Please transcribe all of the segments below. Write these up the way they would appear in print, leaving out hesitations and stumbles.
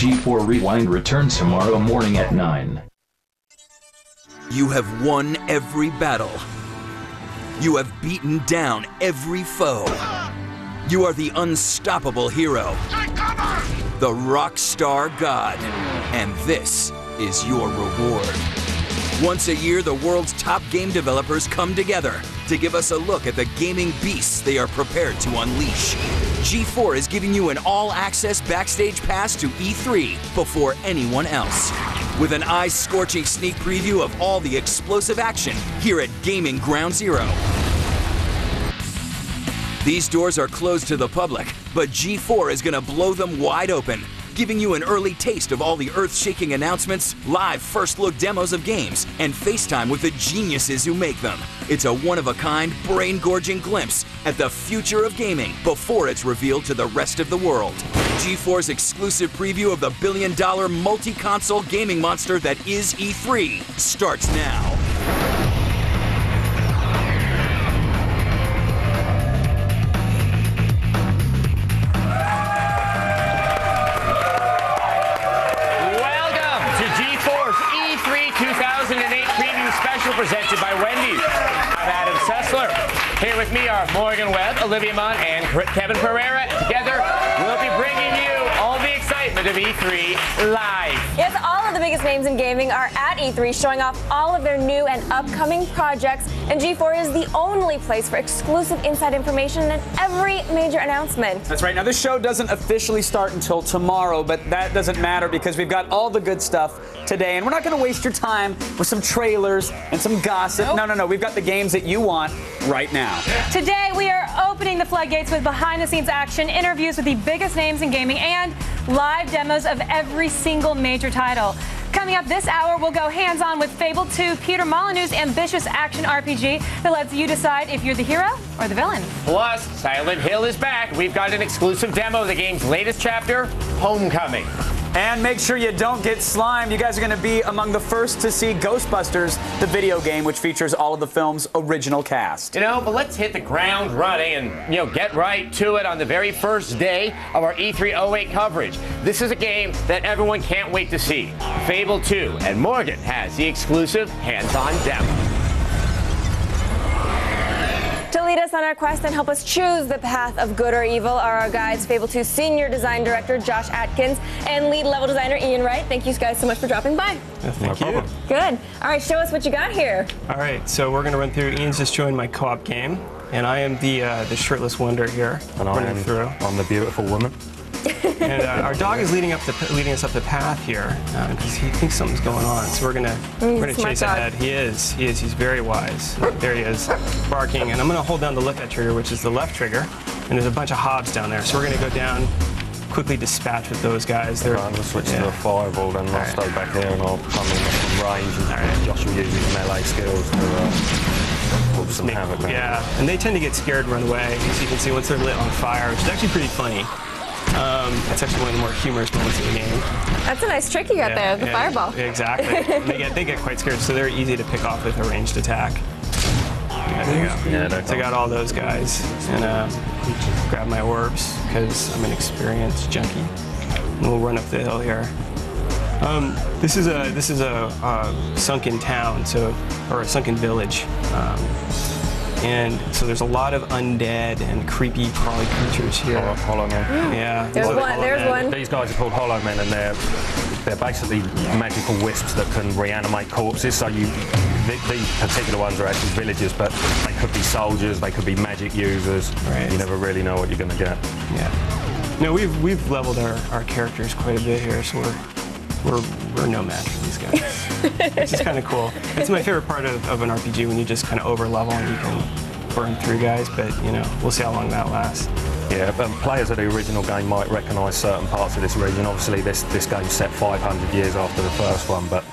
G4 Rewind returns tomorrow morning at 9. You have won every battle. You have beaten down every foe. You are the unstoppable hero. Take cover! The rock star god. And this is your reward. Once a year, the world's top game developers come together to give us a look at the gaming beasts they are prepared to unleash. G4 is giving you an all-access backstage pass to E3 before anyone else, with an eye-scorching sneak preview of all the explosive action here at Gaming Ground Zero. These doors are closed to the public, but G4 is going to blow them wide open, giving you an early taste of all the earth-shaking announcements, live first-look demos of games, and FaceTime with the geniuses who make them. It's a one-of-a-kind, brain-gorging glimpse at the future of gaming before it's revealed to the rest of the world. G4's exclusive preview of the billion-dollar multi-console gaming monster that is E3 starts now. Presented by Wendy's. I'm Adam Sessler. Here with me are Morgan Webb, Olivia Munn, and Kevin Pereira. Together, we'll be bringing you all the excitement of E3 live. Yes, all of the biggest names in gaming are at E3 showing off all of their new and upcoming projects, and G4 is the only place for exclusive inside information and every major announcement. That's right. Now, this show doesn't officially start until tomorrow, but that doesn't matter because we've got all the good stuff today, and we're not going to waste your time with some trailers and some gossip. Nope. No. We've got the games that you want right now. Today, we are opening the floodgates with behind-the-scenes action, interviews with the biggest names in gaming, and live demos of every single major title. Coming up this hour, we'll go hands-on with Fable II, Peter Molyneux's ambitious action RPG that lets you decide if you're the hero or the villain. Plus, Silent Hill is back. We've got an exclusive demo of the game's latest chapter, Homecoming. And make sure you don't get slimed. You guys are going to be among the first to see Ghostbusters, the video game, which features all of the film's original cast. But let's hit the ground running and, get right to it on the very first day of our E3 08 coverage. This is a game that everyone can't wait to see, Fable II, and Morgan has the exclusive hands-on demo. To lead us on our quest and help us choose the path of good or evil are our guides, Fable II Senior Design Director Josh Atkins and Lead Level Designer Ian Wright. Thank you guys so much for dropping by. Yeah, thank you. Good. All right, show us what you got here. All right, so we're going to run through. Ian's just joined my co-op game, and I am the shirtless wonder here. And I'm the beautiful woman. And our dog is leading us up the path here because he thinks something's going on. So we're gonna chase ahead. He is. He's very wise. There he is, barking. And I'm gonna hold down the left trigger, which is the left trigger. And there's a bunch of hobs down there. So we're gonna go down, quickly dispatch with those guys. I'm gonna switch to the fireball, then I'll stay back here and I'll come in from range. And Josh will use his melee skills to put some havoc there. Yeah, and they tend to get scared and run away. As you can see, once they're lit on fire, which is actually pretty funny. It's actually one of the more humorous moments in the game. That's a nice trick you got there, the fireball. Exactly. they get quite scared, so they're easy to pick off with a ranged attack. There you go. Yeah, so I got all those guys, and grab my orbs because I'm an experienced junkie. And we'll run up the hill here. This is a sunken town, or a sunken village. And so there's a lot of undead and creepy crawly creatures here. Hollow men. Yeah. There's one. These guys are called Hollow Men, and they're basically magical wisps that can reanimate corpses. So these particular ones are actually villagers, but they could be soldiers, they could be magic users. Right. You never really know what you're going to get. Yeah. No, we've leveled our characters quite a bit here, so we're no match for these guys. It's just kind of cool. It's my favorite part of an RPG, when you just kind of over level and you can burn through guys, but we'll see how long that lasts. Yeah, but players of the original game might recognise certain parts of this region. Obviously this game's set 500 years after the first one, but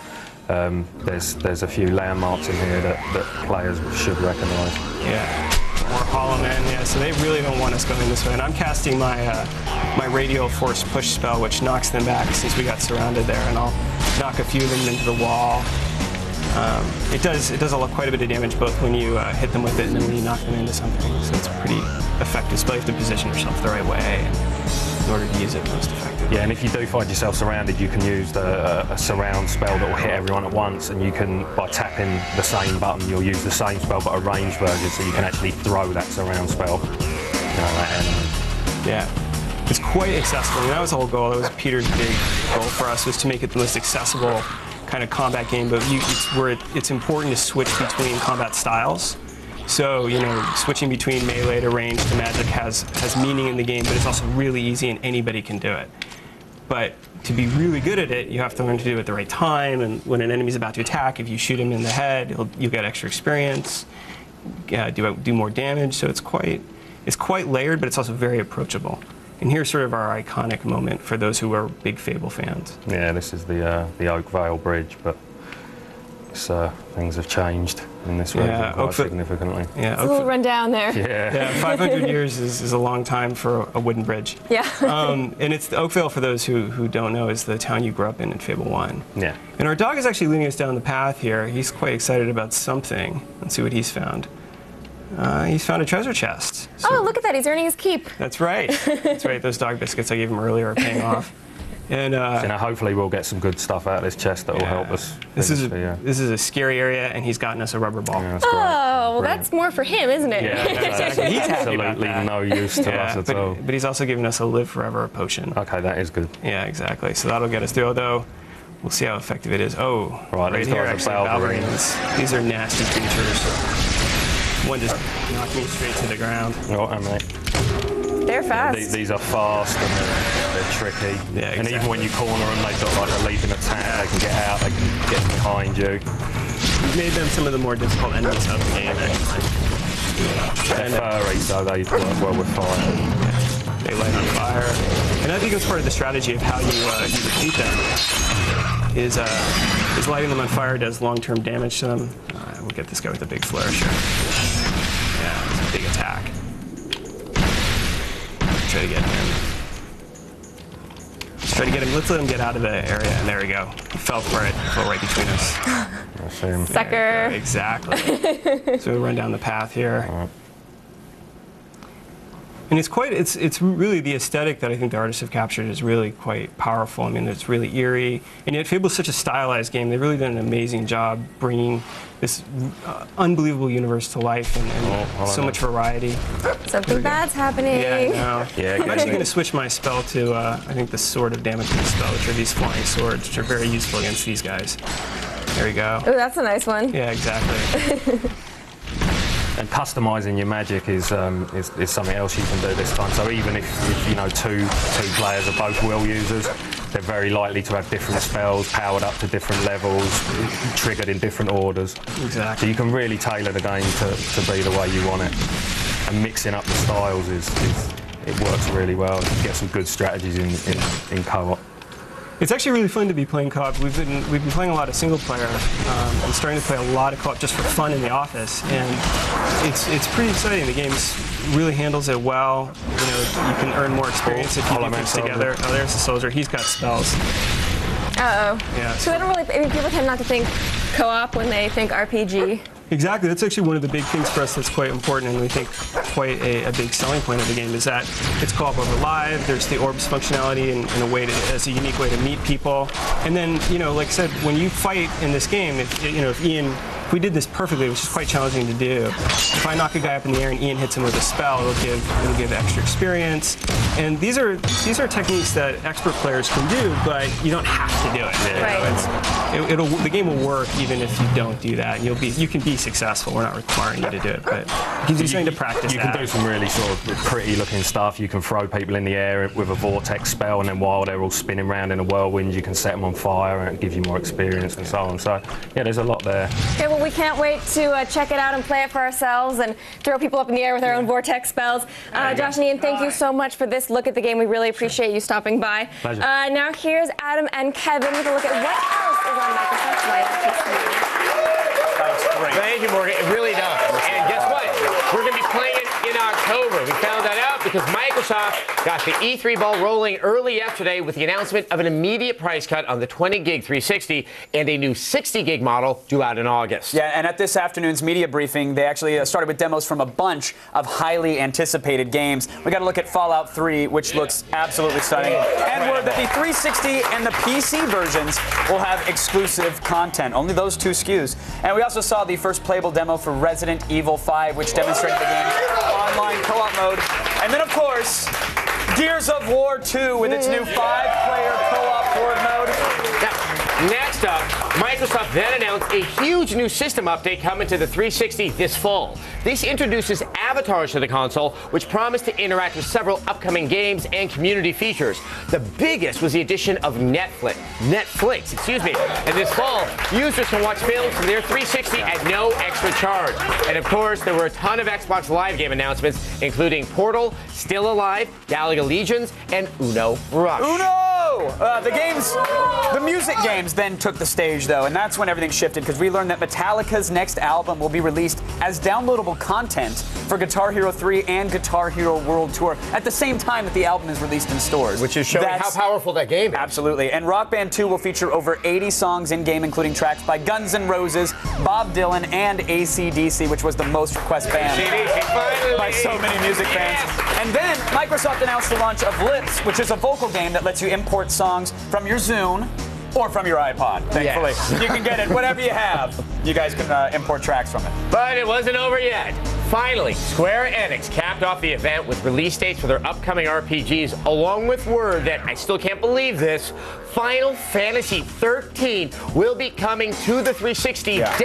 there's a few landmarks in here that players should recognise. Yeah. More Hollow Men, yeah, so they really don't want us going this way. And I'm casting my my radial force push spell, which knocks them back since we got surrounded there, and I'll knock a few of them into the wall. It does quite a bit of damage, both when you hit them with it and then when you knock them into something. So it's pretty effective. But you have to position yourself the right way and order to use it most effectively. Yeah, and if you do find yourself surrounded, you can use a surround spell that will hit everyone at once, and you can, by tapping the same button, you'll use the same spell but a ranged version, so you can actually throw that surround spell. Yeah, it's quite accessible. And that was the whole goal. That was Peter's big goal for us, was to make it the most accessible kind of combat game. But it's important to switch between combat styles. So, you know, switching between melee to range to magic has meaning in the game, but it's also really easy and anybody can do it. But to be really good at it, you have to learn to do it at the right time. And when an enemy's about to attack, if you shoot him in the head, you'll get extra experience, do more damage. So it's quite layered, but it's also very approachable. And here's sort of our iconic moment for those who are big Fable fans. Yeah, this is the Oak Vale Bridge, but things have changed in this region quite significantly. Yeah, it's a little run down there. Yeah, 500 years is a long time for a wooden bridge. Yeah. And it's Oak Vale, for those who don't know, is the town you grew up in Fable I. Yeah. And our dog is actually leading us down the path here. He's quite excited about something. Let's see what he's found. He's found a treasure chest. So oh, look at that. He's earning his keep. That's right. That's right. Those dog biscuits I gave him earlier are paying off. And hopefully we'll get some good stuff out of this chest that will help us. This is a scary area, and he's gotten us a rubber ball. Yeah, well, that's more for him, isn't it? Yeah, exactly. He's absolutely no use to us at all. But he's also given us a live forever potion. Okay, that is good. Yeah, exactly. So that'll get us through, although we'll see how effective it is. Oh, right here, actually, Balverines. These are nasty creatures. One just knocked me straight to the ground. Oh, mate. They're fast. These are fast and they're tricky. Yeah, exactly. And even when you corner them, they've got like a leaping attack. They can get out, they can get behind you. We've made them some of the more difficult enemies of the game, actually. They're furry, so they work well with fire. They light on fire. And I think it's part of the strategy of how you defeat them, is lighting them on fire does long-term damage to them. We'll get this guy with a big flourish here. Yeah, it's a big attack. Try to get him. Let's try to get him. Let's let him get out of the area. And there we go. He fell for it. He fell right between us. I see him. Sucker. Exactly. So we'll run down the path here. And it's really the aesthetic that I think the artists have captured is really quite powerful. I mean, it's really eerie. And yet Fable is such a stylized game. They've really done an amazing job bringing this unbelievable universe to life and so much variety. Something bad's happening. Yeah, I know. Yeah, I'm actually going to switch my spell to, I think, the Sword of Damaging spell, which are these flying swords, which are very useful against these guys. There we go. Oh, that's a nice one. Yeah, exactly. And customizing your magic is something else you can do this time. So even if you know two players are both will users, they're very likely to have different spells powered up to different levels, triggered in different orders. Exactly. So you can really tailor the game to be the way you want it. And mixing up the styles it works really well. You get some good strategies in co-op. It's actually really fun to be playing co-op. We've been playing a lot of single player. I'm starting to play a lot of co-op just for fun in the office, and it's pretty exciting. The game really handles it well. You know, you can earn more experience if you do things together. Oh, there's the soldier. He's got spells. Uh-oh. Yeah. So I don't really. I mean, people tend not to think co-op when they think RPG. Exactly. That's actually one of the big things for us that's quite important, and we think quite a big selling point of the game is that it's co-op over live. There's the orbs functionality in a way as a unique way to meet people. And then, you know, like I said, when you fight in this game, if we did this perfectly, which is quite challenging to do. If I knock a guy up in the air and Ian hits him with a spell, it'll give extra experience. And these are techniques that expert players can do, but you don't have to do it. Right. The game will work even if you don't do that. You can be successful. We're not requiring you to do it, but it gives you something to practice. You can do some really sort of pretty looking stuff. You can throw people in the air with a Vault-Tec spell, and then while they're all spinning around in a whirlwind, you can set them on fire and give you more experience and so on. So yeah, there's a lot there. Okay, well, we can't wait to check it out and play it for ourselves and throw people up in the air with our own Vortex spells. Josh and Ian, thank you so much for this look at the game. We really appreciate you stopping by. Pleasure. Now here's Adam and Kevin with a look at what else is on Microsoft's lineup. Thank you, Morgan. It really does. And guess what? We're going to be playing it in October. We found that out up because Microsoft got the E3 ball rolling early yesterday with the announcement of an immediate price cut on the 20-gig 360 and a new 60-gig model due out in August. Yeah, and at this afternoon's media briefing, they actually started with demos from a bunch of highly anticipated games. We got to look at Fallout 3, which looks absolutely stunning. And word that the 360 and the PC versions will have exclusive content. Only those two SKUs. And we also saw the first playable demo for Resident Evil 5, which demonstrated the game's online co-op mode. And then, of course, Gears of War 2 with its new 5-player co-op horde mode. Now, next up, Microsoft then announced a huge new system update coming to the 360 this fall. This introduces avatars to the console, which promise to interact with several upcoming games and community features. The biggest was the addition of Netflix, and this fall, users can watch films from their 360 at no extra charge. And of course, there were a ton of Xbox Live game announcements, including Portal, Still Alive, Galaga Legions, and Uno Rush. The music games then took the stage, though, and that's when everything shifted, because we learned that Metallica's next album will be released as downloadable content for Guitar Hero 3 and Guitar Hero World Tour at the same time that the album is released in stores. Which is showing how powerful that game is. Absolutely. And Rock Band 2 will feature over 80 songs in-game, including tracks by Guns N' Roses, Bob Dylan, and AC/DC, which was the most requested band by so many music fans. And then Microsoft announced the launch of Lips, which is a vocal game that lets you import songs from your Zune or from your iPod, thankfully. Yes. You can get it, whatever you have. You guys can import tracks from it. But it wasn't over yet. Finally, Square Enix capped off the event with release dates for their upcoming RPGs, along with word that, I still can't believe this, Final Fantasy 13 will be coming to the 360 day and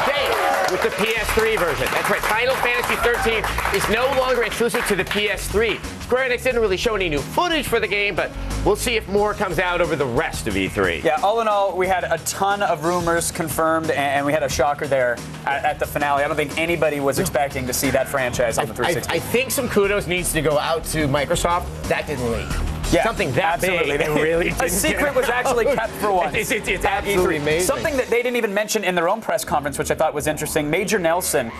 date with the PS3 version. That's right, Final Fantasy 13 is no longer exclusive to the PS3. Square Enix didn't really show any new footage for the game, but we'll see if more comes out over the rest of E3. Yeah, all in all, we had a ton of rumors confirmed, and we had a shocker there at the finale. I don't think anybody was expecting to see that franchise on the 360. I think some kudos needs to go out to Microsoft. That didn't leak. Yeah, something that absolutely. big, really a secret was actually kept for once. It's absolutely amazing. Something that they didn't even mention in their own press conference, which I thought was interesting. Major Nelson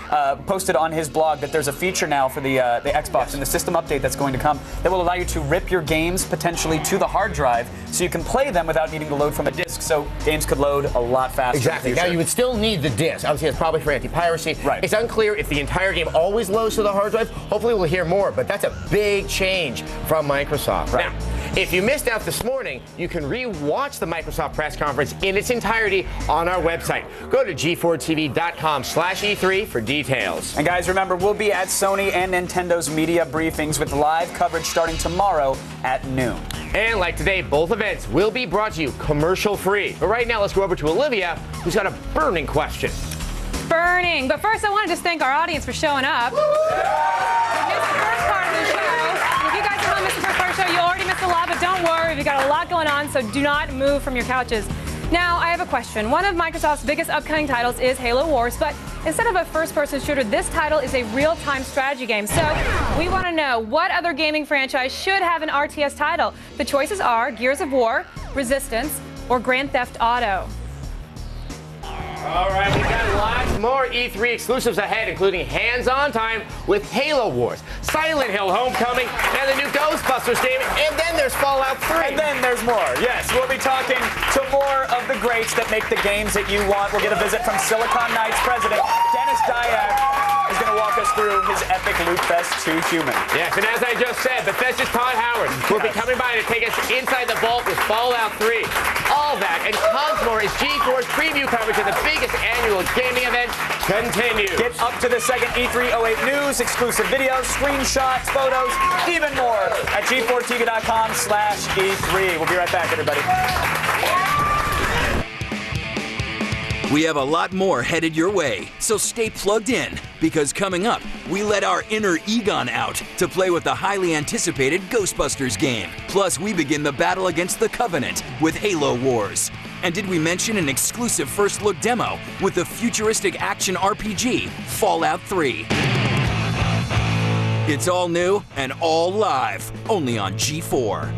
posted on his blog that there's a feature now for the Xbox and the system update that's going to come that will allow you to rip your games potentially to the hard drive so you can play them without needing to load from a disk. So games could load a lot faster. Exactly. Now you would still need the disk. Obviously, it's probably for anti-piracy. Right. It's unclear if the entire game always loads to the hard drive. Hopefully, we'll hear more. But that's a big change from Microsoft. Right. Now, if you missed out this morning, you can re-watch the Microsoft press conference in its entirety on our website. Go to g4tv.com/E3 for details. And guys, remember, we'll be at Sony and Nintendo's media briefings with live coverage starting tomorrow at noon. And like today, both events will be brought to you commercial-free. But right now, let's go over to Olivia, who's got a burning question. Burning. But first, I want to just thank our audience for showing up. You missed the first part of the show. If you guys are not missing the first part of the show, you already missed a lot, but don't worry. We've got a lot going on, so do not move from your couches. Now, I have a question. One of Microsoft's biggest upcoming titles is Halo Wars, but instead of a first-person shooter, this title is a real-time strategy game. So we want to know, what other gaming franchise should have an RTS title? The choices are Gears of War, Resistance, or Grand Theft Auto. All right, we've got lots more E3 exclusives ahead, including hands-on time with Halo Wars, Silent Hill Homecoming, and the new Ghostbusters game, and then there's Fallout 3. And then there's more. Yes, we'll be talking to more of the greats that make the games that you want. We'll get a visit from Silicon Knights president Dennis Dyack. He's going to walk us through his epic Loot Fest 2 Human. Yes, and as I just said, Bethesda's Todd Howard will be coming by to take us inside the vault with Fallout 3. All that and tons more as G4's preview coverage of the biggest annual gaming event continues. Get up to the second E3 08 news, exclusive videos, screenshots, photos, even more at g4tv.com/E3. We'll be right back, everybody. We have a lot more headed your way, so stay plugged in, because coming up, we let our inner Egon out to play with the highly anticipated Ghostbusters game. Plus, we begin the battle against the Covenant with Halo Wars. And did we mention an exclusive first-look demo with the futuristic action RPG, Fallout 3? It's all new and all live, only on G4.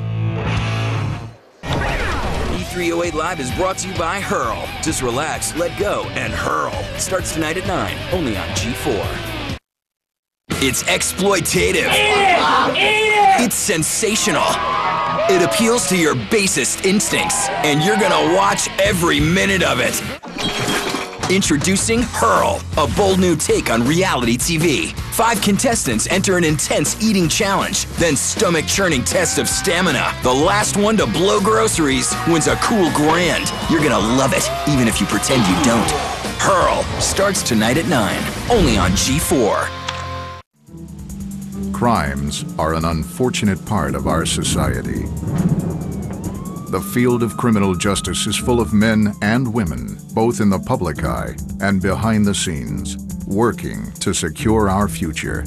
E308 Live is brought to you by Hurl. Just relax, let go, and hurl. Starts tonight at 9, only on G4. It's exploitative. It's sensational. It appeals to your basest instincts, and you're gonna watch every minute of it. Introducing Hurl, a bold new take on reality TV. 5 contestants enter an intense eating challenge, then stomach-churning test of stamina. The last one to blow groceries wins a cool $1,000. You're gonna love it, even if you pretend you don't. Hurl starts tonight at 9, only on G4. Crimes are an unfortunate part of our society. The field of criminal justice is full of men and women, both in the public eye and behind the scenes, working to secure our future.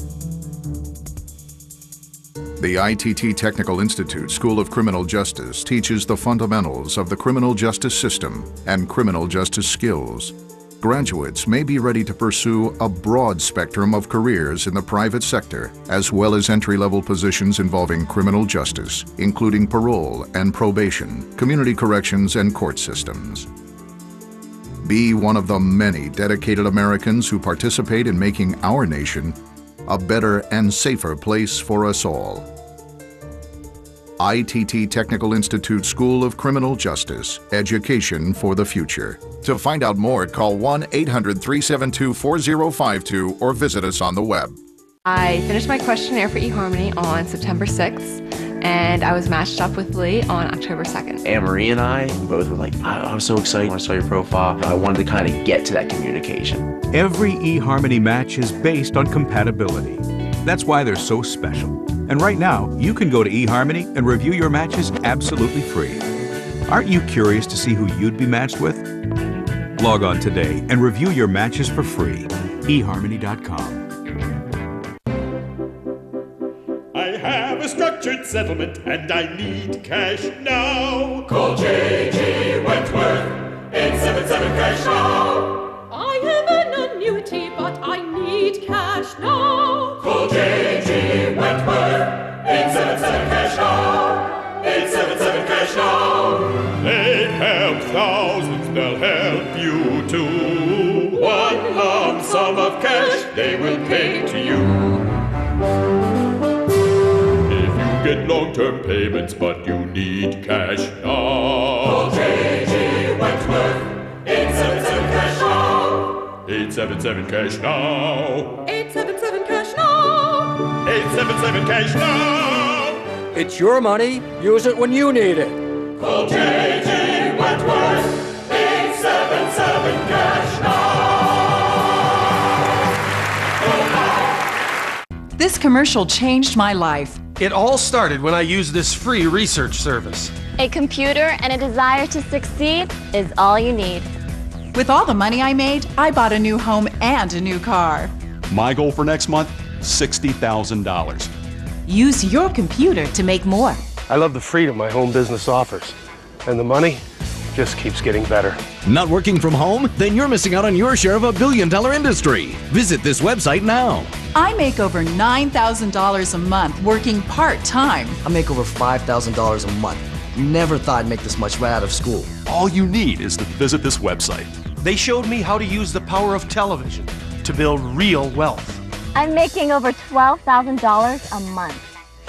The ITT Technical Institute School of Criminal Justice teaches the fundamentals of the criminal justice system and criminal justice skills. Graduates may be ready to pursue a broad spectrum of careers in the private sector, as well as entry-level positions involving criminal justice, including parole and probation, community corrections, and court systems. Be one of the many dedicated Americans who participate in making our nation a better and safer place for us all. ITT Technical Institute School of Criminal Justice, education for the future. To find out more, call 1-800-372-4052 or visit us on the web. I finished my questionnaire for eHarmony on September 6th, and I was matched up with Lee on October 2nd. Anne-Marie and I both were like, I was so excited when I saw your profile. I wanted to kind of get to that communication. Every eHarmony match is based on compatibility. That's why they're so special. And right now, you can go to eHarmony and review your matches absolutely free. Aren't you curious to see who you'd be matched with? Log on today and review your matches for free. eHarmony.com. I have a structured settlement and I need cash now. Call J.G. Wentworth, 877 cash now. I have an annuity, but I need cash now. Call J.G. Wentworth, 877 cash now. 877 cash now. They help thousands, they'll help you too. One lump sum of cash they will pay to you. If you get long-term payments but you need cash now, call J.G. Wentworth, 877 cash now. 877 cash now. 877 cash now. 877 cash now. It's your money. Use it when you need it. Call J.G. Wentworth, 877 cash now. This commercial changed my life. It all started when I used this free research service. A computer and a desire to succeed is all you need. With all the money I made, I bought a new home and a new car. My goal for next month, $60,000. Use your computer to make more. I love the freedom my home business offers. And the money just keeps getting better. Not working from home? Then you're missing out on your share of a billion-dollar industry. Visit this website now. I make over $9,000 a month working part-time. I make over $5,000 a month. Never thought I'd make this much right out of school. All you need is to visit this website. They showed me how to use the power of television to build real wealth. I'm making over $12,000 a month.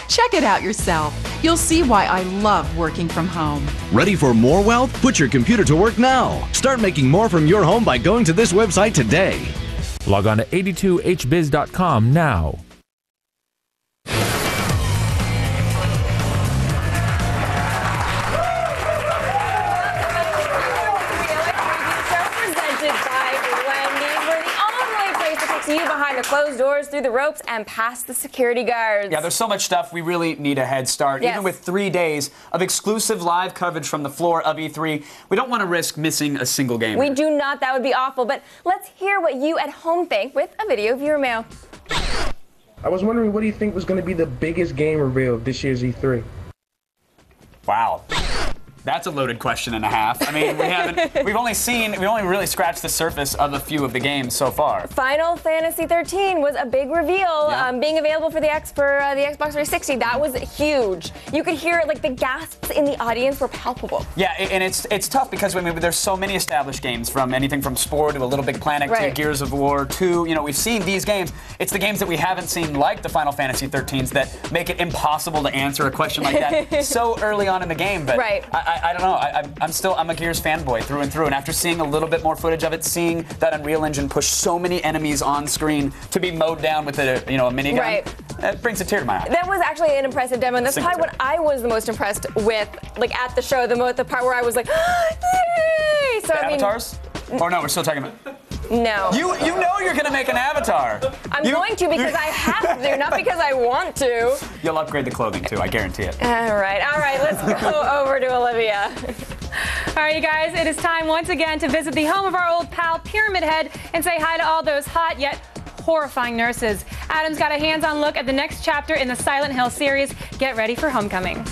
Check it out yourself. You'll see why I love working from home. Ready for more wealth? Put your computer to work now. Start making more from your home by going to this website today. Log on to 82hbiz.com now. You behind the closed doors, through the ropes, and past the security guards. Yeah, there's so much stuff. We really need a head start. Yes. Even with 3 days of exclusive live coverage from the floor of E3, we don't want to risk missing a single game. We do not. That would be awful. But let's hear what you at home think with a video viewer mail. I was wondering, what do you think was going to be the biggest game reveal of this year's E3? Wow. That's a loaded question and a half. I mean, we've only really scratched the surface of a few of the games so far. Final Fantasy 13 was a big reveal, being available for the Xbox 360. That was huge. You could hear like the gasps in the audience were palpable. Yeah, and it's tough because I mean, there's so many established games, from anything from Spore to A Little Big Planet to Gears of War to, you know, we've seen these games. It's the games that we haven't seen, like the Final Fantasy 13s, that make it impossible to answer a question like that so early on in the game. But I don't know. I'm a Gears fanboy through and through, and after seeing a little bit more footage of it, seeing that Unreal Engine push so many enemies on screen to be mowed down with a minigun, it brings a tear to my eye. That was actually an impressive demo, and that's probably what I was the most impressed with, like at the show. The part where I was like, yay! So avatars? Or no, we're still talking about. No. You know you're going to make an avatar. I'm going to because I have to, not because I want to. You'll upgrade the clothing too, I guarantee it. All right, let's go over to Olivia. All right, you guys, it is time once again to visit the home of our old pal Pyramid Head and say hi to all those hot yet horrifying nurses. Adam's got a hands-on look at the next chapter in the Silent Hill series. Get ready for Homecoming.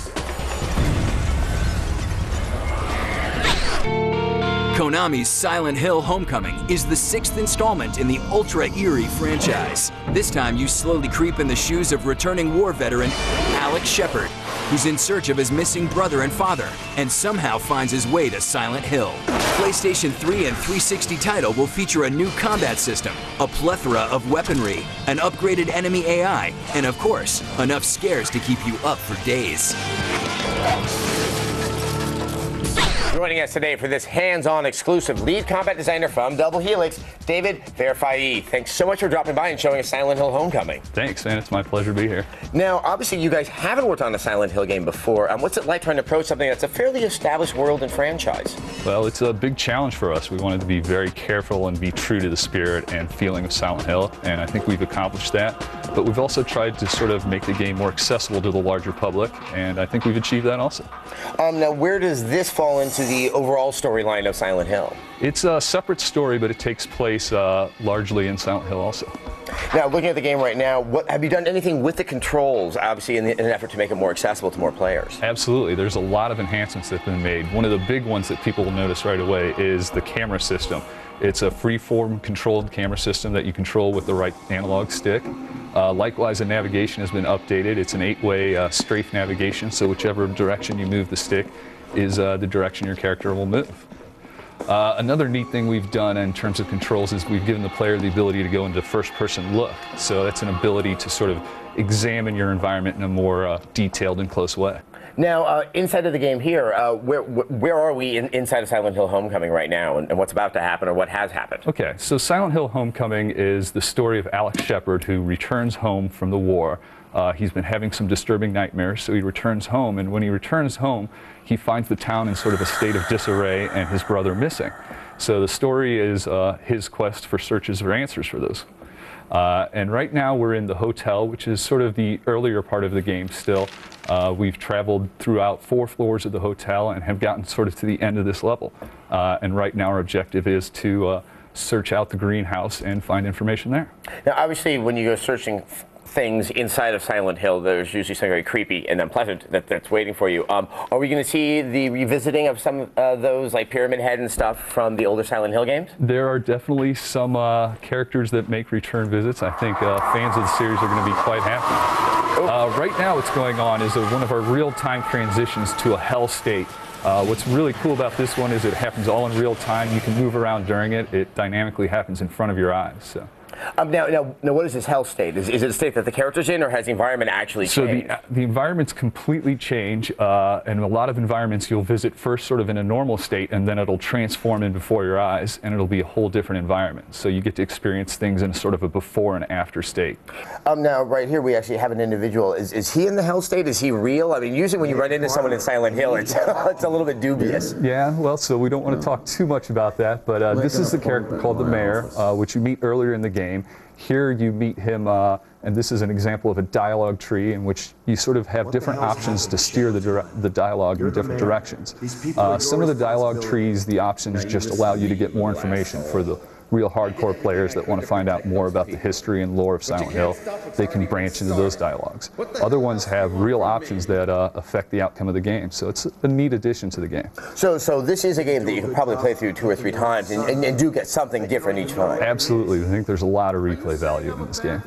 Konami's Silent Hill Homecoming is the 6th installment in the ultra-eerie franchise. This time you slowly creep in the shoes of returning war veteran Alex Shepard, who's in search of his missing brother and father, and somehow finds his way to Silent Hill. PlayStation 3 and 360 title will feature a new combat system, a plethora of weaponry, an upgraded enemy AI, and of course, enough scares to keep you up for days. Joining us today for this hands-on exclusive, lead combat designer from Double Helix, David Verfaillie. Thanks so much for dropping by and showing us Silent Hill Homecoming. Thanks, man. It's my pleasure to be here. Now, obviously, you guys haven't worked on a Silent Hill game before. What's it like trying to approach something that's a fairly established world and franchise? Well, it's a big challenge for us. We wanted to be very careful and be true to the spirit and feeling of Silent Hill, and I think we've accomplished that. But we've also tried to sort of make the game more accessible to the larger public, and I think we've achieved that also. Now, where does this fall into the overall storyline of Silent Hill? It's a separate story, but it takes place largely in Silent Hill also. Now, looking at the game right now, have you done anything with the controls, obviously, in an effort to make it more accessible to more players? Absolutely. There's a lot of enhancements that have been made. One of the big ones that people will notice right away is the camera system. It's a free-form controlled camera system that you control with the right analog stick. Likewise, the navigation has been updated. It's an 8-way strafe navigation, so whichever direction you move the stick is the direction your character will move. Another neat thing we've done in terms of controls is we've given the player the ability to go into first-person look. So that's an ability to sort of examine your environment in a more detailed and close way. Now, inside of the game here, where are we inside of Silent Hill Homecoming right now, and what's about to happen or what has happened? Okay, so Silent Hill Homecoming is the story of Alex Shepard, who returns home from the war. He's been having some disturbing nightmares, so he returns home, and when he returns home, he finds the town in sort of a state of disarray and his brother missing. So the story is his quest for searches for answers for those. And right now we're in the hotel, which is sort of the earlier part of the game still. We've traveled throughout 4 floors of the hotel and have gotten sort of to the end of this level. And right now our objective is to search out the greenhouse and find information there. Now, obviously, when you go searching things inside of Silent Hill, there's usually something very creepy and unpleasant that's waiting for you. Are we going to see the revisiting of some of those, like Pyramid Head and stuff, from the older Silent Hill games? There are definitely some characters that make return visits. I think fans of the series are going to be quite happy. Right now what's going on is one of our real-time transitions to a hell state. What's really cool about this one is it happens all in real time. You can move around during it. It dynamically happens in front of your eyes. So. Now, what is this hell state? Is it a state that the character's in, or has the environment actually changed? So the environments completely change, and a lot of environments you'll visit first sort of in a normal state, and then it'll transform in before your eyes, and it'll be a whole different environment. So you get to experience things in sort of a before and after state. Now, right here we actually have an individual. Is he in the hell state? Is he real? I mean, usually when you run into someone in Silent Hill, it's a little bit dubious. Yeah, well, so we don't want to talk too much about that, but this is the character called the Mayor, which you meet earlier in the game. Here you meet him, and this is an example of a dialogue tree in which you sort of have different options to steer the dialogue in different directions. Some of the dialogue trees, the options just allow you to get more information. For the real hardcore players that want to find out more about the history and lore of Silent Hill, they can branch into those dialogues. Other ones have real options that affect the outcome of the game, so it's a neat addition to the game. So this is a game that you can probably play through 2 or 3 times and do get something different each time. Absolutely. I think there's a lot of replay value in this game.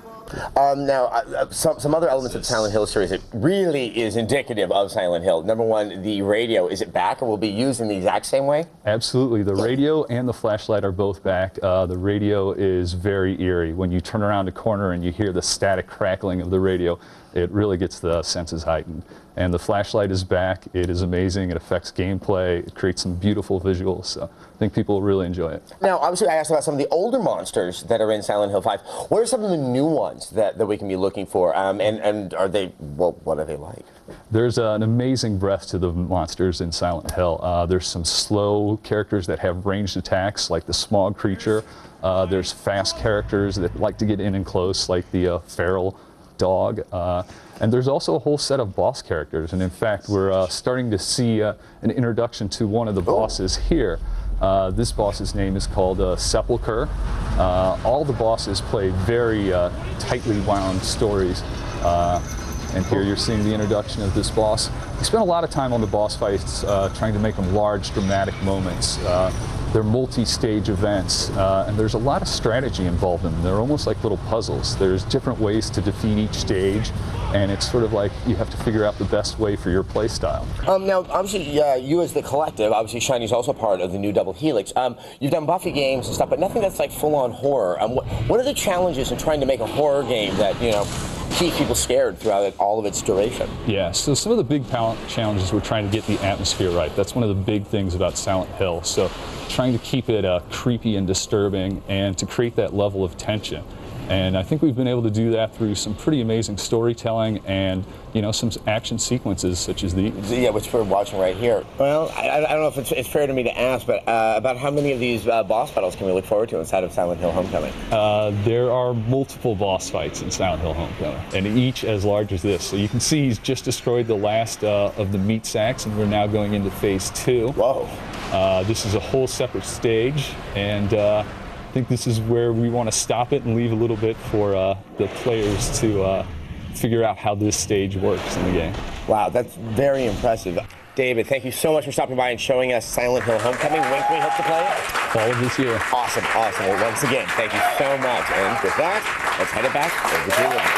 Now, some other elements of the Silent Hill series that really is indicative of Silent Hill. Number one, the radio. Is it back or will be used in the exact same way? Absolutely. The radio and the flashlight are both back. The radio is very eerie. When you turn around a corner and you hear the static crackling of the radio, it really gets the senses heightened. And the flashlight is back. It is amazing. It affects gameplay. It creates some beautiful visuals. So I think people will really enjoy it. Now, obviously, I asked about some of the older monsters that are in Silent Hill 5. What are some of the new ones that we can be looking for? And are they, well, what are they like? There's an amazing breadth to the monsters in Silent Hill. There's some slow characters that have ranged attacks, like the smog creature. There's fast characters that like to get in and close, like the feral dog. And there's also a whole set of boss characters. And in fact, we're starting to see an introduction to one of the bosses here. This boss's name is called Sepulchre. All the bosses play very tightly wound stories. And here you're seeing the introduction of this boss. We spent a lot of time on the boss fights trying to make them large, dramatic moments. They're multi-stage events, and there's a lot of strategy involved in them. They're almost like little puzzles. There's different ways to defeat each stage, and it's sort of like you have to figure out the best way for your play style. Now, obviously, you as the collective, obviously Shiny's also part of the new Double Helix. You've done Buffy games and stuff, but nothing that's like full-on horror. What are the challenges in trying to make a horror game that, you know, keep people scared throughout all of its duration? Yeah, so some of the big challenges, we're trying to get the atmosphere right. That's one of the big things about Silent Hill. So trying to keep it creepy and disturbing and to create that level of tension. And I think we've been able to do that through some pretty amazing storytelling and, you know, some action sequences such as these. Yeah, which we're watching right here. Well, I don't know if it's fair to me to ask, but about how many of these boss battles can we look forward to inside of Silent Hill Homecoming? There are multiple boss fights in Silent Hill Homecoming, and each as large as this. So you can see he's just destroyed the last of the meat sacks, and we're now going into phase 2. Whoa. This is a whole separate stage, and I think this is where we want to stop it and leave a little bit for the players to figure out how this stage works in the game. Wow, that's very impressive. David, thank you so much for stopping by and showing us Silent Hill Homecoming. When can we hope to play it? Fall of this year. Awesome, awesome. Well, once again, thank you so much. And with that, let's head it back over to Ramis.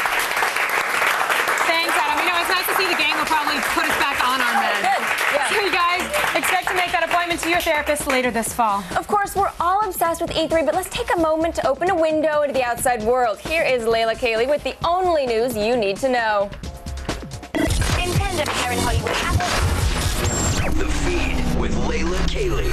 Thanks, Adam. You know, it's nice to see the game will probably put us back on our meds. Good. Yeah. So you guys, expect to make that appointment to your therapist later this fall. Of course, we're all obsessed with E3, but let's take a moment to open a window into the outside world. Here is Layla Cayley with the only news you need to know. Nintendo here in Hollywood. The Feed with Layla Cayley.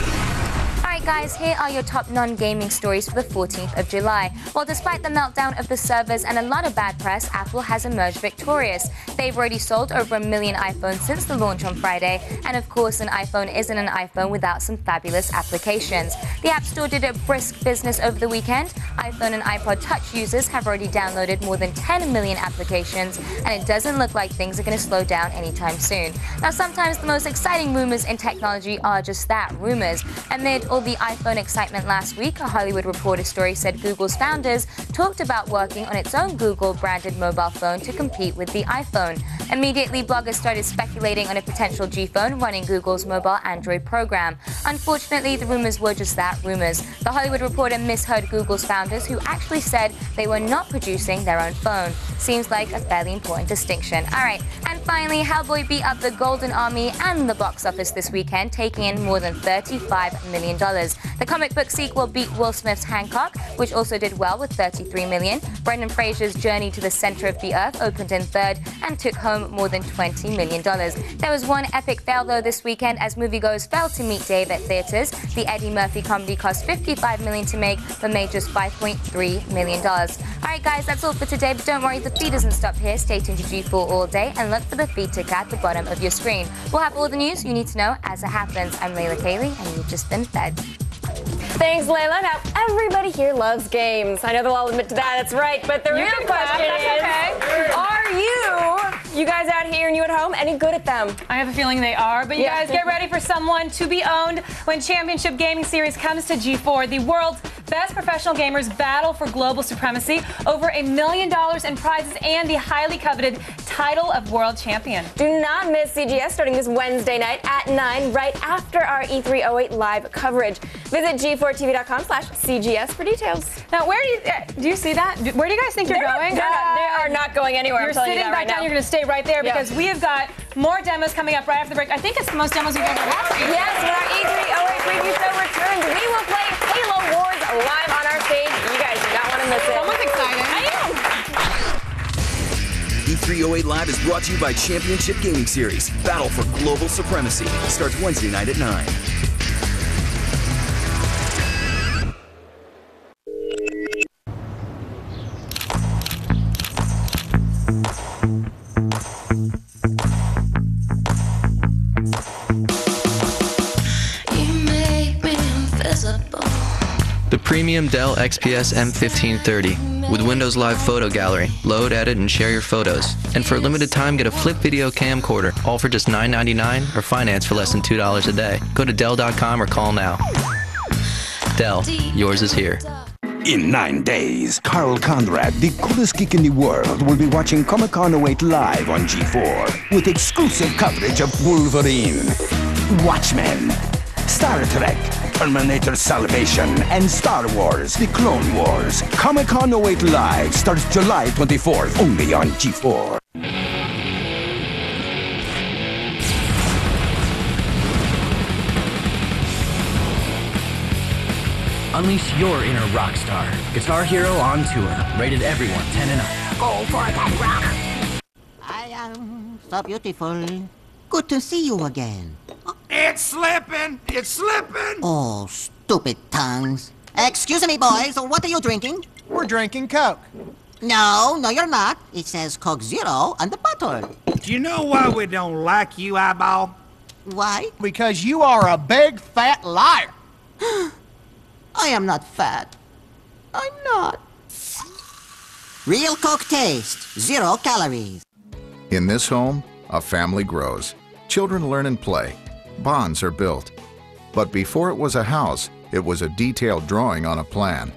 Alright guys, here are your top non-gaming stories for the 14th of July. Well, despite the meltdown of the servers and a lot of bad press, Apple has emerged victorious. They've already sold over 1 million iPhones since the launch on Friday, and of course an iPhone isn't an iPhone without some fabulous applications. The App Store did a brisk business over the weekend. iPhone and iPod Touch users have already downloaded more than 10 million applications, and it doesn't look like things are going to slow down anytime soon. Now, sometimes the most exciting rumors in technology are just that, rumors. Amid all the iPhone excitement last week, a Hollywood Reporter story said Google's founders talked about working on its own Google-branded mobile phone to compete with the iPhone. Immediately, bloggers started speculating on a potential G phone running Google's mobile Android program. Unfortunately, the rumors were just that, rumors. The Hollywood Reporter misheard Google's founders, who actually said they were not producing their own phone. Seems like a fairly important distinction. Alright, and finally, Hellboy beat up the Golden Army and the box office this weekend, taking in more than $35 million. The comic book sequel beat Will Smith's Hancock, which also did well with $33 million. Brendan Fraser's Journey to the Center of the Earth opened in third and took home more than $20 million. There was one epic fail though this weekend as moviegoers failed to meet Dave at theaters. The Eddie Murphy comedy cost $55 million to make, but made just $5.3 million. Alright guys, that's all for today, but don't worry, the feed doesn't stop here. Stay tuned to G4 all day and look for the feed ticker at the bottom of your screen. We'll have all the news you need to know as it happens. I'm Layla Cayley, and you've just been fed. Thanks, Layla. Now, everybody here loves games. I know they'll all admit to that, that's right. But the real question is, are you guys out here and you at home, any good at them? I have a feeling they are, but you guys get ready for someone to be owned when Championship Gaming Series comes to G4, the world's best professional gamers battle for global supremacy, over $1 million in prizes, and the highly coveted title of world champion. Do not miss CGS starting this Wednesday night at 9, right after our E308 live coverage. Visit g4tv.com/CGS for details. Now, where do you see that? Where do you guys think you're going? They are not going anywhere. You're sitting back down. You're going to stay right there because we have got more demos coming up right after the break. I think it's the most demos we've ever watched. Yes, when our E308 preview show returns, we will play Halo Wars live on our stage. You guys do not want to miss it. Someone's excited. I am. E308 Live is brought to you by Championship Gaming Series. Battle for Global Supremacy. Starts Wednesday night at 9. The premium Dell XPS M1530 with Windows Live Photo Gallery. Load, edit, and share your photos. And for a limited time, get a flip video camcorder, all for just $9.99 or finance for less than $2 a day. Go to Dell.com or call now. Dell, yours is here. In 9 days, Carl Conrad, the coolest geek in the world, will be watching Comic-Con 08 live on G4 with exclusive coverage of Wolverine, Watchmen, Star Trek, Terminator Salvation, and Star Wars, The Clone Wars. Comic-Con 08 Live starts July 24th, only on G4. Unleash your inner rock star. Guitar Hero on tour. Rated everyone 10 and up. Go for that rock! I am so beautiful. Good to see you again. It's slipping! It's slipping! Oh, stupid tongues. Excuse me, boys. What are you drinking? We're drinking Coke. No, you're not. It says Coke Zero on the bottle. Do you know why we don't like you, Eyeball? Why? Because you are a big, fat liar. I am not fat. I'm not. Real Coke taste. 0 calories. In this home, a family grows. Children learn and play. Bonds are built. But before it was a house, it was a detailed drawing on a plan.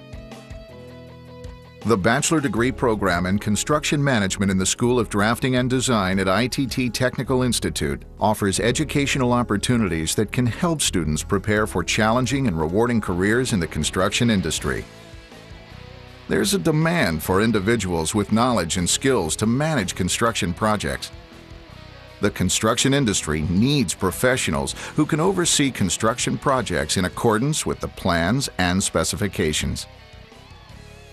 The Bachelor Degree Program in Construction Management in the School of Drafting and Design at ITT Technical Institute offers educational opportunities that can help students prepare for challenging and rewarding careers in the construction industry. There's a demand for individuals with knowledge and skills to manage construction projects. The construction industry needs professionals who can oversee construction projects in accordance with the plans and specifications.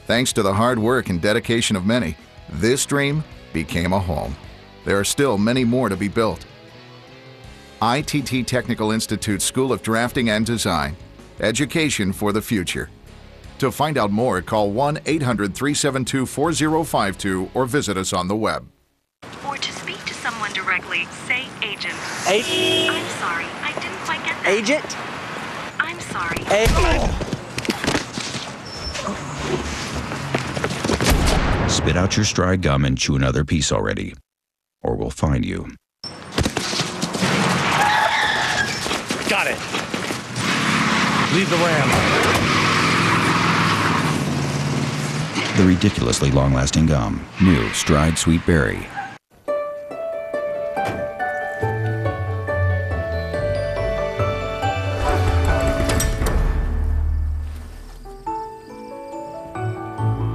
Thanks to the hard work and dedication of many, this dream became a home. There are still many more to be built. ITT Technical Institute School of Drafting and Design. Education for the future. To find out more, call 1-800-372-4052 or visit us on the web. Or to speak to someone directly, say agent. Agent? I'm sorry, I didn't quite get that. Agent? I'm sorry. Spit out your stride gum and chew another piece already, or we'll find you. Got it. Leave the ram. The ridiculously long-lasting gum. New Stride Sweet Berry.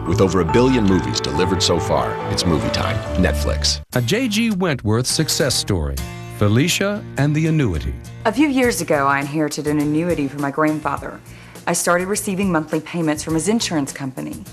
With over 1 billion movies delivered so far, it's movie time. Netflix. A J.G. Wentworth success story. Felicia and the Annuity. A few years ago, I inherited an annuity from my grandfather. I started receiving monthly payments from his insurance company.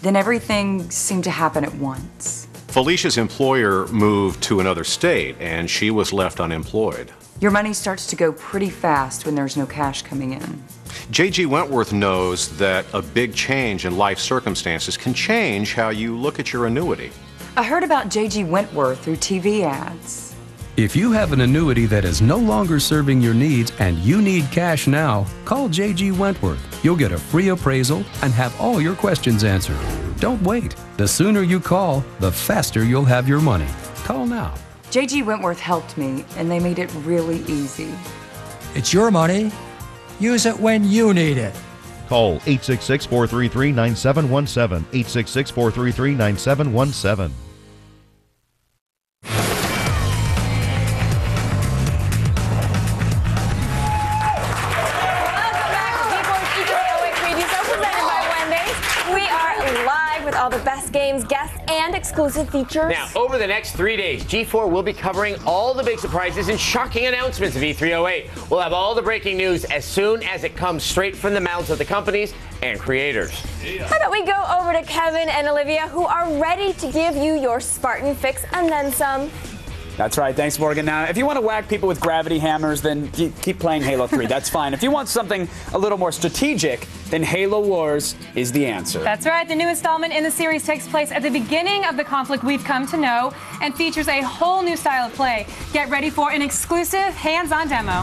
Then everything seemed to happen at once. Felicia's employer moved to another state, and she was left unemployed. Your money starts to go pretty fast when there's no cash coming in. J.G. Wentworth knows that a big change in life circumstances can change how you look at your annuity. I heard about J.G. Wentworth through TV ads. If you have an annuity that is no longer serving your needs and you need cash now, call J.G. Wentworth. You'll get a free appraisal and have all your questions answered. Don't wait. The sooner you call, the faster you'll have your money. Call now. J.G. Wentworth helped me, and they made it really easy. It's your money. Use it when you need it. Call 866-433-9717. 866-433-9717. All the best games, guests, and exclusive features. Now, over the next 3 days, G4 will be covering all the big surprises and shocking announcements of E308. We'll have all the breaking news as soon as it comes straight from the mouths of the companies and creators. How about we go over to Kevin and Olivia, who are ready to give you your Spartan fix and then some. That's right. Thanks, Morgan. Now, if you want to whack people with gravity hammers, then keep playing Halo 3. That's fine. If you want something a little more strategic, then Halo Wars is the answer. That's right. The new installment in the series takes place at the beginning of the conflict we've come to know and features a whole new style of play. Get ready for an exclusive hands-on demo.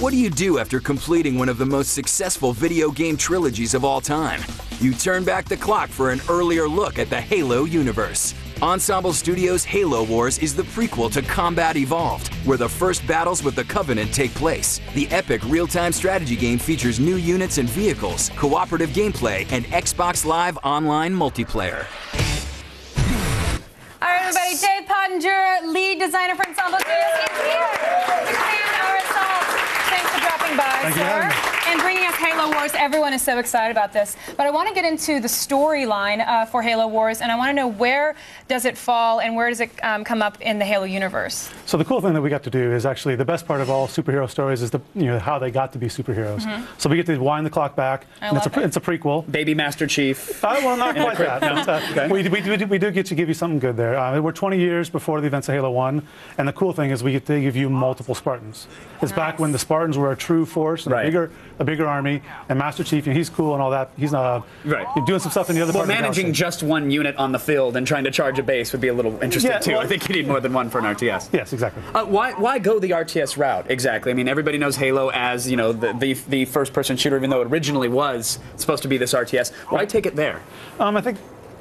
What do you do after completing one of the most successful video game trilogies of all time? You turn back the clock for an earlier look at the Halo universe. Ensemble Studios' Halo Wars is the prequel to Combat Evolved, where the first battles with the Covenant take place. The epic real-time strategy game features new units and vehicles, cooperative gameplay, and Xbox Live online multiplayer. All right, everybody, Dave Pottinger, lead designer for Ensemble Studios, is here. And our assault. Thanks for dropping by, sir. And bringing us Halo Wars. Everyone is so excited about this. But I want to get into the storyline for Halo Wars, and I want to know where does it fall and where does it come up in the Halo universe? So the cool thing that we got to do is actually the best part of all superhero stories is how they got to be superheroes. So we get to wind the clock back. It's a prequel. Baby Master Chief. Well, not quite that. No. Okay. We do get to give you something good there. We're 20 years before the events of Halo 1, and the cool thing is we get to give you multiple Spartans. It's back when the Spartans were a true force, and a bigger army, and Master Chief, he's cool and all that. He's doing some stuff in the other part of the galaxy. Managing just one unit on the field and trying to charge a base would be a little interesting too. I think you need more than one for an RTS. Yes, exactly. Why go the RTS route exactly? I mean, everybody knows Halo as the first-person shooter, even though it originally was supposed to be this RTS. Why take it there? I think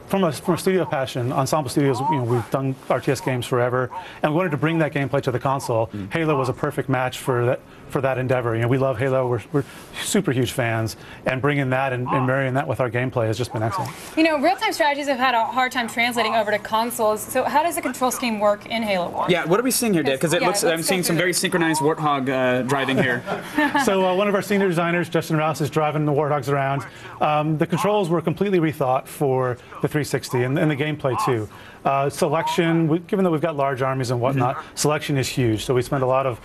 from a studio passion, Ensemble Studios, we've done RTS games forever, and we wanted to bring that gameplay to the console. Halo was a perfect match for that endeavor. We love Halo. We're super huge fans, and bringing that and marrying that with our gameplay has just been excellent. Real-time strategies have had a hard time translating over to consoles. So how does the control scheme work in Halo Wars? Yeah, what are we seeing here, Dave? Because I'm seeing some very synchronized Warthog driving here. So one of our senior designers, Justin Rouse, is driving the Warthogs around. The controls were completely rethought for the 360 and the gameplay too. Selection, given that we've got large armies and whatnot, selection is huge. So we spend a lot of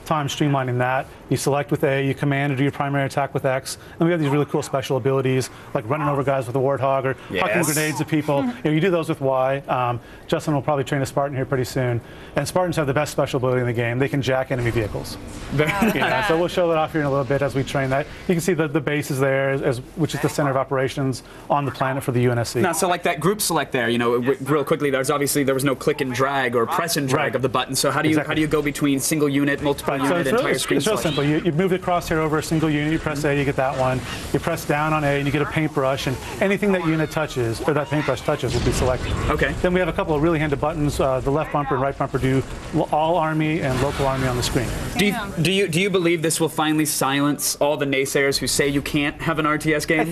time streamlining that. You select with A, you command to do your primary attack with X, and we have these really cool special abilities like running over guys with a Warthog or hucking grenades at people. You do those with Y. Justin will probably train a Spartan here pretty soon. And Spartans have the best special ability in the game. They can jack enemy vehicles. So we'll show that off here in a little bit as we train that. You can see the base is there, which is the center of operations on the planet for the UNSC. Now, so like that group select there, real quickly, there was no click and drag or press and drag of the button. So how do you go between single unit, multiple unit, entire screen? It's real simple. You move the crosshair over a single unit. You press A, you get that one. You press down on A, and you get a paintbrush. And anything that unit touches or that paintbrush touches will be selected. Okay. Then we have a couple of really handy buttons. The left bumper and right bumper do all army and local army on the screen. Do you believe this will finally silence all the naysayers who say you can't have an RTS game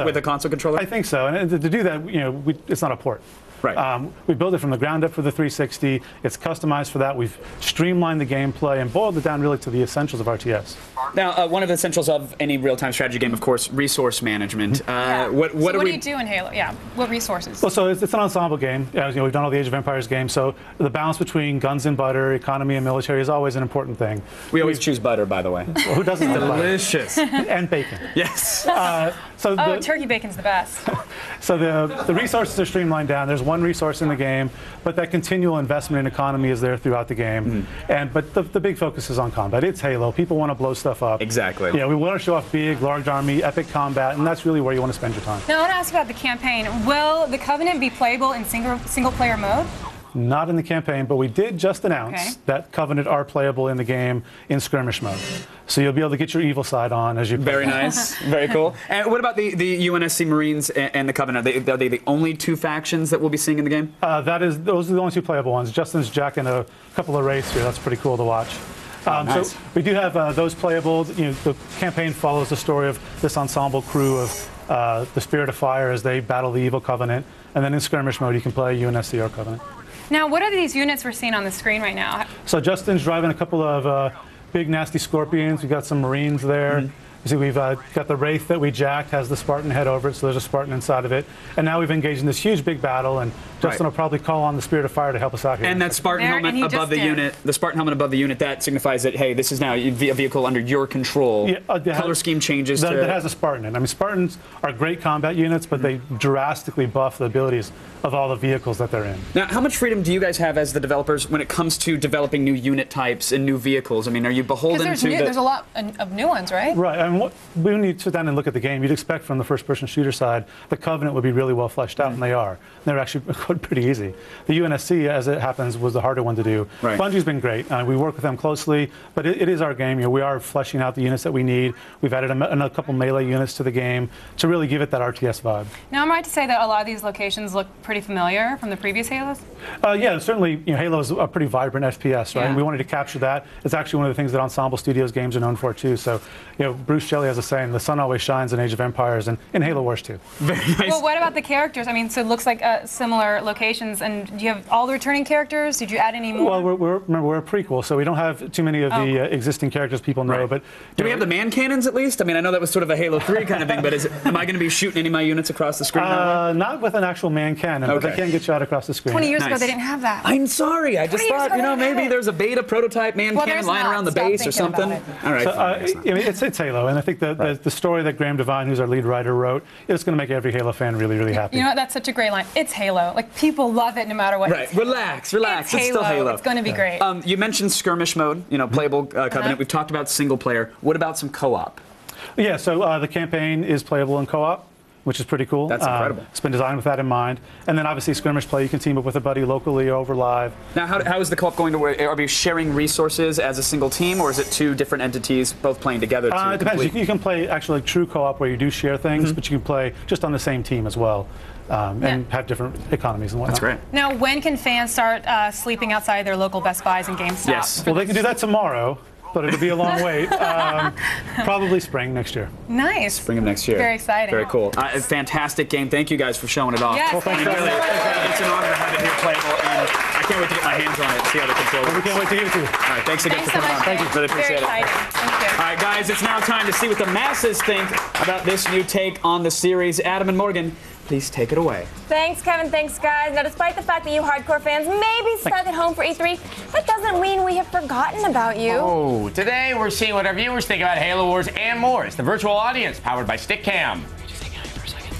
with a console controller? I think so. And to do that, it's not a port. Right. We built it from the ground up for the 360. It's customized for that. We've streamlined the gameplay and boiled it down really to the essentials of RTS. Now, one of the essentials of any real-time strategy game, of course, resource management. What do you do in Halo? Yeah, what resources? Well, so it's an ensemble game. We've done all the Age of Empires games, so the balance between guns and butter, economy and military is always an important thing. We always choose butter, by the way. Well, who doesn't love butter? Delicious. And bacon. Yes. Turkey bacon's the best. So the resources are streamlined down. There's one resource in the game, but that continual investment in economy is there throughout the game. But the big focus is on combat. It's Halo. People want to blow stuff up. Exactly. We want to show off big, large army, epic combat, and that's really where you want to spend your time. Now, I want to ask about the campaign. Will the Covenant be playable in single-player mode? Not in the campaign, but we did just announce that Covenant are playable in the game in skirmish mode. So you'll be able to get your evil side on as you play. Very nice. Very cool. And what about the UNSC Marines and the Covenant? Are they the only two factions that we'll be seeing in the game? Those are the only two playable ones. Justin's jacking a couple of wraiths here. That's pretty cool to watch. Nice. So we do have those playable. You know, the campaign follows the story of this ensemble crew of the Spirit of Fire as they battle the evil Covenant. And then in skirmish mode, you can play Unsc or Covenant. Now, what are these units we're seeing on the screen right now? So Justin's driving a couple of big, nasty Scorpions. We've got some Marines there. You see, we've got the Wraith that we jacked, has the Spartan head over it, so there's a Spartan inside of it. And now we've engaged in this huge, big battle, and Justin will probably call on the Spirit of Fire to help us out here. And that Spartan helmet above the unit, that signifies that, hey, this is now a vehicle under your control. Yeah, color scheme changes that has a Spartan in it. I mean, Spartans are great combat units, but they drastically buff the abilities of all the vehicles that they're in. Now, how much freedom do you guys have as the developers when it comes to developing new unit types and new vehicles? I mean, are you beholden to there's a lot of new ones, right? Right. I mean, when you sit down and look at the game, you'd expect from the first-person shooter side, the Covenant would be really well fleshed out, and they are. They're actually pretty easy. The UNSC, as it happens, was the harder one to do. Right. Bungie's been great. We work with them closely, but it is our game. You know, we are fleshing out the units that we need. We've added a couple melee units to the game to really give it that RTS vibe. Now, I'm right to say that a lot of these locations look pretty familiar from the previous Halos? Yeah, certainly. You know, Halo is a pretty vibrant FPS, right? Yeah. And we wanted to capture that. It's actually one of the things that Ensemble Studios games are known for too. So, you know, Bruce Shelley has a saying: "The sun always shines in Age of Empires," and in Halo Wars too. Very nice. Well, what about the characters? I mean, so it looks like similar locations. And do you have all the returning characters? Did you add any more? Well, remember, we're a prequel, so we don't have too many of the existing characters people know. But do we have the man cannons at least? I mean, I know that was sort of a Halo 3 kind of thing, but am I going to be shooting any of my units across the screen? Not with an actual man cannon, but they can get shot across the screen. 20 years ago, they didn't have that. I'm sorry. I just thought, you know, maybe there's a beta prototype man cannon lying around the base or something. All right. So, I mean, it's Halo, and I think the story that Graham Devine, who's our lead writer, wrote, it's going to make every Halo fan really, really happy. You know what? That's such a great line. It's Halo. Like, people love it no matter what. Right. Relax. It's still Halo. It's going to be great. You mentioned skirmish mode, you know, playable Covenant. We've talked about single player. What about some co-op? Yeah, so the campaign is playable in co-op, which is pretty cool. That's incredible. It's been designed with that in mind. And then obviously skirmish play, you can team up with a buddy locally or over live. Now, how is the co-op going to work? Are we sharing resources as a single team, or is it two different entities both playing together? It depends. You can play actually true co-op where you do share things, but you can play just on the same team as well. And have different economies and whatnot. That's great. Now, when can fans start sleeping outside their local Best Buys and GameStop? Yes. Well, they can do that tomorrow, but it'll be a long wait. Probably spring next year. Nice. Spring of next year. Very exciting. Very cool. A fantastic game. Thank you guys for showing it off. Yes, thanks for having me. It's an honor to have it here playable, and I can't wait to get my hands on it and see how the controls. We can't wait to get it to you. All right, thanks again for coming on. Thank you. Really appreciate it. Very exciting. Thank you. All right, guys, it's now time to see what the masses think about this new take on the series. Adam and Morgan, please take it away. Thanks, Kevin. Thanks, guys. Now, despite the fact that you hardcore fans may be stuck at home for E3, that doesn't mean we have forgotten about you. Oh, today we're seeing what our viewers think about Halo Wars and more. It's the virtual audience powered by Stickcam. Just hang out here for a second.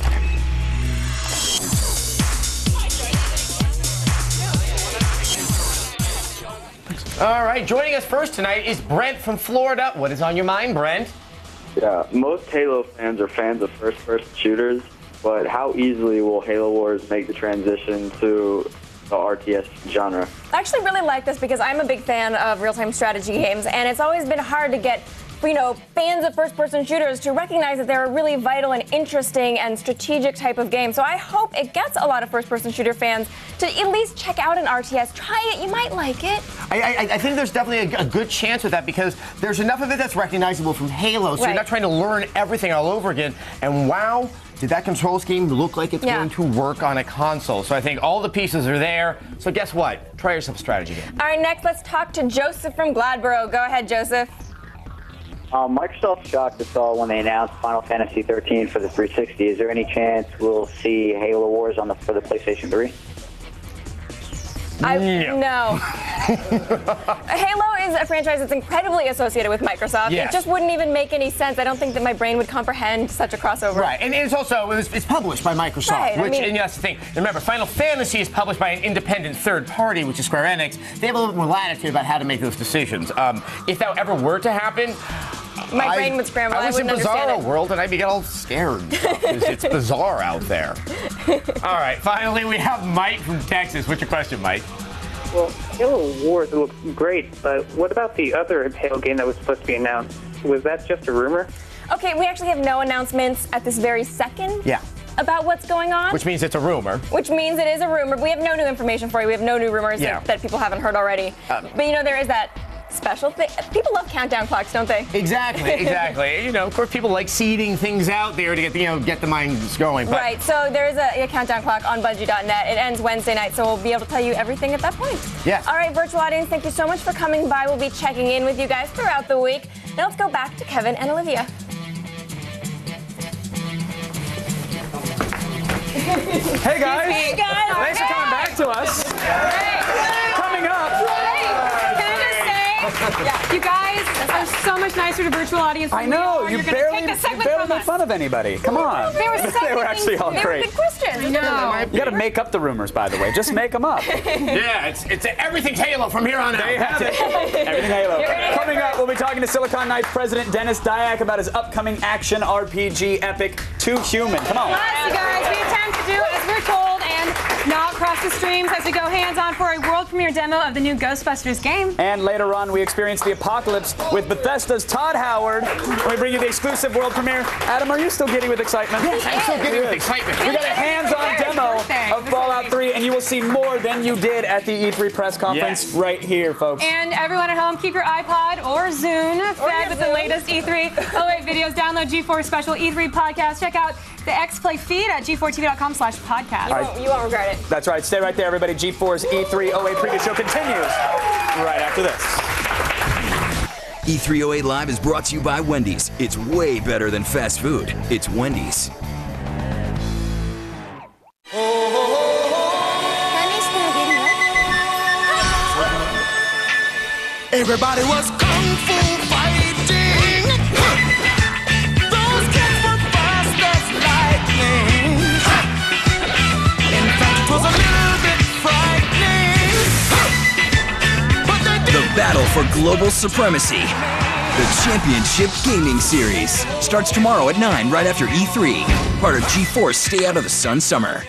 All right, joining us first tonight is Brent from Florida. What is on your mind, Brent? Yeah, most Halo fans are fans of first-person shooters, but how easily will Halo Wars make the transition to the RTS genre? I actually really like this because I'm a big fan of real-time strategy games, and it's always been hard to get, you know, fans of first-person shooters to recognize that they're a really vital and interesting and strategic type of game. So I hope it gets a lot of first-person shooter fans to at least check out an RTS. Try it. You might like it. I think there's definitely a good chance with that because there's enough of it that's recognizable from Halo, so you're not trying to learn everything all over again. And wow, did that control scheme look like it's going to work on a console? So I think all the pieces are there. So guess what? Try yourself a strategy game. All right, next let's talk to Joseph from Gladboro. Go ahead, Joseph. Microsoft shocked us all when they announced Final Fantasy 13 for the 360. Is there any chance we'll see Halo Wars for the PlayStation 3? No. Halo is a franchise that's incredibly associated with Microsoft. Yes. It just wouldn't even make any sense. I don't think that my brain would comprehend such a crossover. Right, and it's also it's published by Microsoft, Right, and that's the thing. Remember, Final Fantasy is published by an independent third party, which is Square Enix. They have a little bit more latitude about how to make those decisions. If that ever were to happen, my brain would scramble. I was in Bizarro World, and I'd be all scared because it's bizarre out there. All right, finally, we have Mike from Texas. What's your question, Mike? Well, Halo Wars looks great, but what about the other Halo game that was supposed to be announced? Was that just a rumor? Okay, we actually have no announcements at this very second. Yeah. About what's going on. Which means it's a rumor. Which means it is a rumor. We have no new information for you. We have no new rumors that people haven't heard already. But you know, there is that special thing. People love countdown clocks, don't they? Exactly, exactly. You know, of course, people like seeding things out there to get, get the minds going. But right, so there's a countdown clock on Bungie.net. It ends Wednesday night, so we'll be able to tell you everything at that point. Yes. All right, virtual audience, thank you so much for coming by. We'll be checking in with you guys throughout the week. Now let's go back to Kevin and Olivia. Hey guys. Hey guys. Thanks for coming back to us. Coming up. Can I just say, you guys are so much nicer to virtual audience than I know. we are. You You're barely gonna take a segment made from us. fun of anybody. Come on. They were actually all They were great. good questions. No. You got to make up the rumors, by the way. Just make them up. yeah, it's everything's Halo from here on out. There you have it. Everything Halo. Coming up, we'll be talking to Silicon Knights president Dennis Dyack about his upcoming action RPG epic, Too Human. Come on. Yes, you guys, we attempt to do as we're told and not cross the streams as we go hands-on for a world premiere demo of the new Ghostbusters game. And later on, we experience the apocalypse with Bethesda's Todd Howard. We bring you the exclusive world premiere. Adam, are you still giddy with excitement? Yes, I'm still giddy with excitement. We got a hands-on demo of Fallout 3, and you will see more than you did at the E3 press conference right here, folks. And everyone at home, keep your iPod or Zune fed with the latest E3 08 videos. Download G4's special E3 podcast. Check out the X-Play feed at g4tv.com/podcast. You won't regret it. That's right. Stay right there, everybody. G4's E3 08 preview show continues right after this. E3 08 Live is brought to you by Wendy's. It's way better than fast food. It's Wendy's. Everybody was kung fu fighting. Those kids were fast as lightning. In fact, it was a little bit frightening. But they did. The battle for global supremacy. The Championship Gaming Series starts tomorrow at 9 right after E3. Part of G4's Stay Out of the Sun Summer.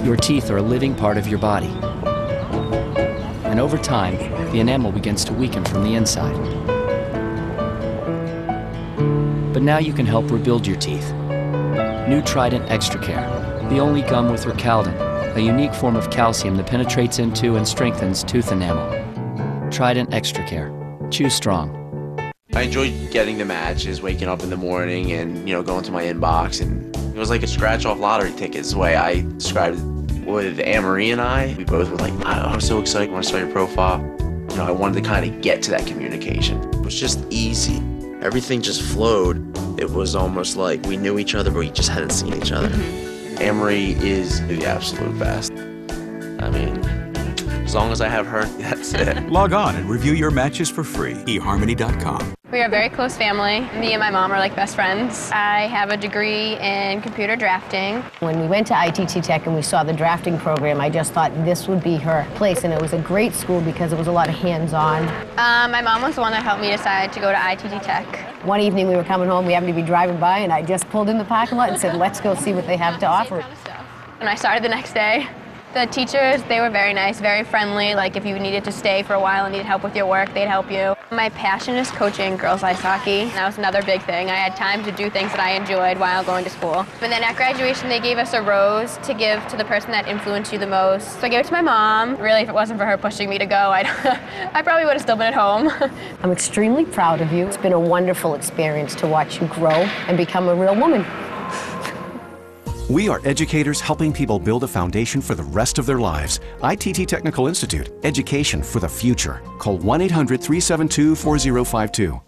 Your teeth are a living part of your body. And over time, the enamel begins to weaken from the inside. But now you can help rebuild your teeth. New Trident Extra Care, the only gum with Recaldin, a unique form of calcium that penetrates into and strengthens tooth enamel. Trident Extra Care. Chew strong. I enjoyed getting the matches, waking up in the morning and, going to my inbox, and it was like a scratch-off lottery ticket is the way I described it. With Anne-Marie and I, we both were like, I was so excited when I saw your profile. I wanted to kind of get to that communication. It was just easy. Everything just flowed. It was almost like we knew each other, but we just hadn't seen each other. Anne-Marie is the absolute best. I mean, as long as I have her, that's it. Log on and review your matches for free. eHarmony.com. We are a very close family. Me and my mom are like best friends. I have a degree in computer drafting. When we went to ITT Tech and we saw the drafting program, I just thought this would be her place. And it was a great school because it was a lot of hands-on. My mom was the one that helped me decide to go to ITT Tech. One evening we were coming home, we happened to be driving by, and I just pulled in the parking lot and said, let's go see what they have to offer. And I started the next day. The teachers, they were very nice, very friendly. Like if you needed to stay for a while and needed help with your work, they'd help you. My passion is coaching girls ice hockey. That was another big thing. I had time to do things that I enjoyed while going to school. And then at graduation, they gave us a rose to give to the person that influenced you the most. So I gave it to my mom. Really, if it wasn't for her pushing me to go, I probably would have still been at home. I'm extremely proud of you. It's been a wonderful experience to watch you grow and become a real woman. We are educators helping people build a foundation for the rest of their lives. ITT Technical Institute, education for the future. Call 1-800-372-4052.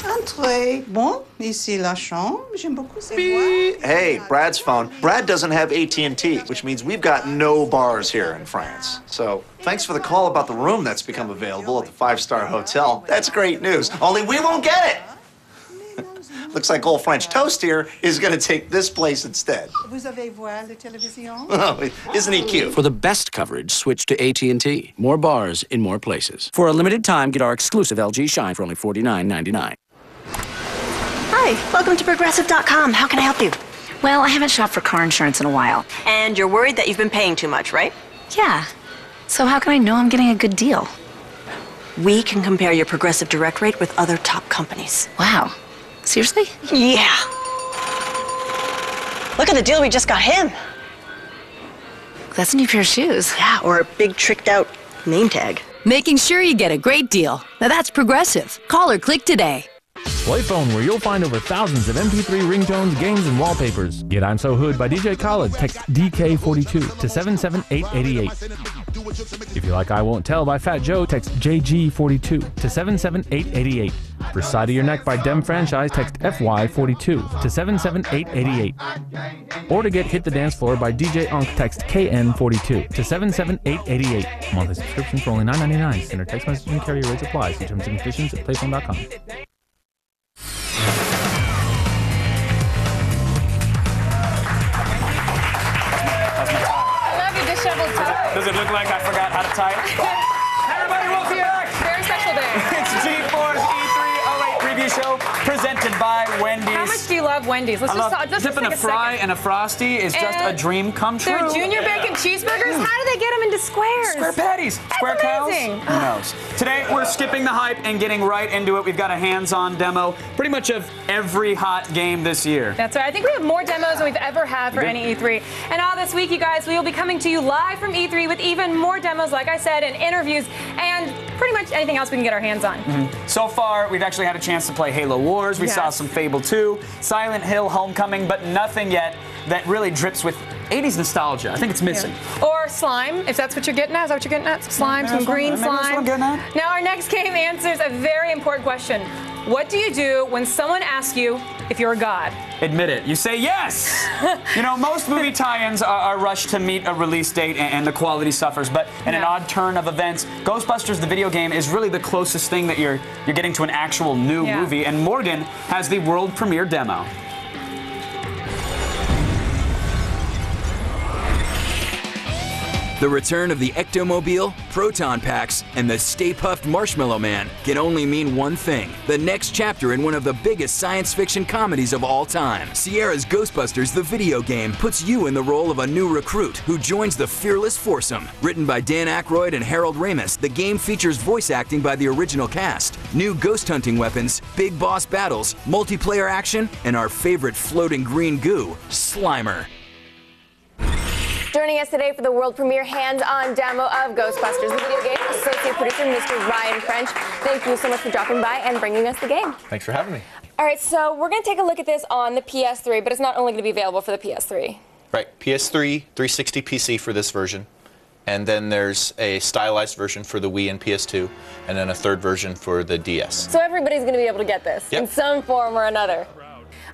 Entrez. Bon, ici la chambre. J'aime beaucoup ces voix. Hey, Brad's phone. Brad doesn't have AT&T, which means we've got no bars here in France. So, thanks for the call about the room that's become available at the 5-star hotel. That's great news. Only we won't get it. Looks like old French Toast here is going to take this place instead. Vous avez voir la télévision? Oh, isn't he cute? For the best coverage, switch to AT&T. More bars in more places. For a limited time, get our exclusive LG Shine for only $49.99. Hi, welcome to Progressive.com. How can I help you? Well, I haven't shopped for car insurance in a while. And you're worried that you've been paying too much, right? Yeah. So how can I know I'm getting a good deal? We can compare your Progressive Direct rate with other top companies. Wow. Seriously? Yeah. Look at the deal we just got him. that's a new pair of shoes. Yeah, or a big tricked out name tag. Making sure you get a great deal. Now that's Progressive. Call or click today. Playphone, where you'll find over thousands of MP3 ringtones, games, and wallpapers. Get I'm So Hood by DJ Khaled. Text DK42 to 77888. If you like I Won't Tell by Fat Joe, text JG42 to 77888. For Side of Your Neck by Dem Franchise, text FY42 to 77888. Or to get Hit the Dance Floor by DJ Unk, text KN42 to 77888. Monthly subscription for only $9.99. Standard text messaging and carrier rates apply. See terms and conditions at playphone.com. Does it look like I forgot how to type? Everybody, welcome back! Very special day. It's G4's E3 08 preview show presented by Wendy's. How much do you love Wendy's? Let's just dipping a fry and a Frosty is just a dream come true. Their junior bacon cheeseburgers, how do they get them into squares? Square patties. Square cows? Who knows? Today, we're skipping the hype and getting right into it. We've got a hands-on demo pretty much of every hot game this year. That's right. I think we have more demos than we've ever had for any E3. And all this week, you guys, we will be coming to you live from E3 with even more demos, like I said, and interviews, and pretty much anything else we can get our hands on. So far, we've actually had a chance to play Halo Wars. We saw some Fable II, Silent Hill Homecoming, but nothing yet that really drips with 80s nostalgia. I think it's missing. Or slime, if that's what you're getting at. Is that what you're getting at? Some slime, some green slime. That's what I'm getting at. Now, our next game answers a very important question. What do you do when someone asks you if you're a god? Admit it. You say yes! You know, most movie tie-ins are rushed to meet a release date and the quality suffers, but in an odd turn of events, Ghostbusters the video game is really the closest thing that you're getting to an actual new movie, and Morgan has the world premiere demo. The return of the Ectomobile, Proton Packs, and the Stay Puft Marshmallow Man can only mean one thing: the next chapter in one of the biggest science fiction comedies of all time. Sierra's Ghostbusters the video game puts you in the role of a new recruit who joins the fearless foursome. Written by Dan Aykroyd and Harold Ramis, the game features voice acting by the original cast, new ghost hunting weapons, big boss battles, multiplayer action, and our favorite floating green goo, Slimer. Joining us today for the world premiere hands-on demo of Ghostbusters the video game, associate producer Mr. Ryan French. Thank you so much for dropping by and bringing us the game. Thanks for having me. All right, so we're going to take a look at this on the PS3, but it's not only going to be available for the PS3. Right, PS3, 360 PC for this version, and then there's a stylized version for the Wii and PS2, and then a third version for the DS. So everybody's going to be able to get this in some form or another.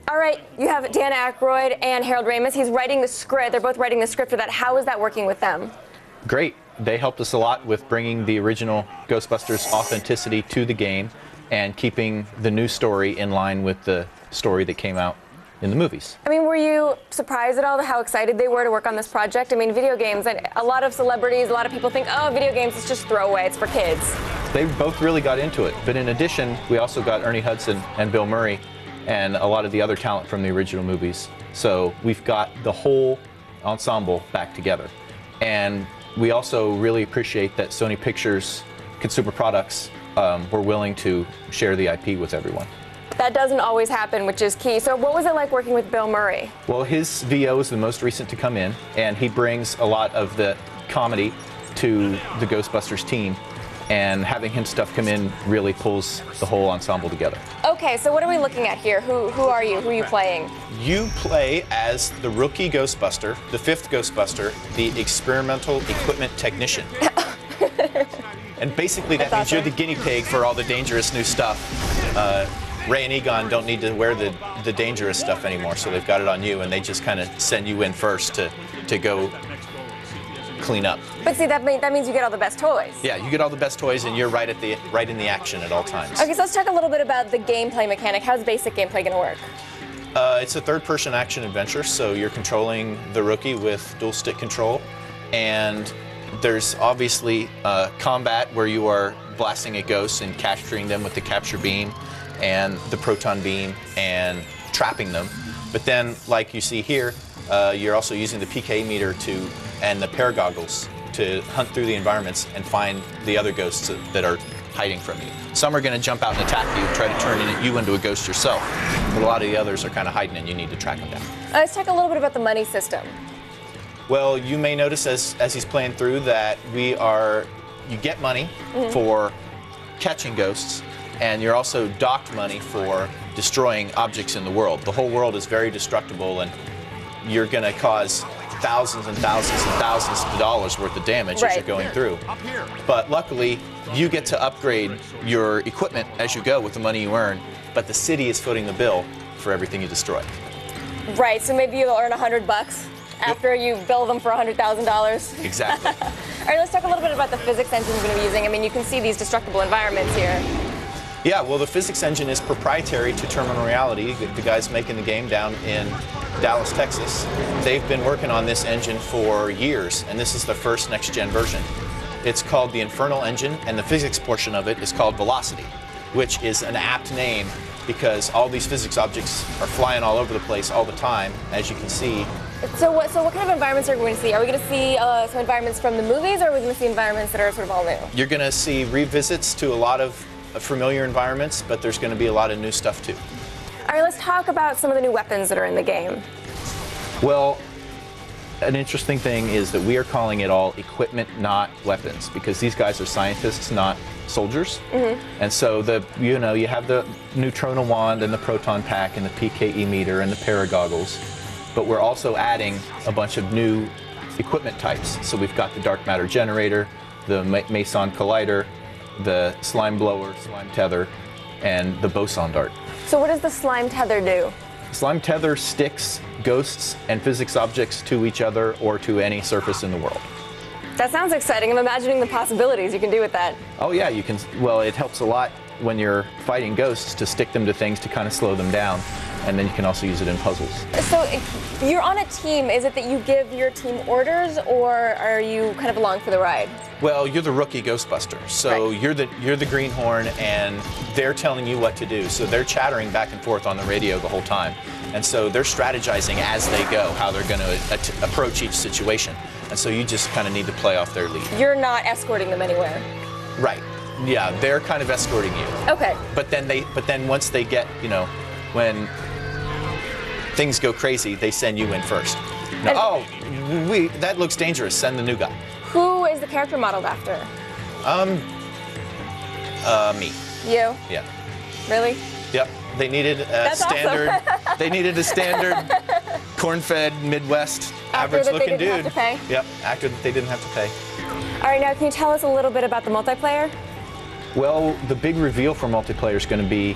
All right, you have Dan Aykroyd and Harold Ramis. He's writing the script. They're both writing the script for that. How is that working with them? Great. They helped us a lot with bringing the original Ghostbusters authenticity to the game and keeping the new story in line with the story that came out in the movies. I mean, were you surprised at all how excited they were to work on this project? I mean, video games, and a lot of celebrities, a lot of people think, oh, video games is just throwaway, it's for kids. They both really got into it. But in addition, we also got Ernie Hudson and Bill Murray and a lot of the other talent from the original movies. So we've got the whole ensemble back together. And we also really appreciate that Sony Pictures Consumer Products were willing to share the IP with everyone. That doesn't always happen, which is key. So what was it like working with Bill Murray? Well, his VO is the most recent to come in, and he brings a lot of the comedy to the Ghostbusters team. And having him stuff come in really pulls the whole ensemble together. Okay, so what are we looking at here? Who are you? Who are you playing? You play as the rookie Ghostbuster, the fifth Ghostbuster, the experimental equipment technician. And basically that means you're the guinea pig for all the dangerous new stuff. Ray and Egon don't need to wear the dangerous stuff anymore, so they've got it on you, and they just kind of send you in first to go clean up. But see, that means you get all the best toys. Yeah, you get all the best toys, and you're right in the action at all times. Okay, so let's talk a little bit about the gameplay mechanic. How's basic gameplay going to work? It's a third-person action adventure, so you're controlling the rookie with dual stick control, and there's obviously combat where you are blasting at ghosts and capturing them with the capture beam and the proton beam and trapping them. But then, like you see here, you're also using the PK meter and the paragoggles to hunt through the environments and find the other ghosts that are hiding from you. Some are going to jump out and attack you, try to turn you into a ghost yourself, but a lot of the others are kind of hiding and you need to track them down. Let's talk a little bit about the money system. Well, you may notice as he's playing through that you get money for catching ghosts, and you're also docked money for destroying objects in the world. The whole world is very destructible, and you're going to cause thousands and thousands and thousands of dollars worth of damage as you're going through. But luckily, you get to upgrade your equipment as you go with the money you earn, but the city is footing the bill for everything you destroy. Right, so maybe you'll earn $100 after you bill them for $100,000. Exactly. All right, let's talk a little bit about the physics engine we're going to be using. I mean, you can see these destructible environments here. Yeah, well, the physics engine is proprietary to Terminal Reality, the guys making the game down in Dallas, Texas. They've been working on this engine for years, and this is the first next-gen version. It's called the Infernal Engine, and the physics portion of it is called Velocity, which is an apt name because all these physics objects are flying all over the place all the time, as you can see. So what kind of environments are we going to see? Are we going to see some environments from the movies, or are we going to see environments that are sort of all new? You're going to see revisits to a lot of familiar environments, but there's going to be a lot of new stuff too. All right, let's talk about some of the new weapons that are in the game. Well, an interesting thing is that we are calling it all equipment, not weapons, because these guys are scientists, not soldiers. And so you have the neutronal wand and the proton pack and the PKE meter and the paragoggles, but we're also adding a bunch of new equipment types. So we've got the dark matter generator, the Meson collider, the slime blower, slime tether, and the boson dart. So what does the slime tether do? Slime tether sticks ghosts and physics objects to each other or to any surface in the world. That sounds exciting. I'm imagining the possibilities you can do with that. Oh yeah, you can. Well, it helps a lot when you're fighting ghosts to stick them to things to kind of slow them down, and then you can also use it in puzzles. So you're on a team. Is it that you give your team orders, or are you kind of along for the ride? Well, you're the rookie Ghostbuster, so you're the greenhorn, and they're telling you what to do. So they're chattering back and forth on the radio the whole time, and so they're strategizing as they go how they're going to approach each situation. And so you just kind of need to play off their lead. You're not escorting them anywhere. Right. Yeah, they're kind of escorting you. Okay. But then once they get, when things go crazy, they send you in first. No, that looks dangerous. Send the new guy. Who is the character modeled after? Me. You? Yeah. Really? Yep. They needed a standard. Awesome. They needed a standard corn-fed Midwest average-looking dude. Have to pay. Yep. Actor that they didn't have to pay. All right. Now, can you tell us a little bit about the multiplayer? Well, the big reveal for multiplayer is going to be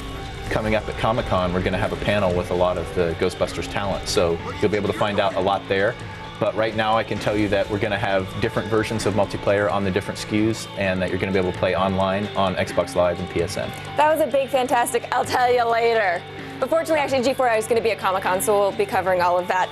coming up at Comic-Con. We're going to have a panel with a lot of the Ghostbusters talent, so you'll be able to find out a lot there. But right now I can tell you that we're going to have different versions of multiplayer on the different SKUs, and that you're going to be able to play online on Xbox Live and PSN. That was a big, fantastic, I'll tell you later. But fortunately, actually, G4I is going to be at Comic-Con, so we'll be covering all of that.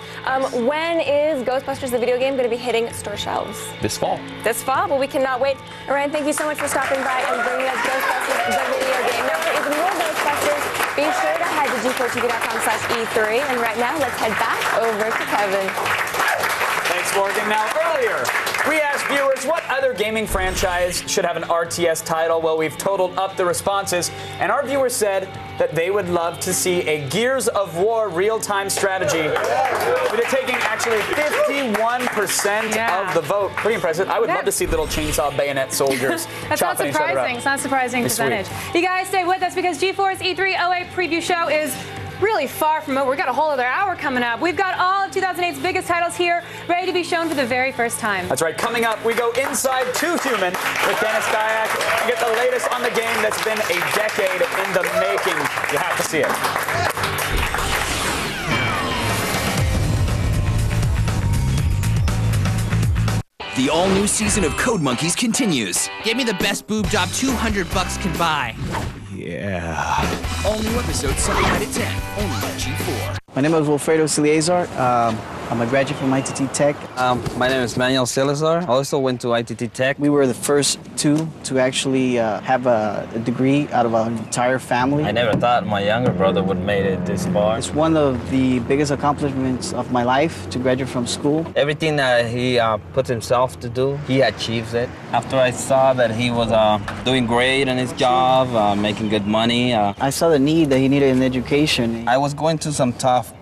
When is Ghostbusters the video game going to be hitting store shelves? This fall. This fall? Well, we cannot wait. Ryan, thank you so much for stopping by and bringing us Ghostbusters the video game. Now, for even more Ghostbusters, be sure to head to g4tv.com/E3. And right now, let's head back over to Kevin. Thanks, Morgan. Now, earlier, we asked viewers what other gaming franchise should have an RTS title. Well, we've totaled up the responses, and our viewers said that they would love to see a Gears of War real-time strategy. They're taking actually 51% of the vote. Pretty impressive. I would love to see little chainsaw bayonet soldiers That's not chopping each other up. surprising. It's not a surprising It's percentage. sweet. You guys stay with us because G4's E3 OA preview show is really far from over. We've got a whole other hour coming up. We've got all of 2008's biggest titles here, ready to be shown for the very first time. That's right. Coming up, we go inside Too Human with Dennis Dyack and get the latest on the game that's been a decade in the making. You have to see it. The all-new season of Code Monkeys continues. Give me the best boob job $200 can buy. Yeah. All new episodes 7 out of 10, only on G4. My name is Wilfredo Ciliazar. I'm a graduate from ITT Tech. My name is Nathaniel Carpenter. I also went to ITT Tech. We were the first two to actually have a degree out of our entire family. I never thought my younger brother would made it this far. It's one of the biggest accomplishments of my life to graduate from school. Everything that he put himself to do, he achieves it. After I saw that he was doing great in his job, making good money. I saw the need that he needed in education. I was going through some tough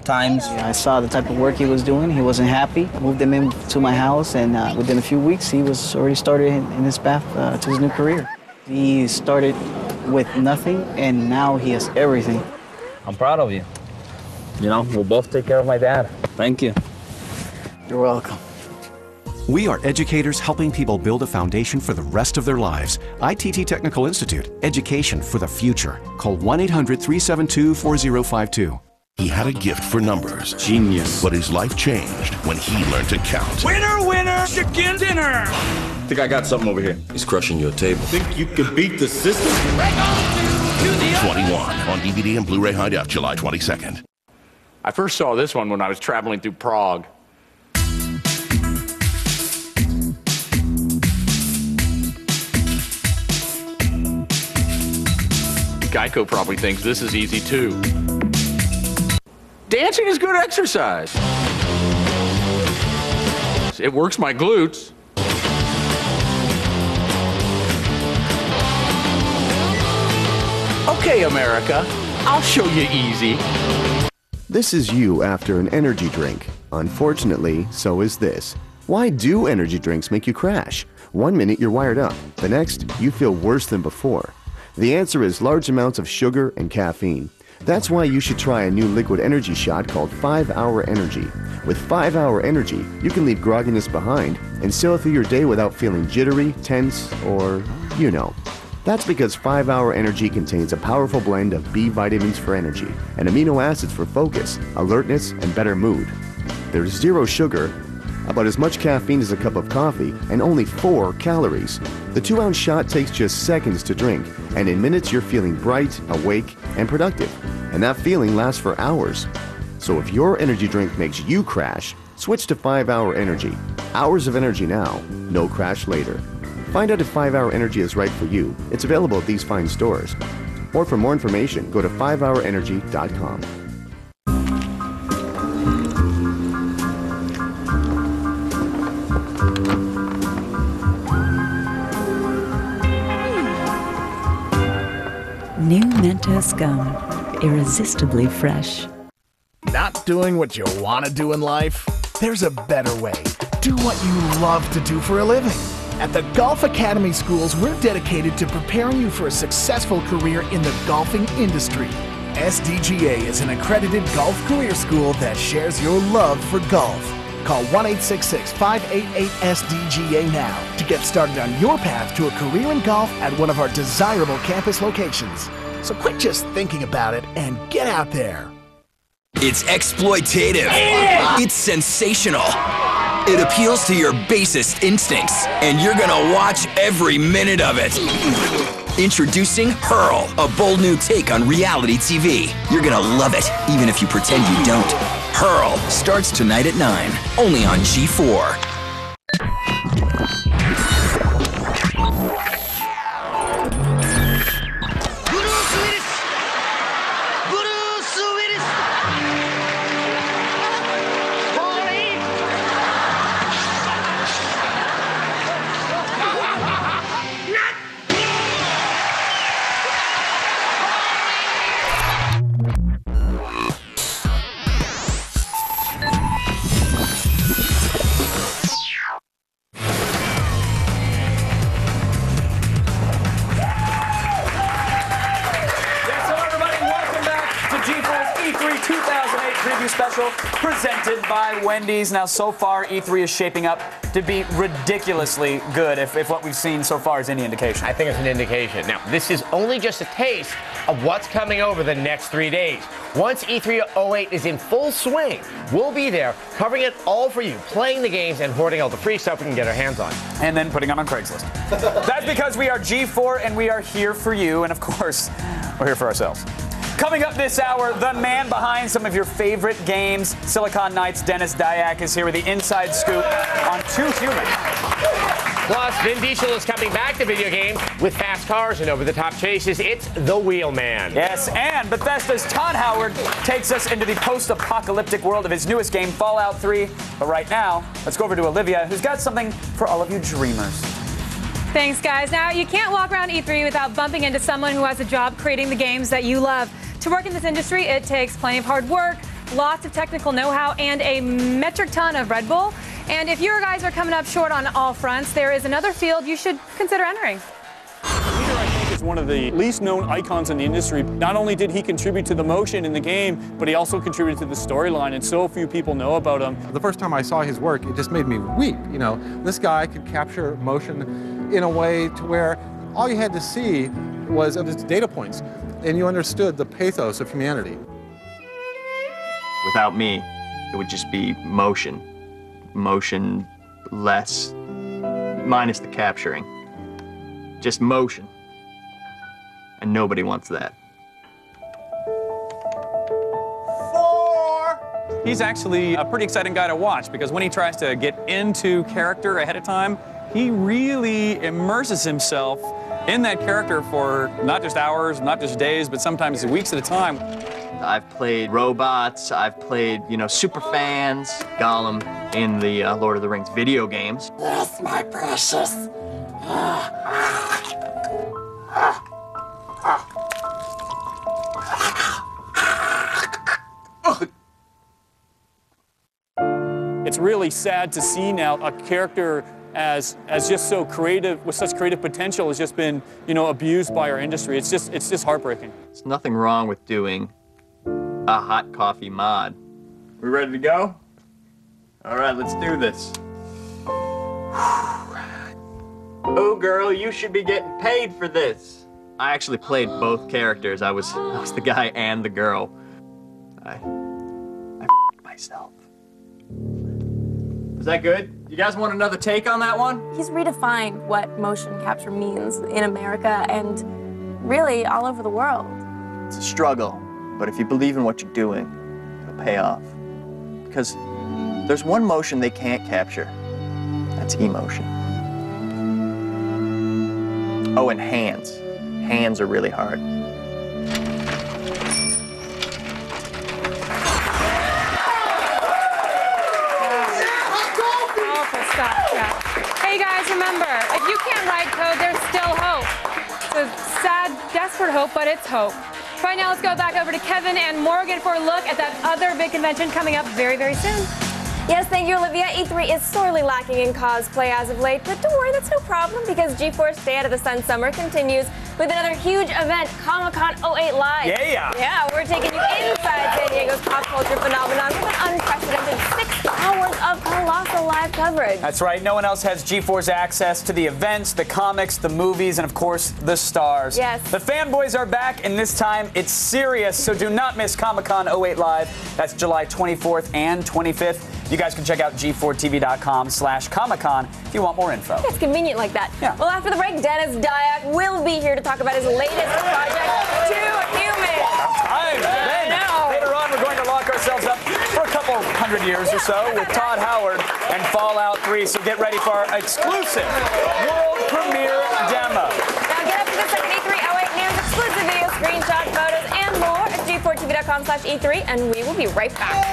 times. I saw the type of work he was doing. He wasn't happy. I moved him into my house, and within a few weeks, he was already started in his path to his new career. He started with nothing, and now he has everything. I'm proud of you. You know, we'll both take care of my dad. Thank you. You're welcome. We are educators helping people build a foundation for the rest of their lives. ITT Technical Institute, education for the future. Call 1-800-372-4052. He had a gift for numbers. Genius. But his life changed when he learned to count. Winner, winner, chicken dinner. Think I got something over here. He's crushing your table. Think you can beat the system? 21 on DVD and Blu-ray High Def, July 22nd. I first saw this one when I was traveling through Prague. Geico probably thinks this is easy too. Dancing is good exercise. It works my glutes. Okay, America, I'll show you easy. This is you after an energy drink. Unfortunately, so is this. Why do energy drinks make you crash? 1 minute you're wired up, the next you feel worse than before. The answer is large amounts of sugar and caffeine. That's why you should try a new liquid energy shot called 5-Hour Energy. With 5-Hour Energy, you can leave grogginess behind and sail through your day without feeling jittery, tense, or, you know. That's because 5-Hour Energy contains a powerful blend of B vitamins for energy and amino acids for focus, alertness, and better mood. There's zero sugar, about as much caffeine as a cup of coffee, and only 4 calories. The 2-ounce shot takes just seconds to drink, and in minutes you're feeling bright, awake, and productive. And that feeling lasts for hours. So if your energy drink makes you crash, switch to 5-Hour Energy. Hours of energy now, no crash later. Find out if 5-Hour Energy is right for you. It's available at these fine stores. Or for more information, go to 5hourenergy.com. New Mentos Gum. Irresistibly fresh. Not doing what you want to do in life? There's a better way. Do what you love to do for a living. At the Golf Academy Schools, we're dedicated to preparing you for a successful career in the golfing industry. SDGA is an accredited golf career school that shares your love for golf. Call 1-866-588-SDGA now to get started on your path to a career in golf at one of our desirable campus locations. So quit just thinking about it and get out there. It's exploitative. It's sensational. It appeals to your basest instincts, and you're gonna watch every minute of it. Introducing Hurl, a bold new take on reality TV. You're gonna love it, even if you pretend you don't. Hurl starts tonight at 9, only on G4. Presented by Wendy's. Now, so far, E3 is shaping up to be ridiculously good, if what we've seen so far is any indication. I think it's an indication. Now, this is only just a taste of what's coming over the next 3 days. Once E3 08 is in full swing, we'll be there covering it all for you, playing the games and hoarding all the free stuff we can get our hands on. And then putting it on Craigslist. That's because we are G4 and we are here for you, and of course, we're here for ourselves. Coming up this hour, the man behind some of your favorite games, Silicon Knights' Dennis Dyack is here with the inside scoop on 2 Humans. Plus, Vin Diesel is coming back to video games with fast cars and over-the-top chases. It's the Wheelman. Yes, and Bethesda's Todd Howard takes us into the post-apocalyptic world of his newest game, Fallout 3. But right now, let's go over to Olivia, who's got something for all of you dreamers. Thanks, guys. Now, you can't walk around E3 without bumping into someone who has a job creating the games that you love. To work in this industry, it takes plenty of hard work, lots of technical know-how, and a metric ton of Red Bull. And if your guys are coming up short on all fronts, there is another field you should consider entering. Is one of the least known icons in the industry. Not only did he contribute to the motion in the game, but he also contributed to the storyline, and so few people know about him. The first time I saw his work, it just made me weep. You know, this guy could capture motion in a way to where all you had to see was his data points, and you understood the pathos of humanity. Without me, it would just be motion. Motion-less, minus the capturing. Just motion. And nobody wants that. 4! He's actually a pretty exciting guy to watch because when he tries to get into character ahead of time, he really immerses himself in that character for not just hours, not just days, but sometimes weeks at a time. I've played robots, I've played, super fans, Gollum in the Lord of the Rings video games. Yes, my precious. It's really sad to see now a character as just so creative, with such creative potential, has just been, abused by our industry. It's just heartbreaking. There's nothing wrong with doing a hot coffee mod. We ready to go? All right, let's do this. Oh, girl, you should be getting paid for this. I actually played both characters. I was the guy and the girl. I f***ed myself. Was that good? You guys want another take on that one? He's redefined what motion capture means in America and really all over the world. It's a struggle, but if you believe in what you're doing, it'll pay off. Because there's one motion they can't capture. That's emotion. Oh, and hands. Hands are really hard. Hey guys, remember, if you can't write code, there's still hope. It's a sad, desperate hope, but it's hope. Right now, let's go back over to Kevin and Morgan for a look at that other big convention coming up very, very soon. Yes, thank you, Olivia. E3 is sorely lacking in cosplay as of late, but don't worry, that's no problem because GeForce Day Out of the Sun Summer continues with another huge event, Comic-Con 08 Live. Yeah! Yeah, we're taking you inside San Diego's pop culture phenomenon with an unprecedented 6 hours of colossal live coverage. That's right. No one else has GeForce access to the events, the comics, the movies, and of course, the stars. Yes. The fanboys are back, and this time it's serious, so do not miss Comic-Con 08 Live. That's July 24th and 25th. You guys can check out g4tv.com/Comic-Con if you want more info. It's convenient like that. Yeah. Well, after the break, Dennis Dyack will be here to talk about his latest project, 2 Human. Later on, we're going to lock ourselves up for a couple hundred years or so with Todd Howard and Fallout 3. So get ready for our exclusive world premiere demo. Now get up to the second E3 08 News exclusive video, screenshots, photos, and more at g4tv.com/E3, and we will be right back.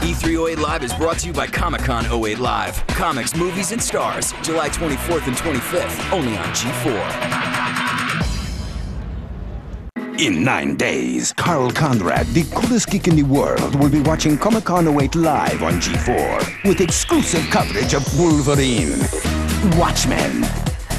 E3 08 Live is brought to you by Comic-Con 08 Live. Comics, movies, and stars. July 24th and 25th, only on G4. In 9 days, Carl Conrad, the coolest geek in the world, will be watching Comic-Con 08 Live on G4 with exclusive coverage of Wolverine, Watchmen,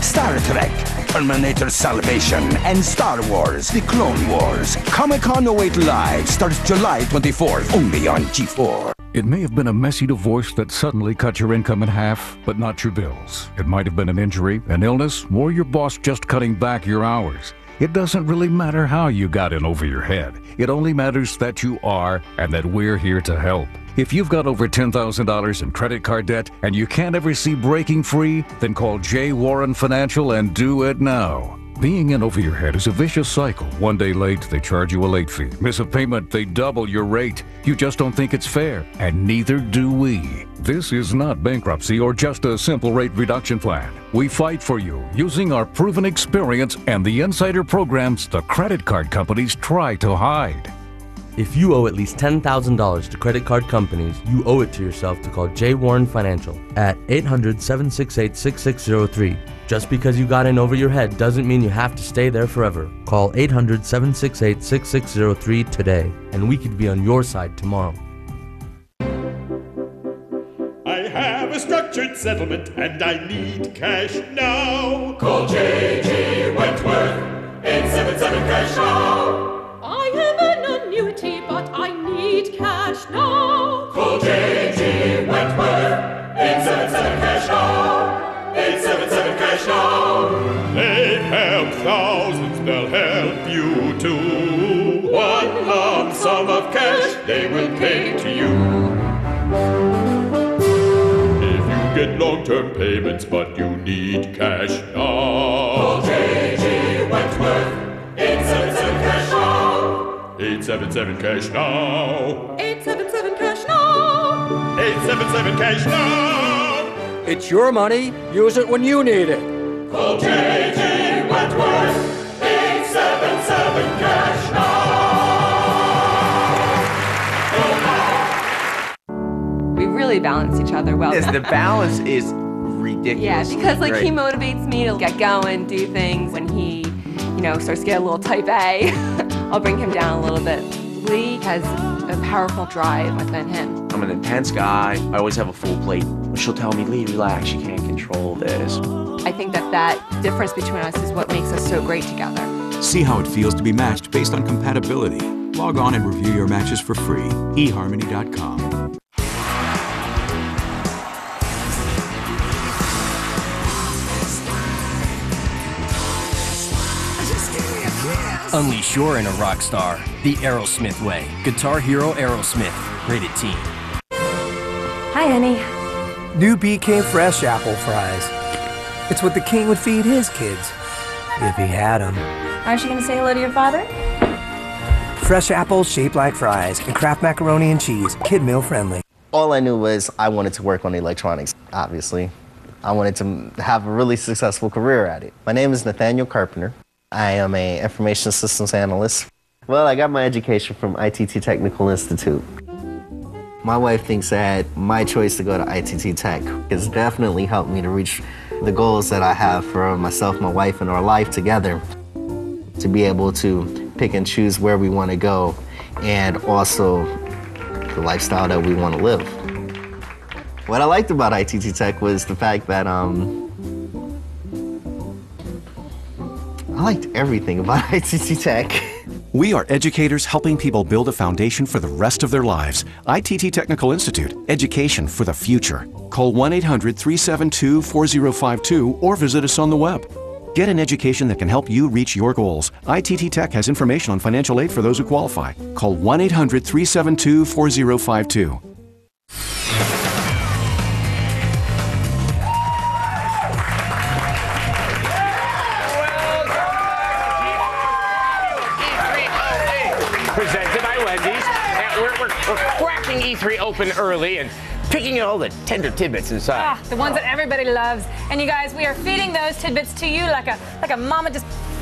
Star Trek, Terminator Salvation, and Star Wars, The Clone Wars. Comic-Con 08 Live starts July 24th, only on G4. It may have been a messy divorce that suddenly cut your income in half, but not your bills. It might have been an injury, an illness, or your boss just cutting back your hours. It doesn't really matter how you got in over your head. It only matters that you are and that we're here to help. If you've got over $10,000 in credit card debt and you can't ever see breaking free, then call J. Warren Financial and do it now. Being in over your head is a vicious cycle. One day late, they charge you a late fee. Miss a payment, they double your rate. You just don't think it's fair, and neither do we. This is not bankruptcy or just a simple rate reduction plan. We fight for you using our proven experience and the insider programs the credit card companies try to hide. If you owe at least $10,000 to credit card companies, you owe it to yourself to call J. Warren Financial at 800-768-6603. Just because you got in over your head doesn't mean you have to stay there forever. Call 800-768-6603 today, and we could be on your side tomorrow. I have a structured settlement and I need cash now. Call J.G. Wentworth, 877 cash now. I am an annuity, but I need cash now. Call J.G. Wentworth, 877 cash now. 877 cash now. They've helped thousands, they'll help you too. One lump sum of cash they will pay to you. Get long-term payments, but you need cash now. Call J.G. Wentworth, 877 cash now. 877 cash now. 877 cash now. 877 cash now. It's your money. Use it when you need it. Call J.G. Wentworth, 877 cash now. We really balance each other well. Yes, the balance is ridiculous. Yeah, because like great. he motivates me to get going, do things. When he, starts to get a little type A, I'll bring him down a little bit. Lee has a powerful drive within him. I'm an intense guy. I always have a full plate. She'll tell me, Lee, relax, you can't control this. I think that difference between us is what makes us so great together. See how it feels to be matched based on compatibility. Log on and review your matches for free. eHarmony.com. Unleash your inner rock star the Aerosmith way. Guitar Hero Aerosmith. Rated Teen. Hi, honey. New BK Fresh Apple Fries. It's what the king would feed his kids, if he had them. Aren't you going to say hello to your father? Fresh apples shaped like fries and Kraft macaroni and cheese, kid meal friendly. All I knew was I wanted to work on electronics, obviously. I wanted to have a really successful career at it. My name is Nathaniel Carpenter. I am an information systems analyst. Well, I got my education from ITT Technical Institute. My wife thinks that my choice to go to ITT Tech has definitely helped me to reach the goals that I have for myself, my wife, and our life together, to be able to pick and choose where we want to go and also the lifestyle that we want to live. What I liked about ITT Tech was the fact that I liked everything about ITT Tech. We are educators helping people build a foundation for the rest of their lives. ITT Technical Institute, education for the future. Call 1-800-372-4052 or visit us on the web. Get an education that can help you reach your goals. ITT Tech has information on financial aid for those who qualify. Call 1-800-372-4052. Presented by Wendy's. We're cracking E3 open early and picking all the tender tidbits inside. The ones that everybody loves. And you guys, we are feeding those tidbits to you like a mama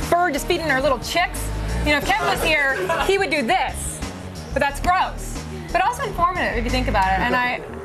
bird just feeding her little chicks. If Kevin was here, he would do this. But that's gross. But also informative if you think about it. And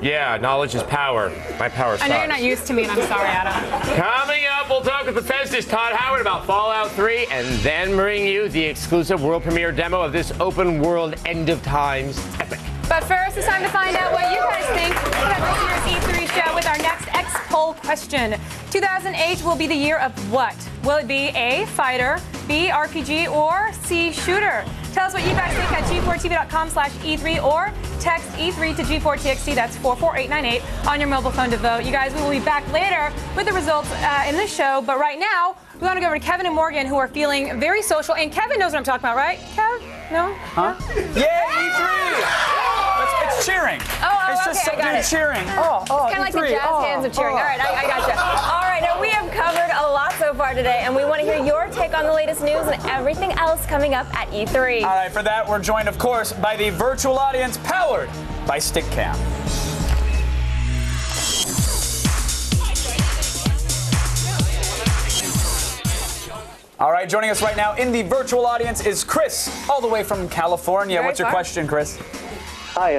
Yeah, knowledge is power. My power sucks. I know you're not used to me, and I'm sorry, Adam. Coming up, we'll talk with Bethesda's Todd Howard about Fallout 3 and then bring you the exclusive world premiere demo of this open world end of times epic. But first, it's time to find out what you guys think about this year's E3 show with our next X poll question. 2008 will be the year of what? Will it be A, fighter, B, RPG, or C, shooter? Tell us what you guys think at g4tv.com/E3 or text E3 to G4TXT. That's 44898 on your mobile phone to vote. You guys, we will be back later with the results in this show. But right now, we want to go over to Kevin and Morgan, who are feeling very social. And Kevin knows what I'm talking about, right? Kev? No? Huh? Yeah, E3! It's cheering. It's just some dude cheering. It's kind of like the jazz hands of cheering. All right, I gotcha. All right, now we have covered a lot so far today, and we want to hear your take on the latest news and everything else coming up at E3. All right, for that, we're joined, of course, by the virtual audience powered by StickCam. All right, joining us right now in the virtual audience is Chris, all the way from California. What's your question, Chris? Hi,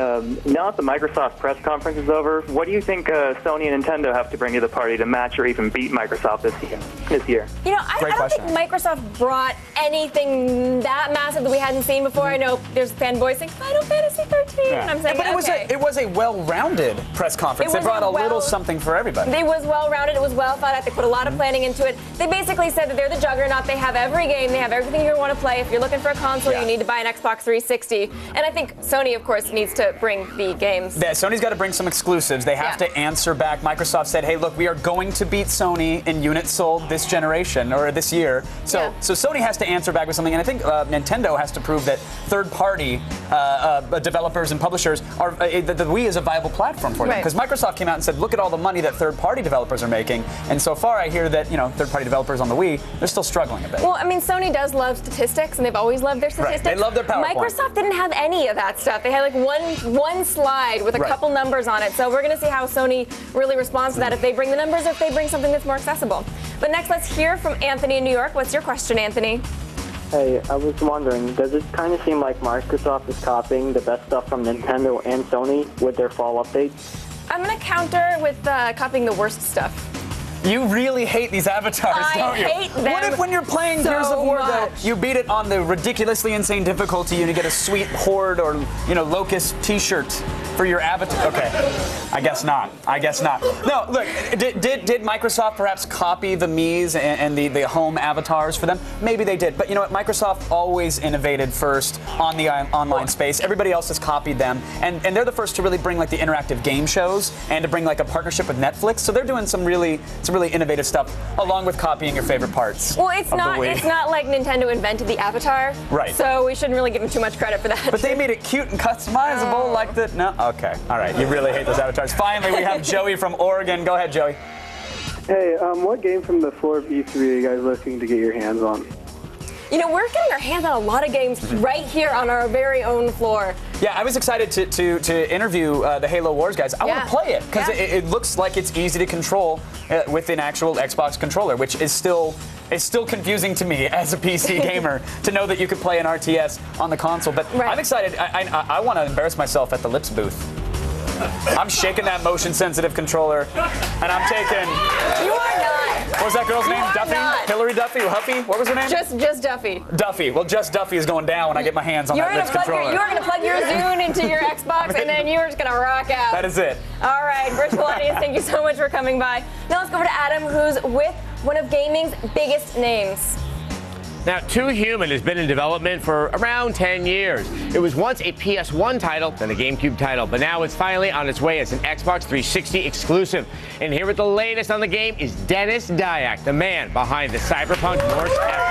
now that the Microsoft press conference is over, what do you think Sony and Nintendo have to bring to the party to match or even beat Microsoft this year? You know, I don't think Microsoft brought anything that massive that we hadn't seen before. I know there's fanboys saying Final Fantasy 13, and I'm saying, but it was a well-rounded press conference. They brought a little something for everybody. It was well-rounded. It was well thought out. They put a lot of planning into it. They basically said that they're the juggernaut. They have every game. They have everything you want to play. If you're looking for a console, you need to buy an Xbox 360. And I think Sony, of course, needs to bring the games. Yeah, Sony's got to bring some exclusives. They have to answer back. Microsoft said, hey, look, we are going to beat Sony in units sold this generation or this year. So Sony has to answer back with something. And I think Nintendo has to prove that third-party developers and publishers are that the Wii is a viable platform for them. Because Microsoft came out and said, look at all the money that third-party developers are making. And so far, I hear that third-party developers on the Wii, they're still struggling a bit. Well, I mean, Sony does love statistics, and they've always loved their statistics. They love their PowerPoint. Microsoft didn't have any of that stuff. They had like one slide with a couple numbers on it. So we're going to see how Sony really responds to that, if they bring the numbers or if they bring something that's more accessible. But next, let's hear from Anthony in New York. What's your question, Anthony? Hey, I was wondering, does it kind of seem like Microsoft is copying the best stuff from Nintendo and Sony with their fall updates? I'm going to counter with copying the worst stuff. You really hate these avatars, don't you? I hate them. What if when you're playing Gears of War, though, you beat it on the ridiculously insane difficulty and you get a sweet Horde or, Locust t-shirt for your avatar? Okay, I guess not. No, look, did Microsoft perhaps copy the Mii's and the home avatars for them? Maybe they did. But you know what? Microsoft always innovated first on the online space. Everybody else has copied them. And they're the first to really bring like the interactive game shows and to bring like a partnership with Netflix. So they're doing some really innovative stuff, along with copying your favorite parts. Well, it's not like Nintendo invented the avatar. Right. So we shouldn't really give them too much credit for that. But they made it cute and customizable like that. No? Okay. All right. You really hate those avatars. Finally, we have Joey from Oregon. Go ahead, Joey. Hey, what game from the floor of E3 are you guys looking to get your hands on? We're getting our hands on a lot of games right here on our very own floor. Yeah, I was excited to interview the Halo Wars guys. I want to play it because it looks like it's easy to control with an actual Xbox controller, which is still confusing to me as a PC gamer to know that you could play an RTS on the console. But I'm excited. I want to embarrass myself at the Lips booth. I'm shaking that motion-sensitive controller, and I'm taking... You are not. What was that girl's name? Duffy? Not. Hillary Duffy? Huffy? What was her name? Just Duffy. Duffy. Well, just Duffy is going down when I get my hands on that Lips controller. You are going to plug your Zune into your Xbox, and then you're just going to rock out. That is it. All right, virtual audience, thank you so much for coming by. Now let's go over to Adam, who's with one of gaming's biggest names. Now, Too Human has been in development for around 10 years. It was once a PS1 title, then a GameCube title, but now it's finally on its way as an Xbox 360 exclusive. And here with the latest on the game is Dennis Dyack, the man behind the Cyberpunk Norse epic.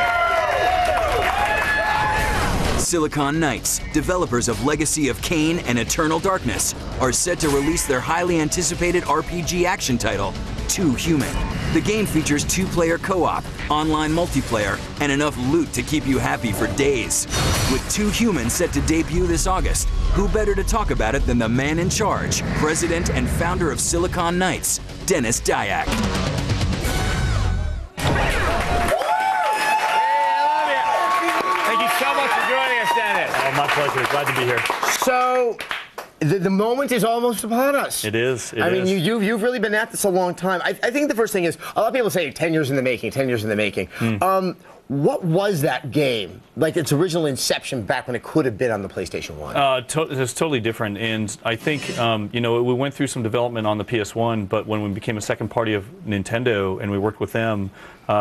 Silicon Knights, developers of Legacy of Kain and Eternal Darkness, are set to release their highly anticipated RPG action title, Too Human. The game features 2-player co-op, online multiplayer, and enough loot to keep you happy for days. With Too Human set to debut this August, who better to talk about it than the man in charge, president and founder of Silicon Knights, Dennis Dyack. Thank you so much for joining us, Dennis. Oh, my pleasure. Glad to be here. So, the moment is almost upon us. It is. I mean, you've really been at this a long time. I think the first thing is, a lot of people say 10 years in the making, 10 years in the making. What was that game? Like its original inception back when it could have been on the PlayStation 1? It's totally different. And I think, we went through some development on the PS1, but when we became a second party of Nintendo and we worked with them,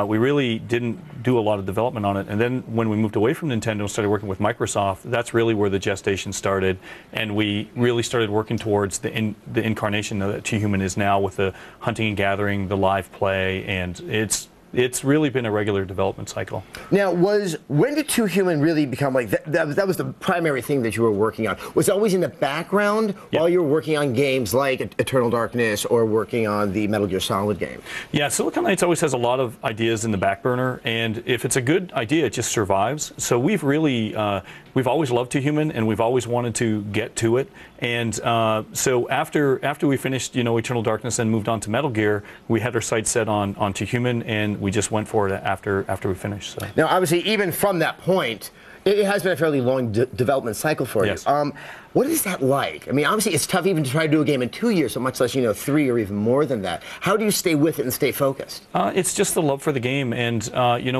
we really didn't do a lot of development on it. And then when we moved away from Nintendo and started working with Microsoft, that's really where the gestation started. And we really started working towards the incarnation that Too Human is now with the hunting and gathering, the live play, and it's really been a regular development cycle. Now, when did Too Human really become like that was the primary thing that you were working on? Was it always in the background while you were working on games like Eternal Darkness or working on the Metal Gear Solid game? Yeah, Silicon Knights always has a lot of ideas in the back burner, and if it's a good idea, it just survives. So we've really we've always loved 2 Human, and we've always wanted to get to it. And so after we finished, Eternal Darkness and moved on to Metal Gear, we had our sights set on 2 Human, and we just went for it after we finished. So. Now, obviously, even from that point, it has been a fairly long development cycle for you. What is that like? I mean, obviously, it's tough even to try to do a game in 2 years, so much less, 3 or even more than that. How do you stay with it and stay focused? It's just the love for the game, and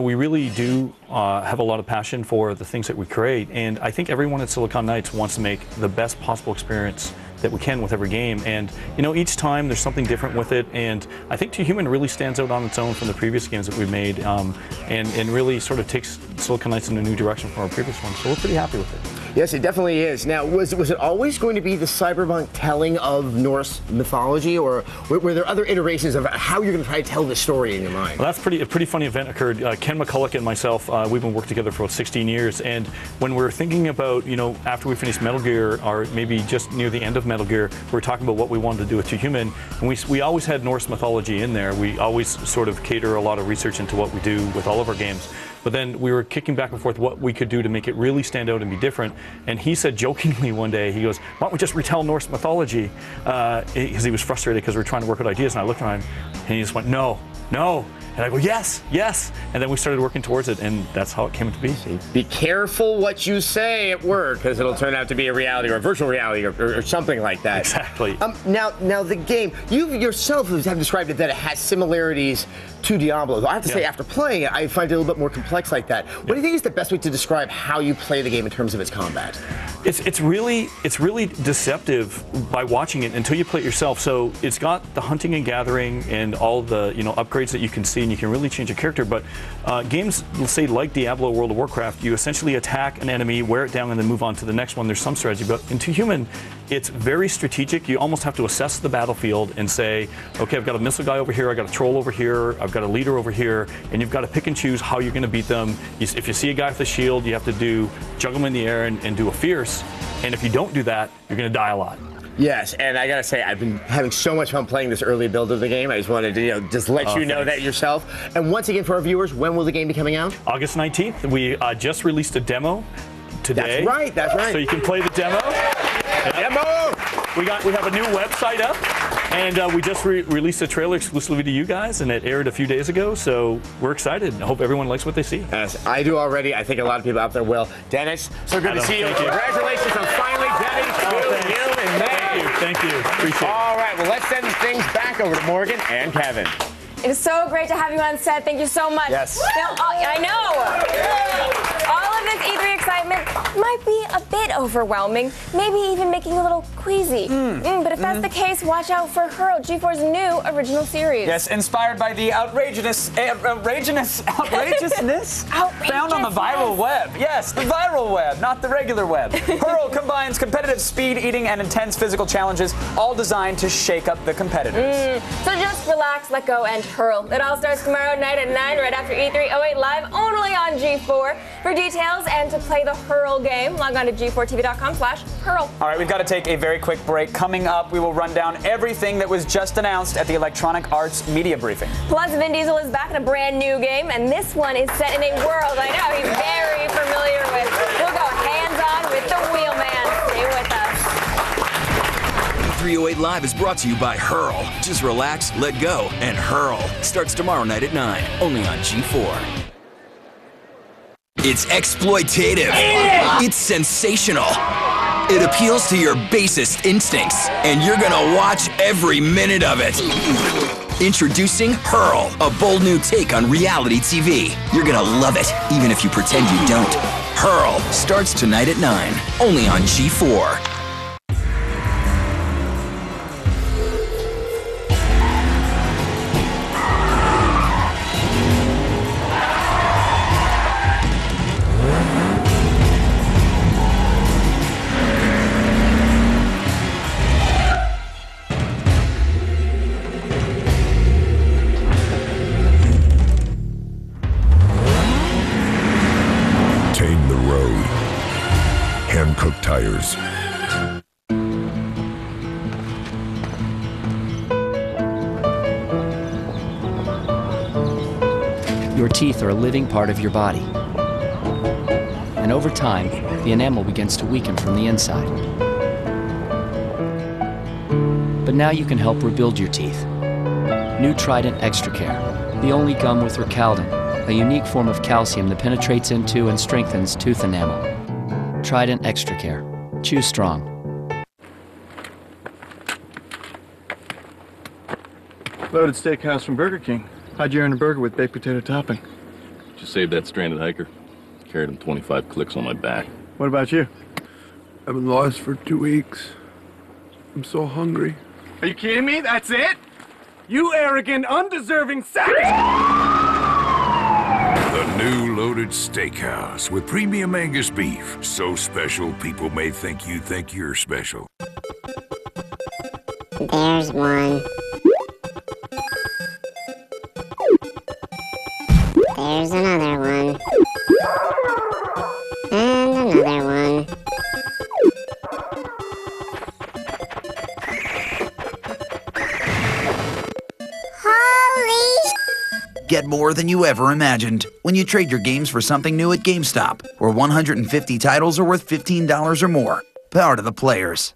we really do have a lot of passion for the things that we create. And I think everyone at Silicon Knights wants to make the best possible experience that we can with every game. And each time there's something different with it. And I think 2 Human really stands out on its own from the previous games that we've made, and really sort of takes Silicon Knights in a new direction from our previous one. So we're pretty happy with it. Yes, it definitely is. Now, was it always going to be the cyberpunk telling of Norse mythology, or were there other iterations of how you're going to try to tell the story in your mind? Well, that's a pretty funny event occurred. Ken McCulloch and myself, we've been working together for about 16 years, and when we're thinking about, after we finished Metal Gear, or maybe just near the end of Metal Gear, we were talking about what we wanted to do with 2 Human, and we always had Norse mythology in there. We always sort of cater a lot of research into what we do with all of our games. But then we were kicking back and forth what we could do to make it really stand out and be different. And he said jokingly one day, he goes, why don't we just retell Norse mythology? Because he was frustrated because we were trying to work out ideas. And I looked at him and he just went, no. And I go, yes. And then we started working towards it, and that's how it came to be. Be careful what you say at work, because it'll turn out to be a reality or a virtual reality or something like that. Exactly. Now the game, you yourself have described it that it has similarities to Diablo. I have to say, after playing it, I find it a little bit more complex like that. What do you think is the best way to describe how you play the game in terms of its combat? It's really deceptive by watching it until you play it yourself. So it's got the hunting and gathering and all the upgrades that you can see, and you can really change your character. But games, let's say like Diablo or World of Warcraft, you essentially attack an enemy, wear it down, and then move on to the next one. There's some strategy, but in 2 Human, it's very strategic. You almost have to assess the battlefield and say, okay, I've got a missile guy over here, I've got a troll over here, I've got a leader over here, and you've got to pick and choose how you're going to beat them. If you see a guy with a shield, you have to juggle him in the air and do a fierce. And if you don't do that, you're going to die a lot. Yes, and I gotta say, I've been having so much fun playing this early build of the game. I just wanted to, just let you know that yourself. And once again, for our viewers, when will the game be coming out? August 19th. We just released a demo today. That's right. So you can play the demo. Demo! We have a new website up, and we just released a trailer exclusively to you guys, and it aired a few days ago. So we're excited. I hope everyone likes what they see. Yes, I do already. I think a lot of people out there will. Dennis, so good to see you. Congratulations on finally getting to you in May. Thank you. Appreciate it. All right, well, let's send things back over to Morgan and Kevin. It is so great to have you on set. Thank you so much. Yes. Now, I know. All of this E3 excitement might be a bit overwhelming, maybe even making a little queasy. But if that's the case, watch out for Hurl, G4's new original series. Yes, inspired by the outrageousness found on the viral web. Yes, the viral web, not the regular web. Hurl combines competitive speed eating and intense physical challenges, all designed to shake up the competitors. So just relax, let go, and hurl. It all starts tomorrow night at 9, right after E3 08 Live, only on G4. For details and to play the Hurl game, log on to g4tv.com/hurl. All right, we've got to take a very quick break. Coming up, we will run down everything that was just announced at the Electronic Arts media briefing. Plus, Vin Diesel is back in a brand new game, and this one is set in a world I know he's very familiar with. We'll go hands-on with the Wheelman. Stay with us. E308 Live is brought to you by Hurl. Just relax, let go, and hurl. Starts tomorrow night at 9, only on G4. It's exploitative. It's sensational. It appeals to your basest instincts, and you're gonna watch every minute of it. Introducing Hurl, a bold new take on reality TV. You're gonna love it, even if you pretend you don't. Hurl starts tonight at 9, only on G4. Tires. Your teeth are a living part of your body. And and over time, the enamel begins to weaken from the inside. But now you can help rebuild your teeth. New Trident Extra Care, the only gum with Recaldin, a unique form of calcium that penetrates into and strengthens tooth enamel. Trident Extra Care. Choose strong. Loaded steakhouse from Burger King. How'd you earn a burger with baked potato topping? Just saved that stranded hiker. Carried him 25 clicks on my back. What about you? I've been lost for 2 weeks. I'm so hungry. Are you kidding me? That's it? You arrogant, undeserving savage! The new Loaded Steakhouse with premium Angus beef. So special, people may think you're special. There's one. There's another one. And another one. Get more than you ever imagined when you trade your games for something new at GameStop, where 150 titles are worth $15 or more. Power to the players.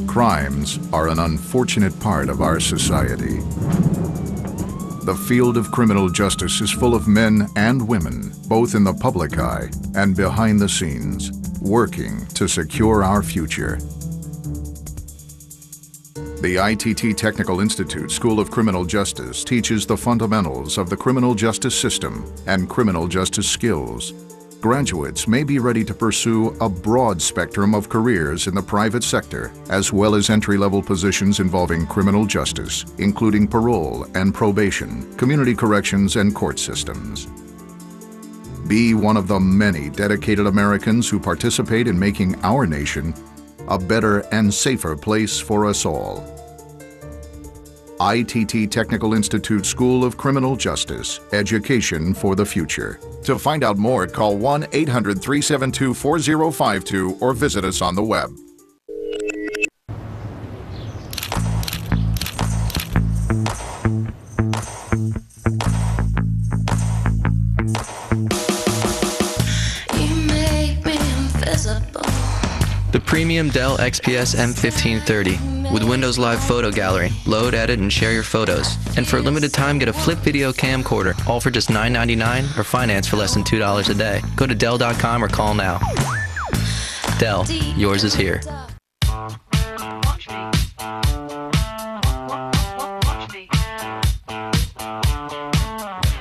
Crimes are an unfortunate part of our society. The field of criminal justice is full of men and women, both in the public eye and behind the scenes, working to secure our future. The ITT Technical Institute School of Criminal Justice teaches the fundamentals of the criminal justice system and criminal justice skills. Graduates may be ready to pursue a broad spectrum of careers in the private sector, as well as entry-level positions involving criminal justice, including parole and probation, community corrections, and court systems. Be one of the many dedicated Americans who participate in making our nation a better and safer place for us all. ITT Technical Institute School of Criminal Justice, education for the future. To find out more, call 1-800-372-4052 or visit us on the web. The premium Dell XPS M1530 with Windows Live Photo Gallery. Load, edit, and share your photos. And for a limited time, get a flip video camcorder, all for just $9.99 or finance for less than $2 a day. Go to Dell.com or call now. Dell, yours is here.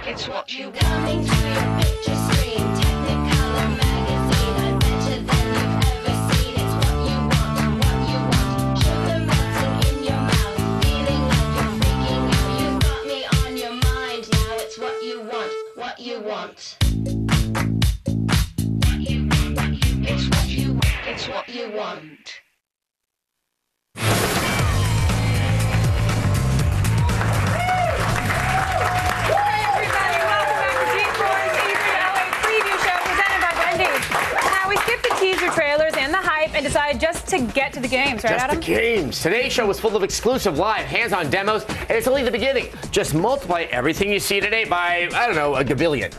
It's what you coming to your picture screen. Technicolor magazine, adventure than you've ever seen. It's what you want, what you want. Sugar melting in your mouth, feeling like you're freaking out. You've got me on your mind now. It's what you want, what you want. It's what you want, it's what you want. Teaser trailers and the hype and decided just to get to the games, right, Adam? Just the games. Today's show was full of exclusive live hands-on demos, and it's only the beginning. Just multiply everything you see today by, I don't know, a gabillion,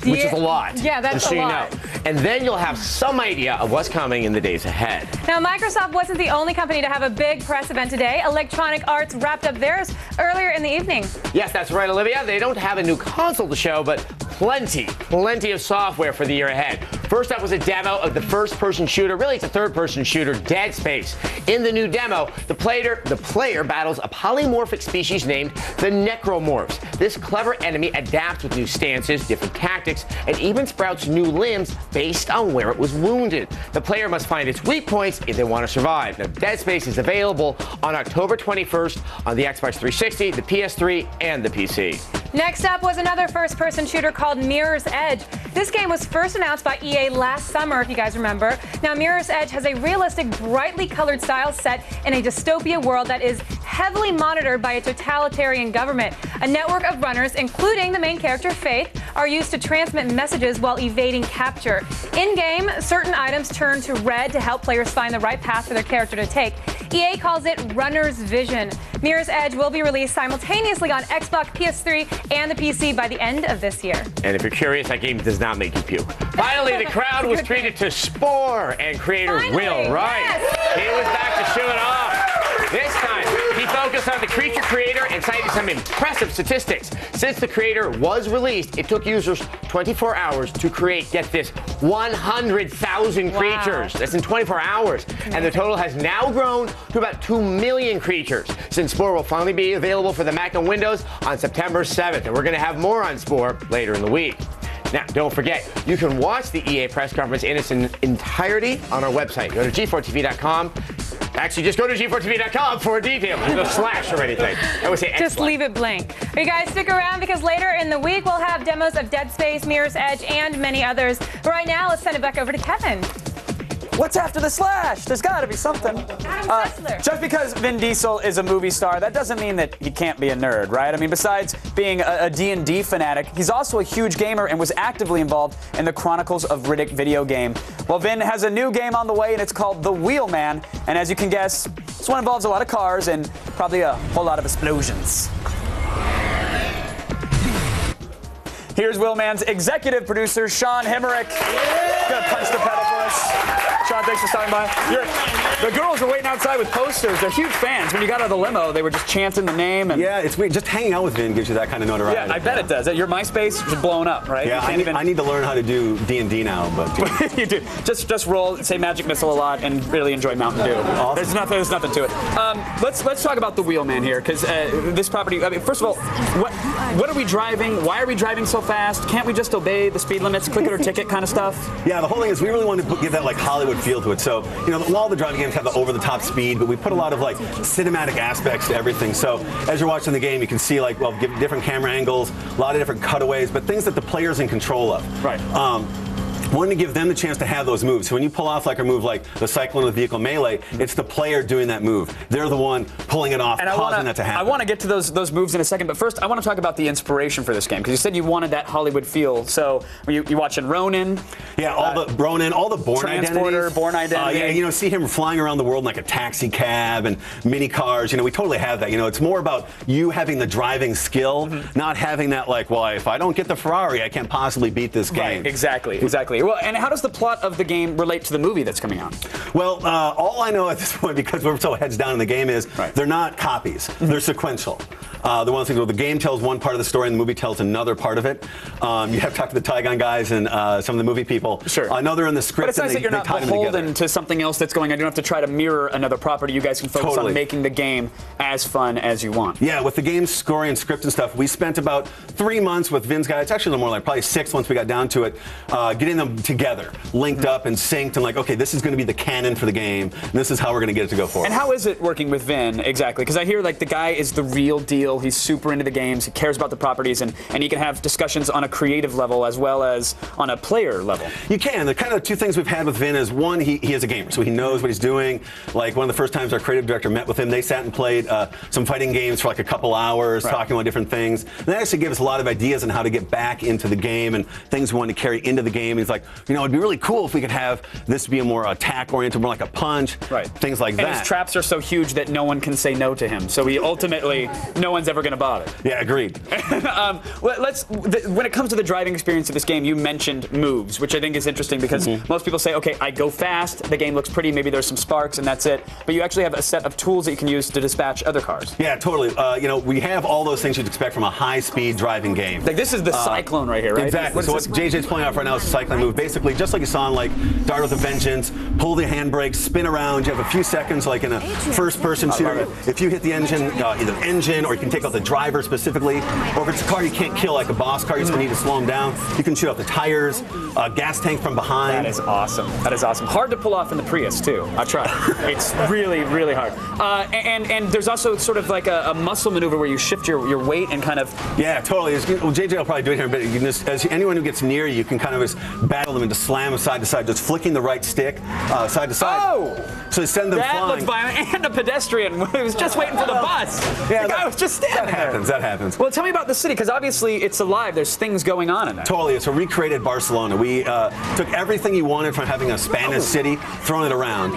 which is a lot. Yeah, that's just so a lot. you know. And then you'll have some idea of what's coming in the days ahead. Now, Microsoft wasn't the only company to have a big press event today. Electronic Arts wrapped up theirs earlier in the evening. Yes, that's right, Olivia. They don't have a new console to show, but plenty of software for the year ahead. First up was a demo of the first-person shooter, really it's a third-person shooter, Dead Space. In the new demo, the player battles a polymorphic species named the Necromorphs. This clever enemy adapts with new stances, different tactics, and even sprouts new limbs based on where it was wounded. The player must find its weak points if they want to survive. Now, Dead Space is available on October 21st on the Xbox 360, the PS3, and the PC. Next up was another first-person shooter called Mirror's Edge. This game was first announced by EA last summer, if you guys remember. Now, Mirror's Edge has a realistic, brightly colored style set in a dystopia world that is heavily monitored by a totalitarian government. A network of runners, including the main character, Faith, are used to transmit messages while evading capture. In-game, certain items turn to red to help players find the right path for their character to take. EA calls it Runner's Vision. Mirror's Edge will be released simultaneously on Xbox, PS3, and the PC by the end of this year. And if you're curious, that game does not make you puke. Finally, the crowd was treated to Spore, and creator Will Wright. Yes. He was back to show it off. This time, he focused on the creature creator and cited some impressive statistics. Since the creator was released, it took users 24 hours to create, get this, 100,000 creatures. That's in 24 hours. And the total has now grown to about 2 million creatures. Since Spore will finally be available for the Mac and Windows on September 7th. And we're going to have more on Spore later in the week. Now, don't forget, you can watch the EA press conference in its entirety on our website. Go to g4tv.com. Actually, just go to g4tv.com for details. There's no slash or anything. I would say just leave it blank. You guys stick around because later in the week we'll have demos of Dead Space, Mirror's Edge, and many others. But right now, let's send it back over to Kevin. What's after the slash? There's got to be something. Adam Sessler. Just because Vin Diesel is a movie star, that doesn't mean that he can't be a nerd, right? I mean, besides being a D&D fanatic, he's also a huge gamer and was actively involved in the Chronicles of Riddick video game. Well, Vin has a new game on the way, and it's called The Wheelman. And as you can guess, this one involves a lot of cars and probably a whole lot of explosions. Here's Wheelman's executive producer, Sean Hemmerich. He's gonna punch the pedal for us. Sean, thanks for stopping by. The girls are waiting outside with posters. They're huge fans. When you got out of the limo, they were just chanting the name. And yeah, it's weird. Just hanging out with Vin gives you that kind of notoriety. Yeah, I bet it does. Your MySpace is blowing up, right? Yeah, I need to learn how to do D&D now, but you do. Just roll, say Magic Missile a lot, and really enjoy Mountain Dew. Awesome. There's nothing to it. Let's talk about the Wheelman here, because this property. I mean, first of all, what are we driving? Why are we driving so fast? Can't we just obey the speed limits, click it or ticket kind of stuff? Yeah, the whole thing is we really wanted to give that like Hollywood feel to it. So, you know, all the driving games have the over-the-top speed, but we put a lot of like cinematic aspects to everything. So as you're watching the game, you can see like, well, different camera angles, a lot of different cutaways, but things that the player's in control of. Right. Wanted to give them the chance to have those moves. So when you pull off like a move like the cyclone of the vehicle melee, it's the player doing that move. They're the one pulling it off, causing that to happen. I want to get to those moves in a second, but first I want to talk about the inspiration for this game, because you said you wanted that Hollywood feel. So you watching Ronin? Yeah, all the Ronin, all the Bourne Transporter, Bourne Identity. Yeah, you know, see him flying around the world in like a taxi cab and mini cars. You know, we totally have that. You know, it's more about you having the driving skill, not having that like, well, if I don't get the Ferrari, I can't possibly beat this game. Right, exactly. Well, and how does the plot of the game relate to the movie that's coming out? Well, all I know at this point, because we're so heads down in the game, is they're not copies. They're sequential. The one thing, the game tells one part of the story and the movie tells another part of it. You have to talk to the Tygon guys and some of the movie people. Sure. I know they're in the script. But it's nice that you're not beholden to something else that's going on. You don't have to try to mirror another property. You guys can focus on making the game as fun as you want. Yeah, with the game's story and script and stuff, we spent about 3 months with Vin's guys. It's actually a little more like probably 6 once we got down to it, getting them together, linked up and synced, and like, okay, this is going to be the canon for the game, and this is how we're going to get it to go forward. And how is it working with Vin exactly? Because I hear like the guy is the real deal. He's super into the games. He cares about the properties, and he can have discussions on a creative level as well as on a player level. You can. The kind of two things we've had with Vin is one, he is a gamer, so he knows what he's doing. Like one of the first times our creative director met with him, they sat and played some fighting games for like a couple hours, talking about different things. And that actually gave us a lot of ideas on how to get back into the game and things we wanted to carry into the game. He's like, you know, it'd be really cool if we could have this be a more attack-oriented, more like a punch, things like that. And his traps are so huge that no one can say no to him. So he ultimately, no one's ever going to bother. Yeah, agreed. When it comes to the driving experience of this game, you mentioned moves, which I think is interesting because most people say, okay, I go fast, the game looks pretty, maybe there's some sparks, and that's it. But you actually have a set of tools that you can use to dispatch other cars. Yeah, totally. You know, we have all those things you'd expect from a high-speed driving game. Like this is the Cyclone right here, right? Exactly. So what JJ's pulling off right now is a cycling move. Basically, just like you saw in like Dart with a Vengeance, pull the handbrake, spin around. You have a few seconds, like in a first-person shooter. If you hit the engine, either engine, or you can take out the driver specifically, or if it's a car you can't kill, like a boss car, you just need to slow them down. You can shoot out the tires, gas tank from behind. That is awesome. That is awesome. Hard to pull off in the Prius too. I tried. It's really, really hard. And there's also sort of like a muscle maneuver where you shift your weight and kind of. Yeah, totally. Well, JJ will probably do it here, but you can just, as anyone who gets near you can kind of just battle them and just slam them side to side, just flicking the right stick side to side. Oh! So they send them that flying. looked violent. And a pedestrian who was just waiting for the bus. Yeah, the guy was just standing there. That happens. Well, tell me about the city, because obviously it's alive. There's things going on in there. Totally. It's a recreated Barcelona. We took everything you wanted from having a Spanish city, thrown it around.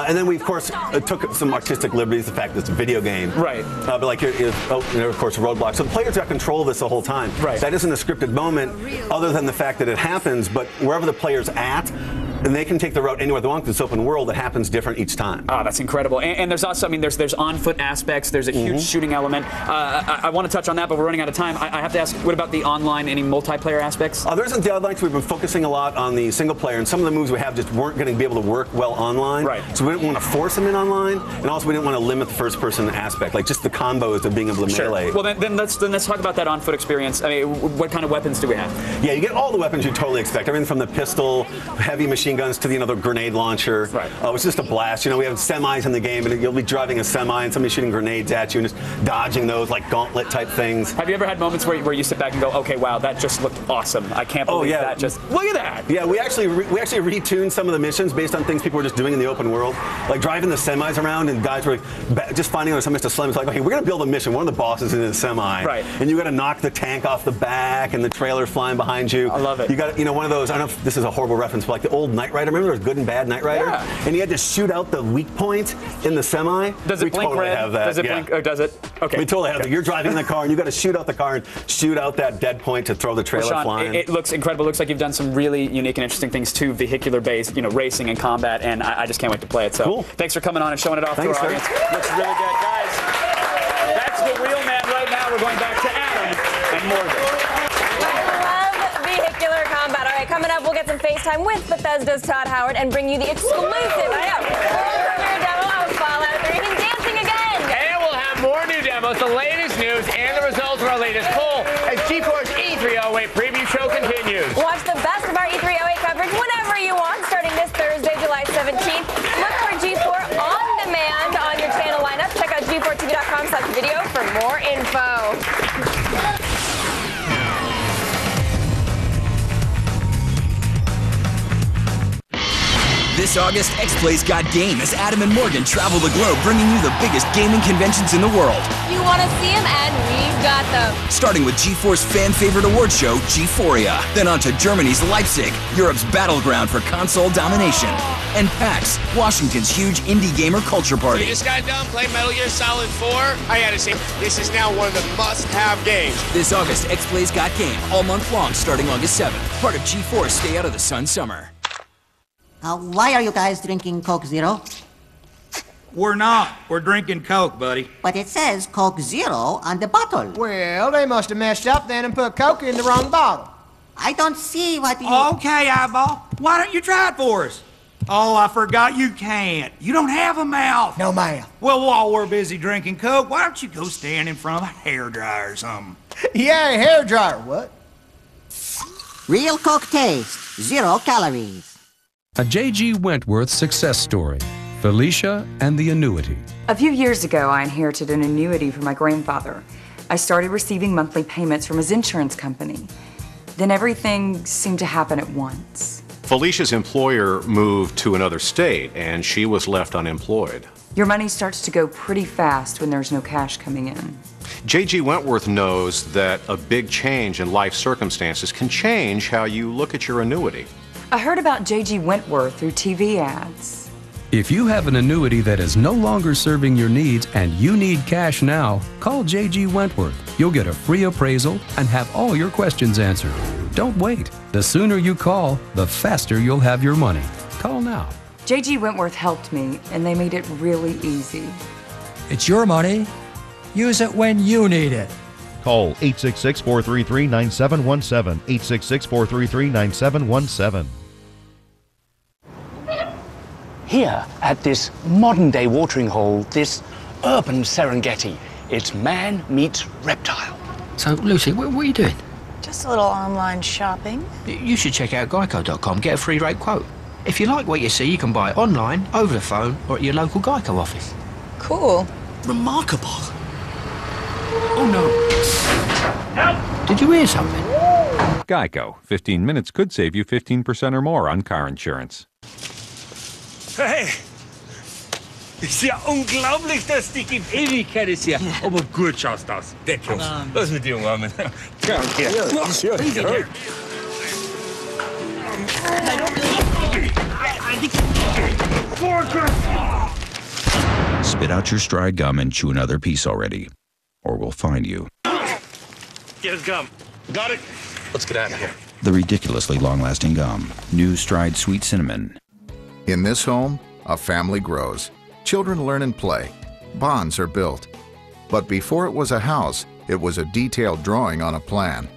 And then we, of course, took some artistic liberties, the fact that it's a video game. Right. But like, of course, roadblocks. So the players got control of this the whole time. Right. That isn't a scripted moment, other than the fact that it happens, but wherever the player's at, and they can take the route anywhere they want because it's open world. It happens different each time. Oh, that's incredible. And there's also, I mean, there's on-foot aspects. There's a huge shooting element. I want to touch on that, but we're running out of time. I have to ask, what about the online, any multiplayer aspects? There isn't the online. We've been focusing a lot on the single player, and some of the moves we have just weren't going to be able to work well online. Right. So we didn't want to force them in online, and also we didn't want to limit the first-person aspect, like just the combos of being able to melee. Well, then let's talk about that on-foot experience. I mean, what kind of weapons do we have? Yeah, you get all the weapons you totally expect. Everything from the pistol, heavy machine guns, to the grenade launcher. Right. It's just a blast. You know, we have semis in the game, and you'll be driving a semi, and somebody's shooting grenades at you, and just dodging those like gauntlet type things. Have you ever had moments where you sit back and go, okay, wow, that just looked awesome. I can't believe that. Just look at that. Yeah, we actually retuned some of the missions based on things people were just doing in the open world, like driving the semis around, and guys were just finding out somebody's to slam. It's like, okay, we're gonna build a mission. One of the bosses is in a semi, right? And you got to knock the tank off the back, and the trailer flying behind you. I love it. You got, one of those. I don't know if this is a horrible reference, but like the old Knight Rider. Remember there was Good and Bad Knight Rider? Yeah. And you had to shoot out the weak point in the semi. Does it blink red? Have that. Does it blink? Or does it? Okay. We totally have that. You're driving in the car, and you got to shoot out the car and shoot out that dead point to throw the trailer Sean, flying. It looks incredible. It looks like you've done some really unique and interesting things too, vehicular-based, racing and combat, and I just can't wait to play it. So cool. Thanks for coming on and showing it off to our Thanks, audience. Looks really good, guys. That's the Wheelman right now. We're going back to Adam and Morgan. Vehicular combat. All right, coming up, we'll get some FaceTime with Bethesda's Todd Howard and bring you the exclusive premiere demo of Fallout 3 and dancing again. And we'll have more new demos, the latest news, and the results of our latest poll as GeForce E308 preview show continues. Watch the best of our E308 coverage whenever you want, starting this Thursday, July 17th. Look for G4 on demand on your channel lineup. Check out g4tv.com/video for more info. This August, X-Play's got game as Adam and Morgan travel the globe bringing you the biggest gaming conventions in the world. You want to see them, and we've got them. Starting with G4's fan-favorite award show, G4ia. Then on to Germany's Leipzig, Europe's battleground for console domination. And PAX, Washington's huge indie gamer culture party. You just got done playing Metal Gear Solid 4. I gotta say, this is now one of the must-have games. This August, X-Play's got game all month long starting August 7th. Part of G4's Stay Out of the Sun Summer. Why are you guys drinking Coke Zero? We're not. We're drinking Coke, buddy. But it says Coke Zero on the bottle. Well, they must have messed up then and put Coke in the wrong bottle. I don't see what you... Okay, eyeball. Why don't you try it for us? Oh, I forgot you can't. You don't have a mouth. No mouth. Well, while we're busy drinking Coke, why don't you go stand in front of a hairdryer or something? Yeah, hairdryer. What? Real Coke taste. 0 calories. A J.G. Wentworth success story, Felicia and the Annuity. A few years ago, I inherited an annuity from my grandfather. I started receiving monthly payments from his insurance company. Then everything seemed to happen at once. Felicia's employer moved to another state, and she was left unemployed. Your money starts to go pretty fast when there's no cash coming in. J.G. Wentworth knows that a big change in life circumstances can change how you look at your annuity. I heard about J.G. Wentworth through TV ads. If you have an annuity that is no longer serving your needs and you need cash now, call J.G. Wentworth. You'll get a free appraisal and have all your questions answered. Don't wait. The sooner you call, the faster you'll have your money. Call now. J.G. Wentworth helped me, and they made it really easy. It's your money. Use it when you need it. Call 866-433-9717. 866-433-9717. Here, at this modern-day watering hole, this urban Serengeti, it's man meets reptile. So, Lucy, what are you doing? Just a little online shopping. You should check out Geico.com, get a free rate quote. If you like what you see, you can buy it online, over the phone, or at your local Geico office. Cool. Remarkable. Oh, no. Help! Did you hear something? Geico. 15 minutes could save you 15% or more on car insurance. Hey, Ist ja unglaublich, das Ding gibt Ewigkeit ist ja. Aber gut schaust du aus. Deckung. Was mit dir, Ramis? Tja, okay. Spit out your stride gum and chew another piece already, or we'll find you. Get his gum. Got it? Let's get out of here. The ridiculously long-lasting gum. New Stride Sweet Cinnamon. In this home, a family grows. Children learn and play. Bonds are built. But before it was a house, it was a detailed drawing on a plan.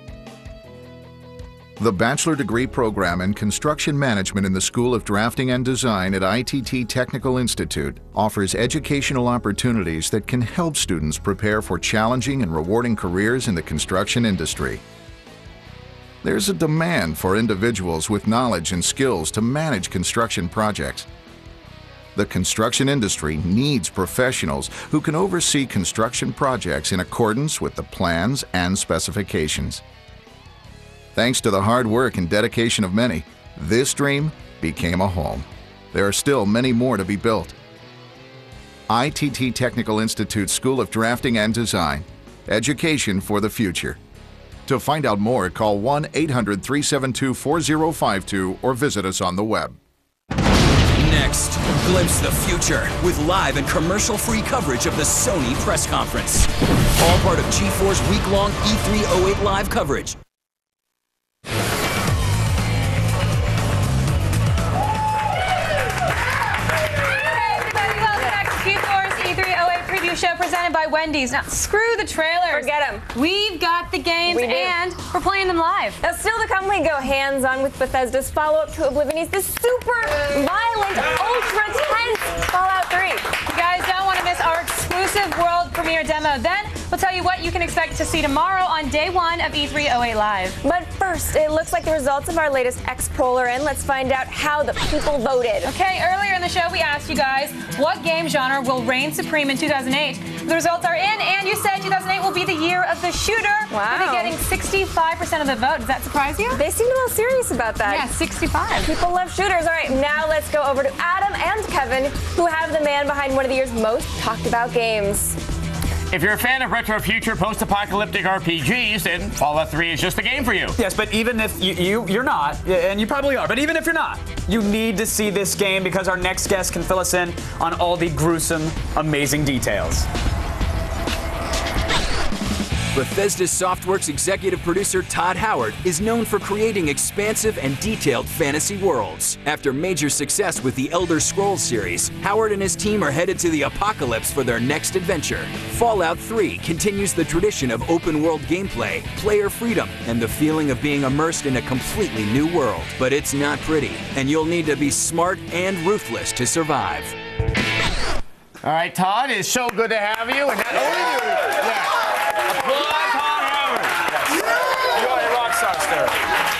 The Bachelor Degree Program in Construction Management in the School of Drafting and Design at ITT Technical Institute offers educational opportunities that can help students prepare for challenging and rewarding careers in the construction industry. There's a demand for individuals with knowledge and skills to manage construction projects. The construction industry needs professionals who can oversee construction projects in accordance with the plans and specifications. Thanks to the hard work and dedication of many, this dream became a home. There are still many more to be built. ITT Technical Institute School of Drafting and Design. Education for the future. To find out more, call 1-800-372-4052 or visit us on the web. Next, glimpse the future with live and commercial-free coverage of the Sony press conference. All part of G4's week-long E308 live coverage. Show presented by Wendy's. Now, screw the trailers. Forget them. We've got the games and we're playing them live. Now, still to come, we go hands-on with Bethesda's follow-up to Oblivion's the super violent, ultra-tense Fallout 3. You guys don't want to miss our exclusive world premiere demo. Then we'll tell you what you can expect to see tomorrow on day one of E308 Live. But first, it looks like the results of our latest X-Poll are in. Let's find out how the people voted. Okay, earlier in the show, we asked you guys what game genre will reign supreme in 2008. The results are in, and you said 2008 will be the year of the shooter. Wow. With it getting 65% of the vote. Does that surprise you? They seemed a little serious about that. Yeah, 65. People love shooters. All right, now let's go over to Adam and Kevin, who have the man behind one of the year's most talked about games. If you're a fan of retro future post-apocalyptic RPGs, then Fallout 3 is just the game for you. Yes, but even if you're not, and you probably are, but even if you're not, you need to see this game because our next guest can fill us in on all the gruesome, amazing details. Bethesda Softworks executive producer Todd Howard is known for creating expansive and detailed fantasy worlds. After major success with the Elder Scrolls series, Howard and his team are headed to the apocalypse for their next adventure. Fallout 3 continues the tradition of open-world gameplay, player freedom, and the feeling of being immersed in a completely new world. But it's not pretty, and you'll need to be smart and ruthless to survive. All right, Todd, it's so good to have you. And not only applaud Todd Howard. You are a rock star, sir.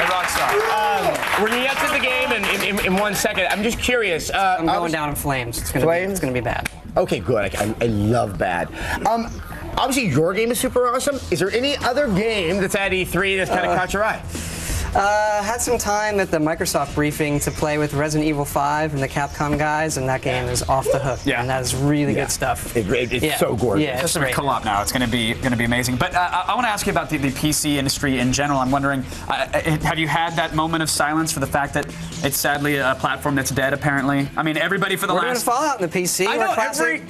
A rock star. We're going to get to the game in 1 second. I'm just curious. I'm going down in flames. It's going to be bad. Okay, good. I love bad. Obviously, your game is super awesome. Is there any other game that's at E3 that's kind of caught your eye? Had some time at the Microsoft briefing to play with Resident Evil 5 and the Capcom guys, and that game is off the hook. Yeah, and that is really good stuff. It's so gorgeous. Yeah, it's just co-op now. It's going to be amazing. But I want to ask you about the PC industry in general. I'm wondering, have you had that moment of silence for the fact that it's sadly a platform that's dead? Apparently, I mean, everybody for the We're last. We're doing Fallout in the PC. I know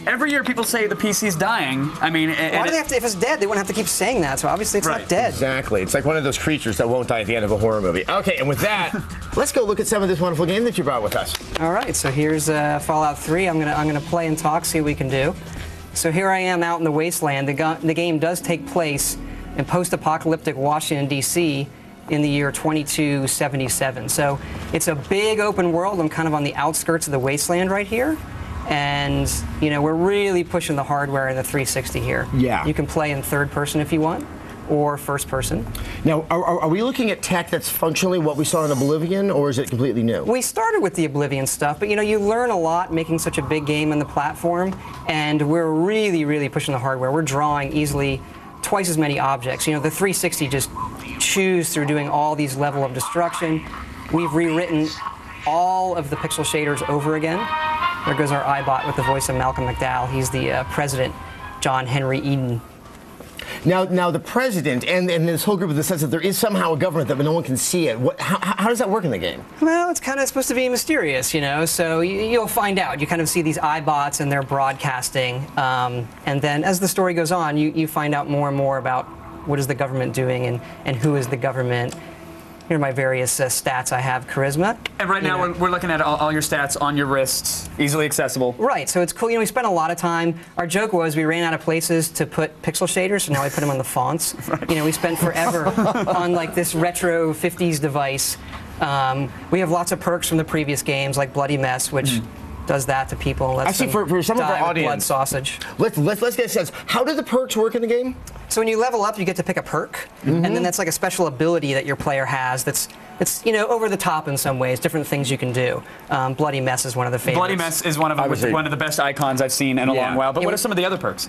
every year people say the PC's dying. I mean, why do they have to? If it's dead, they wouldn't have to keep saying that. So obviously, it's not dead. Exactly. It's like one of those creatures that won't die at the end of a horror movie. Okay, and with that, let's go look at some of this wonderful game that you brought with us. All right, so here's Fallout 3. I'm gonna play and talk, see what we can do. So here I am out in the wasteland. The game does take place in post-apocalyptic Washington, D.C. in the year 2277. So it's a big open world. I'm kind of on the outskirts of the wasteland right here. And, you know, we're really pushing the hardware in the 360 here. Yeah. You can play in third person if you want, or first person. Now, are we looking at tech that's functionally what we saw in Oblivion, or is it completely new? We started with the Oblivion stuff, but you know, you learn a lot making such a big game on the platform, and we're really, really pushing the hardware. We're drawing easily twice as many objects. You know, the 360 just chews through doing all these level of destruction. We've rewritten all of the pixel shaders over again. There goes our iBot with the voice of Malcolm McDowell. He's the President, John Henry Eden. Now the president and this whole group of the sense that there is somehow a government that no one can see it. How does that work in the game? Well, it's kind of supposed to be mysterious, you know, so you'll find out. You kind of see these iBots and they're broadcasting, and then as the story goes on, you find out more and more about what is the government doing and who is the government. Here are my various stats I have. Charisma. And right now we're looking at all your stats on your wrists, easily accessible. Right, so it's cool. You know, we spent a lot of time. Our joke was we ran out of places to put pixel shaders, so now we put them on the fonts. Right. You know, we spent forever on like this retro 50s device. We have lots of perks from the previous games, like Bloody Mess, which does that to people. Actually, for some of our audience, blood sausage. Let's get a sense. How do the perks work in the game? So when you level up, you get to pick a perk, and then that's like a special ability that your player has. It's you know, over the top in some ways. Different things you can do. Bloody Mess is one of the favorites. Bloody Mess is one of the best icons I've seen in a long while. But what are some of the other perks?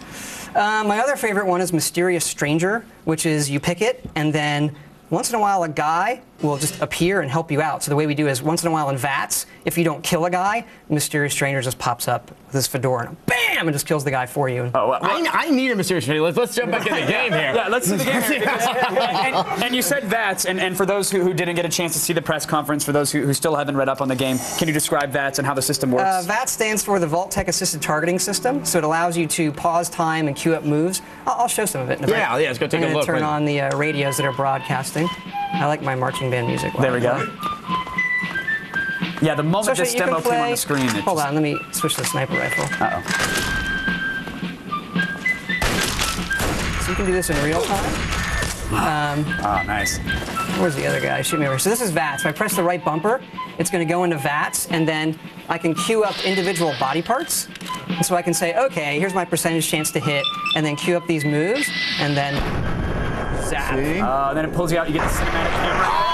My other favorite one is Mysterious Stranger, which is you pick it, and then once in a while a guy will just appear and help you out. So the way we do is once in a while in VATS, if you don't kill a guy, Mysterious Stranger just pops up with his fedora and bam, and just kills the guy for you. Oh, well, I need a Mysterious Stranger. Let's jump back in the game here. Yeah, let's see the game here. And you said VATS, and for those who didn't get a chance to see the press conference, for those who still haven't read up on the game, can you describe VATS and how the system works? VATS stands for the Vault-Tec Assisted Targeting System, so it allows you to pause time and queue up moves. I'll show some of it in a bit. Yeah, let's go take a look. Turn on the radios that are broadcasting. I like my marching band music. There we go. Yeah, the moment this demo came on the screen. Hold on, let me switch to the sniper rifle. Uh-oh. So you can do this in real time. Oh, nice. Where's the other guy? Shoot me over. So this is VATS. If I press the right bumper, it's going to go into VATS, and then I can queue up individual body parts. And so I can say, okay, here's my percentage chance to hit, and then queue up these moves, and then zap. Then it pulls you out. You get the cinematic camera. Oh!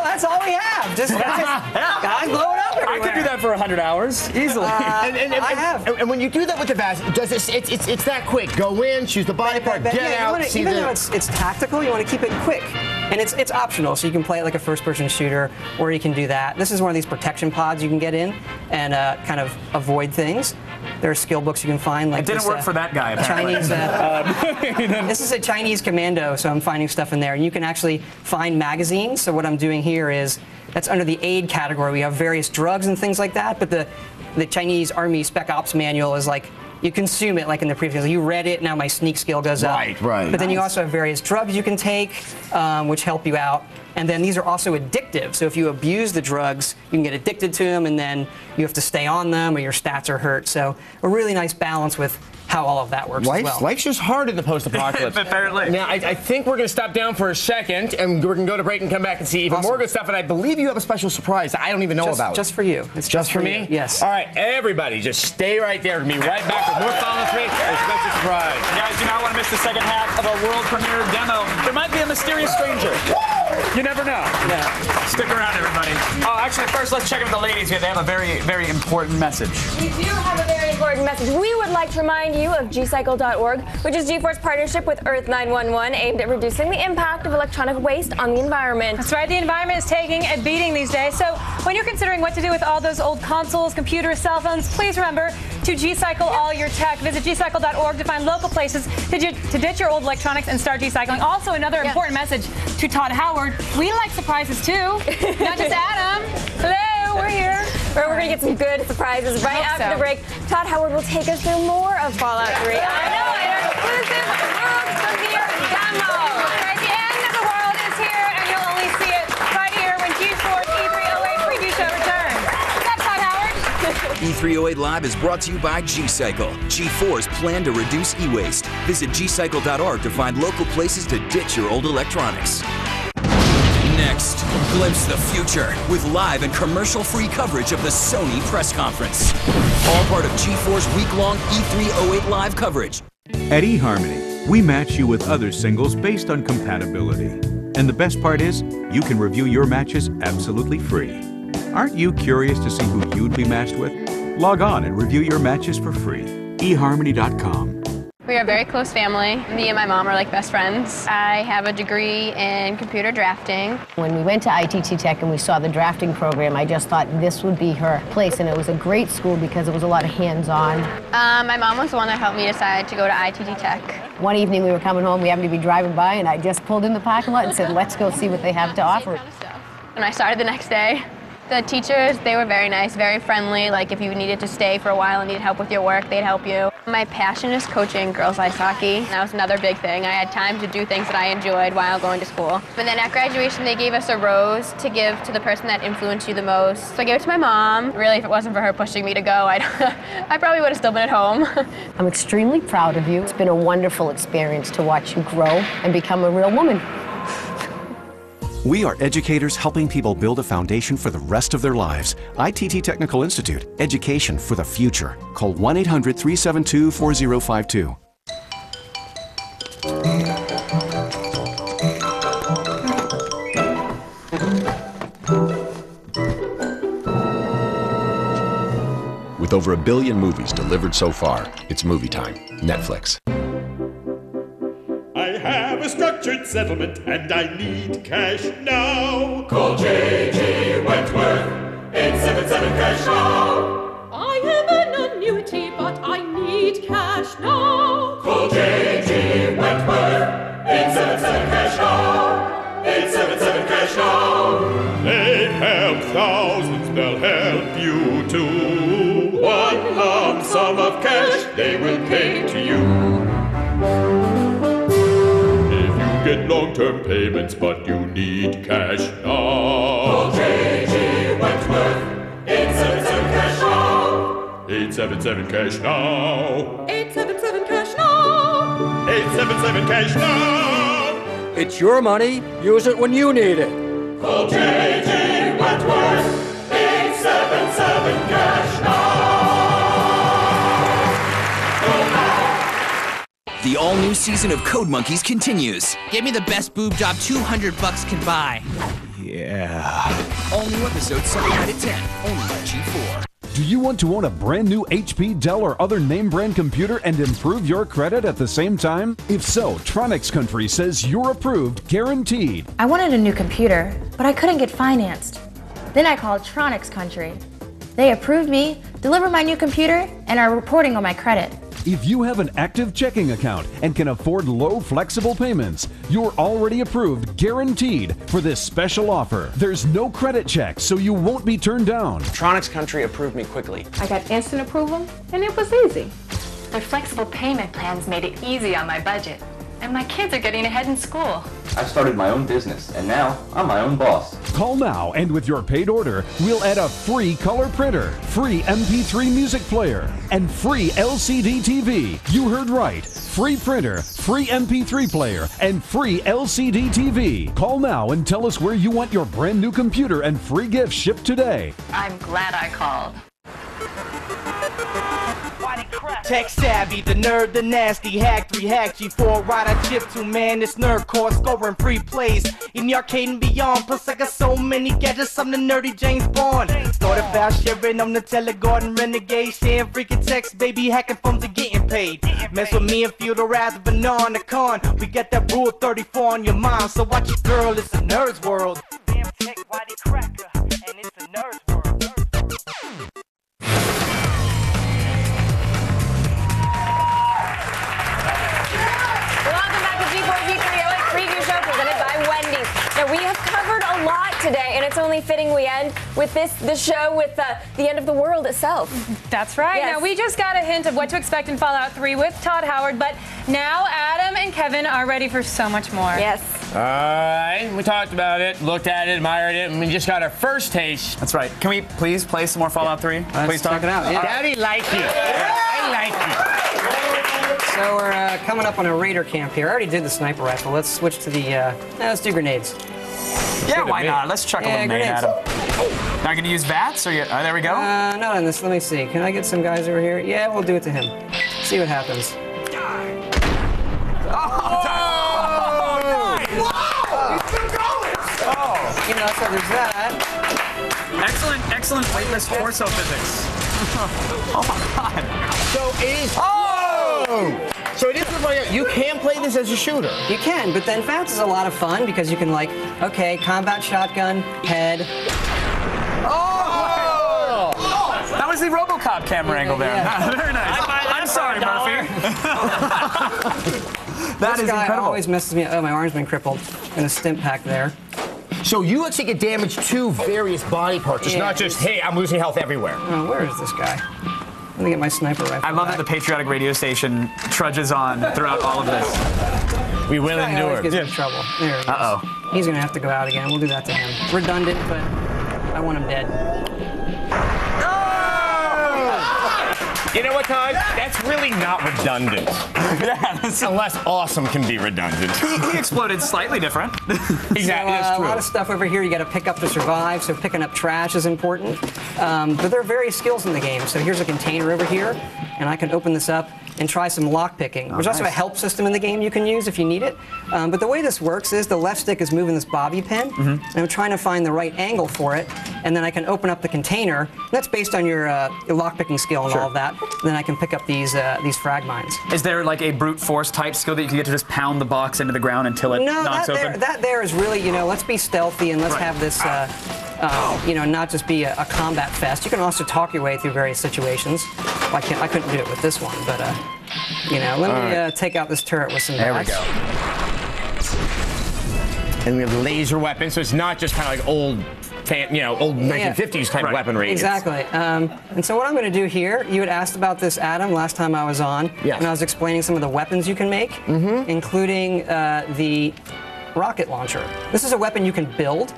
That's all we have. Just guys blow it up everywhere. I could do that for 100 hours easily. I have. And when you do that with the VATS, it's that quick. Go in, choose the body part, get out. Even though it's tactical, you want to keep it quick. And it's optional, so you can play it like a first-person shooter, or you can do that. This is one of these protection pods you can get in and kind of avoid things. There are skill books you can find. Like it didn't work for that guy, apparently. Chinese. This is a Chinese commando, so I'm finding stuff in there. And you can actually find magazines. So what I'm doing here is, that's under the aid category. We have various drugs and things like that, but the Chinese Army Spec Ops manual is like, you consume it like in the previous. You read it, now my sneak skill goes up. Right. But then you also have various drugs you can take, which help you out. And then these are also addictive. So if you abuse the drugs, you can get addicted to them, and then you have to stay on them, or your stats are hurt. So a really nice balance with how all of that works as well. Life's just hard in the post-apocalypse. Apparently. Now, I think we're going to stop down for a second, and we're going to go to break and come back and see even more good stuff. And I believe you have a special surprise that I don't even know about. Just for you. It's just for me? Yes. All right, everybody, just stay right there. We'll be right back with more Fun with Me. A special surprise. Guys, do not want to miss the second half of our world premiere demo. There might be a mysterious stranger. You never know. Yeah. Stick around, everybody. Oh, actually, first, let's check in with the ladies here. They have a very, very important message. We do have a very important message. We would like to remind you of gcycle.org, which is G4's partnership with Earth 911, aimed at reducing the impact of electronic waste on the environment. That's right. The environment is taking a beating these days. So when you're considering what to do with all those old consoles, computers, cell phones, please remember to G-Cycle all your tech. Visit gcycle.org to find local places to ditch your old electronics and start G-cycling. Also, another important message to Todd Howard. We like surprises, too. Not just Adam. Hello, we're here. We're going to get some good surprises right after the break. Todd Howard will take us through more of Fallout 3. I know, and our exclusive world premiere demo. Right, the end of the world is here, and you'll only see it right here when G4's E308 preview show returns. What's up, Todd Howard? E308 Live is brought to you by G-Cycle. G4's plan to reduce e-waste. Visit gcycle.org to find local places to ditch your old electronics. Next, glimpse the future with live and commercial-free coverage of the Sony press conference. All part of G4's week-long E308 Live coverage. At eHarmony, we match you with other singles based on compatibility. And the best part is, you can review your matches absolutely free. Aren't you curious to see who you'd be matched with? Log on and review your matches for free. eHarmony.com. We are a very close family. Me and my mom are like best friends. I have a degree in computer drafting. When we went to ITT Tech and we saw the drafting program, I just thought this would be her place, and it was a great school because it was a lot of hands-on. My mom was the one that helped me decide to go to ITT Tech. One evening we were coming home, we happened to be driving by, and I just pulled in the parking lot and said, let's go see what they have to offer. And I started the next day. The teachers, they were very nice, very friendly. Like if you needed to stay for a while and needed help with your work, they'd help you. My passion is coaching girls ice hockey. That was another big thing. I had time to do things that I enjoyed while going to school. And then at graduation, they gave us a rose to give to the person that influenced you the most. So I gave it to my mom. Really, if it wasn't for her pushing me to go, I probably would have still been at home. I'm extremely proud of you. It's been a wonderful experience to watch you grow and become a real woman. We are educators helping people build a foundation for the rest of their lives. ITT Technical Institute, education for the future. Call 1-800-372-4052. With over 1 billion movies delivered so far, it's movie time. Netflix. I have a structured settlement and I need cash now. Call J.G. Wentworth, 877 cash now. I have an annuity, but I need cash now. Call J.G. Wentworth, 877 cash now. 877 cash now. They've helped thousands, they'll help you too. One lump sum of cash they will pay to you. Get long-term payments, but you need cash now. Call J.G. Wentworth, 877 cash now. 877 cash now. 877 cash now. 877 cash now. It's your money. Use it when you need it. Call J.G. Wentworth, 877 cash now. The all-new season of Code Monkeys continues. Give me the best boob job $200 can buy. Yeah. All new episodes 7 out of 10, only on G4. Do you want to own a brand new HP, Dell, or other name brand computer and improve your credit at the same time? If so, Tronics Country says you're approved, guaranteed. I wanted a new computer, but I couldn't get financed. Then I called Tronics Country. They approved me, delivered my new computer, and are reporting on my credit. If you have an active checking account and can afford low, flexible payments, you're already approved, guaranteed, for this special offer. There's no credit check, so you won't be turned down. Tronics Country approved me quickly. I got instant approval, and it was easy. Their flexible payment plans made it easy on my budget. And my kids are getting ahead in school. I started my own business, and now I'm my own boss. Call now, and with your paid order, we'll add a free color printer, free MP3 music player, and free LCD TV. You heard right. Free printer, free MP3 player, and free LCD TV. Call now and tell us where you want your brand new computer and free gifts shipped today. I'm glad I called. Tech savvy, the nerd, the nasty, hack 3, hack G4, ride I chip 2, man, this nerd core scoring free plays in the arcade and beyond, plus I got so many gadgets, I'm the nerdy James Bond. Thought about sharing on the Telegarden Renegade, sharing freaking text, baby, hacking phones and getting paid. Mess with me and feel the wrath of an on the con, we got that rule 34 on your mind, so watch your girl, it's a nerd's world. Damn tech, whitey cracker, and it's a nerd's world. Preview show presented by Wendy's. Now we have covered a lot today, and it's only fitting we end with the show with the end of the world itself. That's right. Yes. Now we just got a hint of what to expect in Fallout 3 with Todd Howard, but now Adam and Kevin are ready for so much more. Yes. All right, we talked about it, looked at it, admired it, and we just got our first taste. That's right. Can we please play some more Fallout 3? Please check it out. Yeah. Daddy like it. I like it. So we're coming up on a raider camp here. I already did the sniper rifle. Let's switch to the, let's do grenades. Yeah, why not? Let's chuck a little grenade at him. Not gonna use VATS? Or there we go. Not on this. Let me see. Can I get some guys over here? Yeah, we'll do it to him. See what happens. You know, so there's that. Excellent weightless torso physics. Oh my god. So it is. Oh! Oh! So it is good for you can play this as a shooter. You can, but then VATS is a lot of fun because you can like, okay, combat shotgun, head. Oh! That was the RoboCop camera angle there. Yeah. Very nice. I'm sorry, Murphy. That This is guy incredible. always messes me up. Oh, my arm's been crippled. And a stim pack there. So you actually get damage to various body parts. It's not just, hey, I'm losing health everywhere. Oh, where is this guy? Let me get my sniper rifle. I love that the patriotic radio station trudges on throughout all of this. We will This guy always endure. gets in trouble. There he is. Uh-oh. He's gonna have to go out again. We'll do that to him. Redundant, but I want him dead. You know what, Todd? That's really not redundant. Yeah, unless awesome can be redundant. He exploded slightly different. Exactly, So, that's true. A lot of stuff over here you got to pick up to survive, so picking up trash is important. But there are various skills in the game. So here's a container over here, and I can open this up and try some lock picking. There's also a help system in the game you can use if you need it. But the way this works is the left stick is moving this bobby pin, and I'm trying to find the right angle for it, and then I can open up the container. That's based on your lock picking skill and all of that. And then I can pick up these frag mines. Is there like a brute force type skill that you can get to just pound the box into the ground until it knocks open? That there is really, let's be stealthy and let's have this, not just be a combat fest. You can also talk your way through various situations. Well, I couldn't do it with this one, but let me take out this turret with some. There we go. And we have the laser weapon, so it's not just kind of like old 1950s kind of weaponry. Exactly. And so what I'm going to do here, you had asked about this, Adam, last time I was on, and I was explaining some of the weapons you can make, including the rocket launcher. This is a weapon you can build.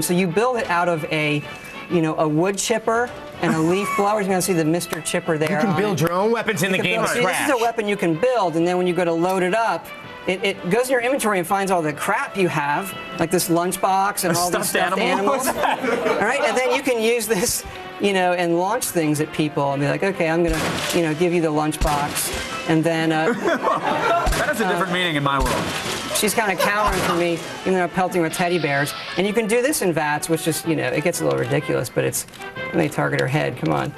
So you build it out of a wood chipper and a leaf blower. You're going to see the Mr. Chipper there. You can build your own weapons in the game from scratch. This is a weapon you can build, and then when you go to load it up, it goes in your inventory and finds all the crap you have, like this lunchbox and all these stuffed animals. All right, and then you can use this, and launch things at people and be like, okay, I'm gonna, give you the lunchbox, and then. That has a different meaning in my world. She's kind of cowering for me, even though I'm pelting with teddy bears. And you can do this in VATS, which just, it gets a little ridiculous, but it's, let me target her head, come on.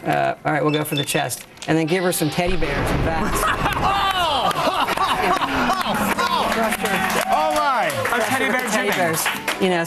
All right, we'll go for the chest. And then give her some teddy bears in VATS. Oh my! A teddy bears.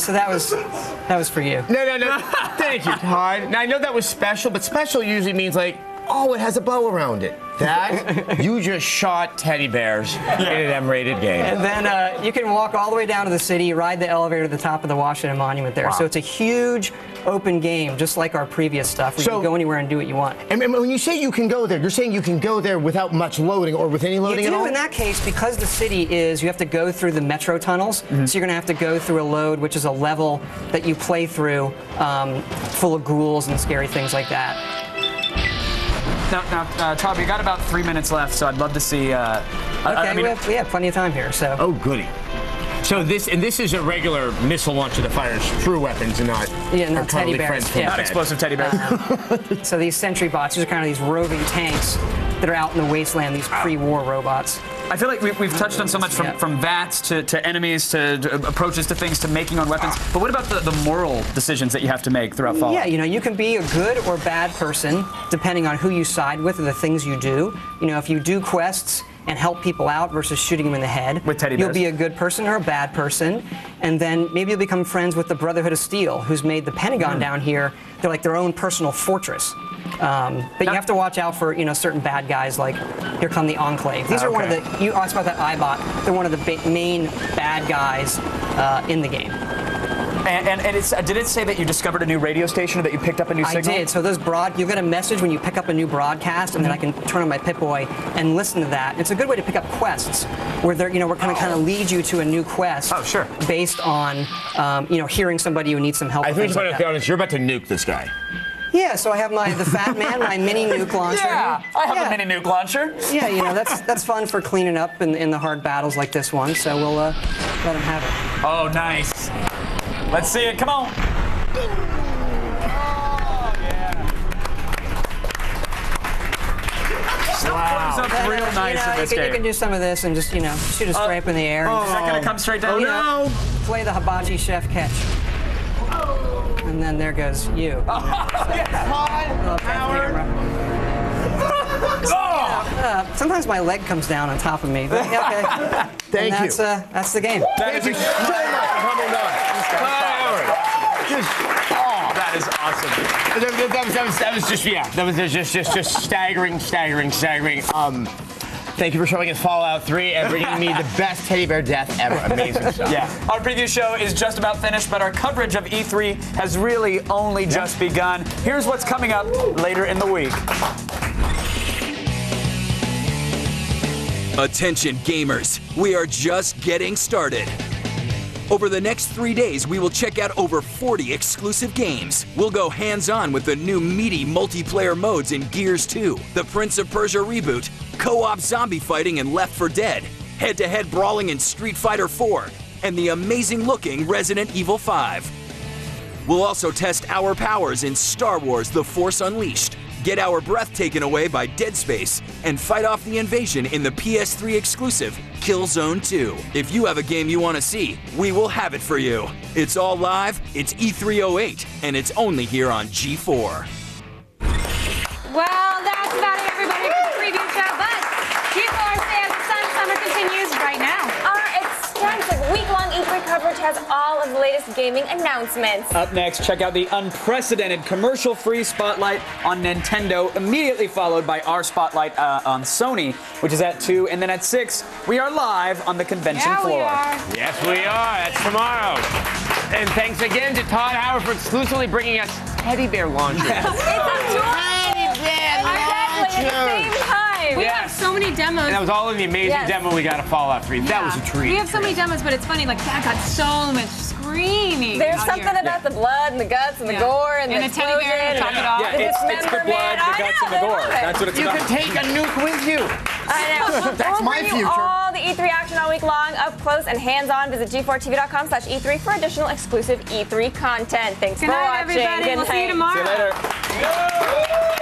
So that was for you. No. Thank you, Todd. Now I know that was special, but special usually means like, oh, it has a bow around it. That, you just shot teddy bears in an M-rated game. And then you can walk all the way down to the city, ride the elevator to the top of the Washington Monument there. Wow. So it's a huge open game, just like our previous stuff, where you can go anywhere and do what you want. And when you say you can go there, you're saying you can go there without much loading or with any loading at all? In that case, because the city you have to go through the metro tunnels, so you're going to have to go through a load, which is a level that you play through full of ghouls and scary things like that. Now, Todd, we got about 3 minutes left, so I'd love to see. We have plenty of time here, so. Oh, goody. So this is a regular missile launcher that fires true weapons and not teddy bears. Not explosive teddy bears. So these sentry bots, these are kind of these roving tanks that are out in the wasteland. These pre-war robots. I feel like we've touched on so much from VATS to enemies to approaches to things to making on weapons. But what about the moral decisions that you have to make throughout Fallout? Yeah, you can be a good or bad person depending on who you side with or the things you do. If you do quests and help people out versus shooting them in the head, with teddy bears, you'll be a good person or a bad person. And then maybe you'll become friends with the Brotherhood of Steel, who's made the Pentagon down here. They're like their own personal fortress. But you have to watch out for certain bad guys, like here come the Enclave. These are one of the, you asked about that iBot, they're one of the main bad guys in the game. And did it say that you discovered a new radio station or that you picked up a new signal? I did. So those you'll get a message when you pick up a new broadcast, and then I can turn on my Pip-Boy and listen to that. It's a good way to pick up quests where they're, we're going to kind of lead you to a new quest. Oh, sure. Based on, hearing somebody who needs some help. I think to be honest, you're about to nuke this guy. Yeah, so I have the Fat Man, my mini nuke launcher. Yeah, I have a mini nuke launcher. Yeah, that's fun for cleaning up in the hard battles like this one. So we'll let him have it. Oh, nice. Let's see it. Come on. Oh, yeah. Wow. Up real nice in this game. You can do some of this and just shoot a stripe in the air. Is that gonna come straight down? Oh no! Play the hibachi chef catch. And then there goes you. Sometimes my leg comes down on top of me. But, okay. Thank you. That's the game. Thank you so much for coming on. That is awesome. That was just staggering. Thank you for showing us Fallout 3 and bringing me the best teddy bear death ever. Amazing stuff. Yeah. Our preview show is just about finished, but our coverage of E3 has really only just begun. Here's what's coming up later in the week. Attention gamers, we are just getting started. Over the next 3 days, we will check out over 40 exclusive games. We'll go hands-on with the new meaty multiplayer modes in Gears 2, the Prince of Persia reboot, co-op zombie fighting in Left 4 Dead, head-to-head brawling in Street Fighter 4, and the amazing-looking Resident Evil 5. We'll also test our powers in Star Wars The Force Unleashed, get our breath taken away by Dead Space, and fight off the invasion in the PS3 exclusive Killzone 2. If you have a game you want to see, we will have it for you. It's all live, it's E308, and it's only here on G4. Well, that's about it, everybody, for the preview show, but G4 Stay Out of the Sun Summer continues right now. Our extensive week-long E3 coverage has all of the latest gaming announcements. Up next, check out the unprecedented commercial-free spotlight on Nintendo, immediately followed by our spotlight on Sony, which is at 2, and then at 6, we are live on the convention floor. We are. Yes, we are. That's tomorrow. And thanks again to Todd Howard for exclusively bringing us teddy bear launchers. It's a Teddy bear exactly, at the same time. We have so many demos. And that was all in the amazing demo we got at Fallout 3. That was a treat. We have so many demos, but it's funny, like, that got so much screaming. There's out something here. about the blood and the guts and the gore and the teddy bear to top it off. Yeah, it's the blood, the guts, and the gore. That's what it's you about. can take a nuke with you. I know. That's we'll my bring you future. all the E3 action all week long, up close and hands-on. Visit g4tv.com/E3 for additional exclusive E3 content. Thanks Good for night, watching. everybody. Good We'll see you night. tomorrow. See you later.